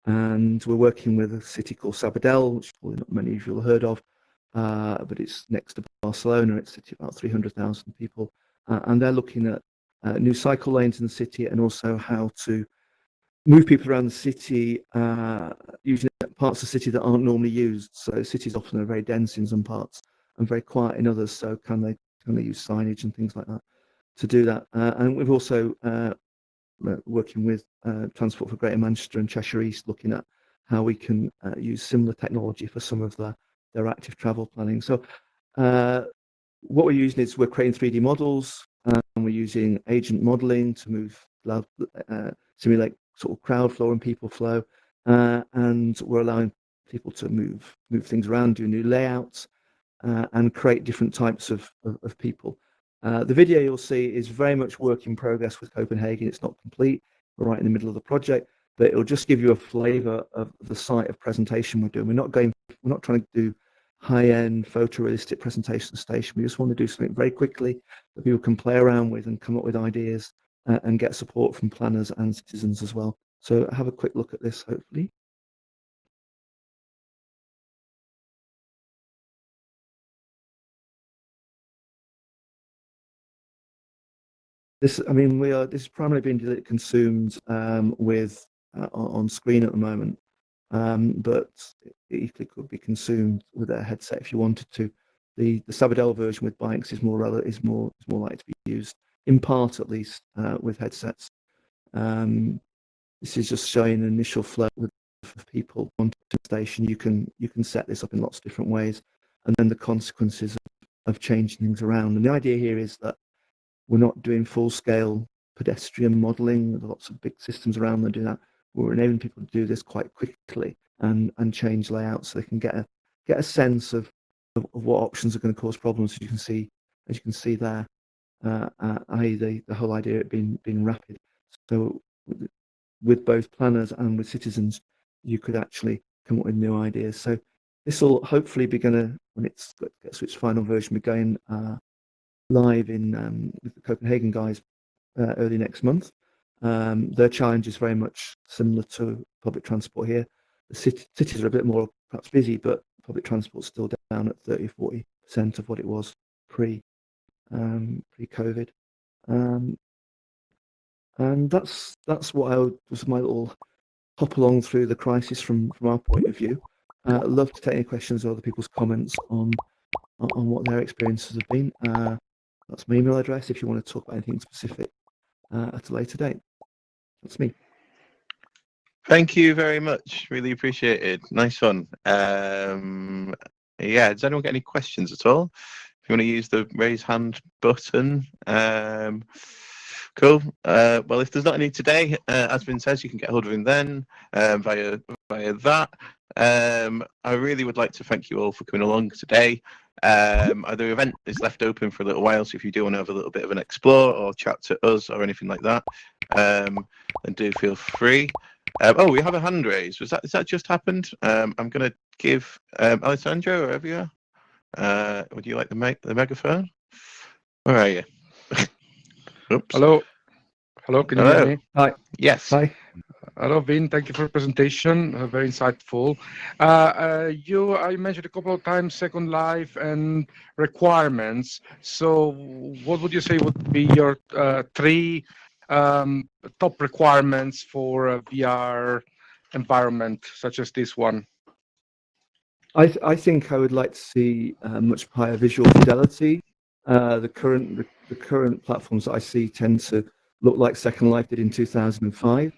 And we're working with a city called Sabadell, which probably not many of you have heard of, but it's next to Barcelona. It's a city of about 300,000 people. And they're looking at new cycle lanes in the city, and also how to move people around the city using parts of the city that aren't normally used. So cities often are very dense in some parts and very quiet in others. So can they use signage and things like that to do that? And we've also working with Transport for Greater Manchester and Cheshire East, looking at how we can use similar technology for some of their active travel planning. So what we're using is we're creating 3D models, and we're using agent modeling to simulate sort of crowd flow and people flow, and we're allowing people to move things around, do new layouts, and create different types of people. The video you'll see is very much work in progress with Copenhagen. It's not complete. We're right in the middle of the project, but it'll just give you a flavour of the site of presentation we're doing. We're not trying to do high-end photorealistic presentation station. We just want to do something very quickly that people can play around with and come up with ideas and get support from planners and citizens as well. So have a quick look at this, hopefully. This is primarily being consumed with on screen at the moment. but it equally could be consumed with a headset if you wanted to. The Sabadell version with bikes is more likely to be used, in part at least, with headsets. This is just showing an initial flow of people onto the station. You can set this up in lots of different ways, and then the consequences of changing things around. And the idea here is that we're not doing full-scale pedestrian modelling. There's lots of big systems around that do that. We're enabling people to do this quite quickly and change layouts so they can get a sense of what options are going to cause problems. As you can see there, i.e. the whole idea of it being rapid. So with both planners and with citizens, you could actually come up with new ideas. So this will hopefully be going to, when it gets to its final version, be going live in with the Copenhagen guys early next month. Their challenge is very much similar to public transport here. The cities are a bit more perhaps busy, but public transport's still down at 30-40% of what it was pre-COVID. And that's what was my little hop along through the crisis from our point of view. I'd love to take any questions or other people's comments on what their experiences have been. That's my email address if you want to talk about anything specific at a later date. That's me. Thank you very much. Really appreciate it. Nice one. Yeah, does anyone get any questions at all? If you want to use the raise hand button. Cool. Well, if there's not any today, as Vin says, you can get hold of him then via that. I really would like to thank you all for coming along today. The event is left open for a little while, so if you do want to have a little bit of an explore or chat to us or anything like that, then do feel free. Oh, we have a hand raise. Is that just happened? I'm going to give Alessandro, wherever you are. Would you like the megaphone? Where are you? Oops. Hello, can you hear me? Hi. Yes. Hi. Hello, Vin. Thank you for the presentation. Very insightful. I mentioned a couple of times Second Life and requirements. So what would you say would be your three top requirements for a VR environment such as this one? I think I would like to see much higher visual fidelity. The current platforms that I see tend to look like Second Life did in 2005.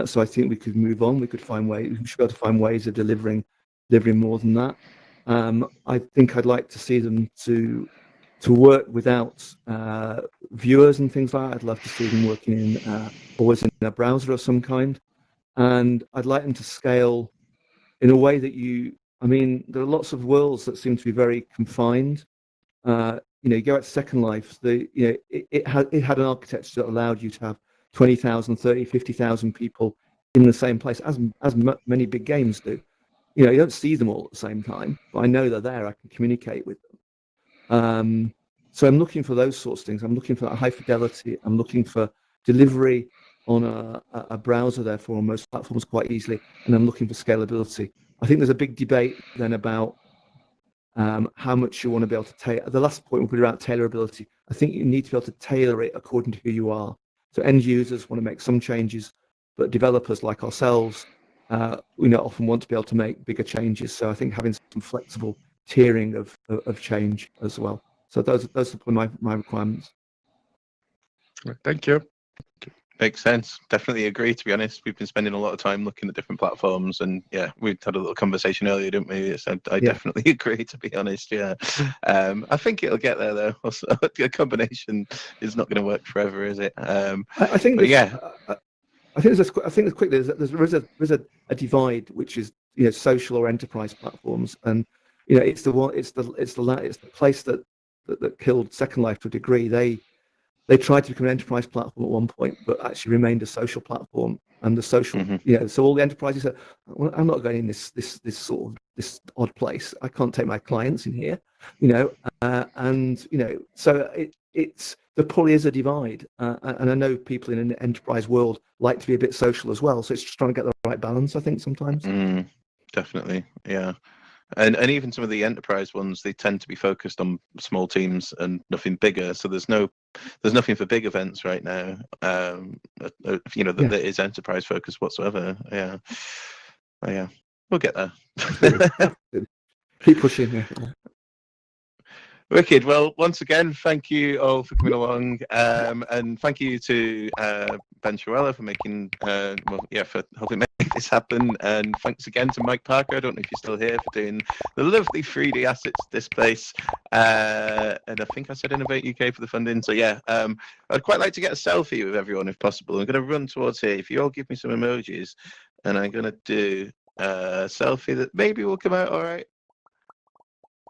So I think we could move on. We should be able to find ways of delivering more than that. I think I'd like to see them to work without viewers and things like that. I'd love to see them working always in a browser of some kind. And I'd like them to scale in a way that there are lots of worlds that seem to be very confined. You go at Second Life, it had an architecture that allowed you to have 20,000, 30, 50,000 people in the same place, as many big games do. You don't see them all at the same time, but I know they're there. I can communicate with them. So I'm looking for those sorts of things. I'm looking for that high fidelity. I'm looking for delivery on a browser, therefore, on most platforms quite easily, and I'm looking for scalability. I think there's a big debate then about how much you want to be able to tailor. The last point will be about tailorability. I think you need to be able to tailor it according to who you are. So end users want to make some changes, but developers like ourselves, often want to be able to make bigger changes. So I think having some flexible tiering of change as well. So those are my requirements. Thank you. Makes sense. Definitely agree, to be honest. We've been spending a lot of time looking at different platforms, and yeah, we had a little conversation earlier, didn't we? So I definitely agree, to be honest. Yeah. I think it'll get there though. Also, a combination is not going to work forever, is it? I think there's a divide which is social or enterprise platforms, and it's the place that killed Second Life to a degree. They tried to become an enterprise platform at one point, but actually remained a social platform. And the social, so all the enterprises said, well, I'm not going in this odd place. I can't take my clients in here, So there probably is a divide. And I know people in an enterprise world like to be a bit social as well. So it's just trying to get the right balance, I think, sometimes. Definitely, yeah. And even some of the enterprise ones, they tend to be focused on small teams and nothing bigger. So there's nothing for big events right now. That is enterprise focused whatsoever. Yeah. Oh yeah, we'll get there. Keep pushing. Yeah. Wicked. Well, once again, thank you all for coming along, and thank you to Ben Schuella for making, for helping make this happen, and thanks again to Mike Parker. I don't know if you're still here, for doing the lovely 3D assets of this place, and I think I said Innovate UK for the funding. So yeah, I'd quite like to get a selfie with everyone if possible. I'm going to run towards here. If you all give me some emojis, and I'm going to do a selfie that maybe will come out all right.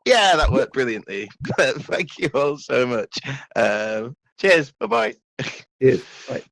Yeah, that worked brilliantly. Thank you all so much. Cheers. Bye-bye. Cheers. Bye.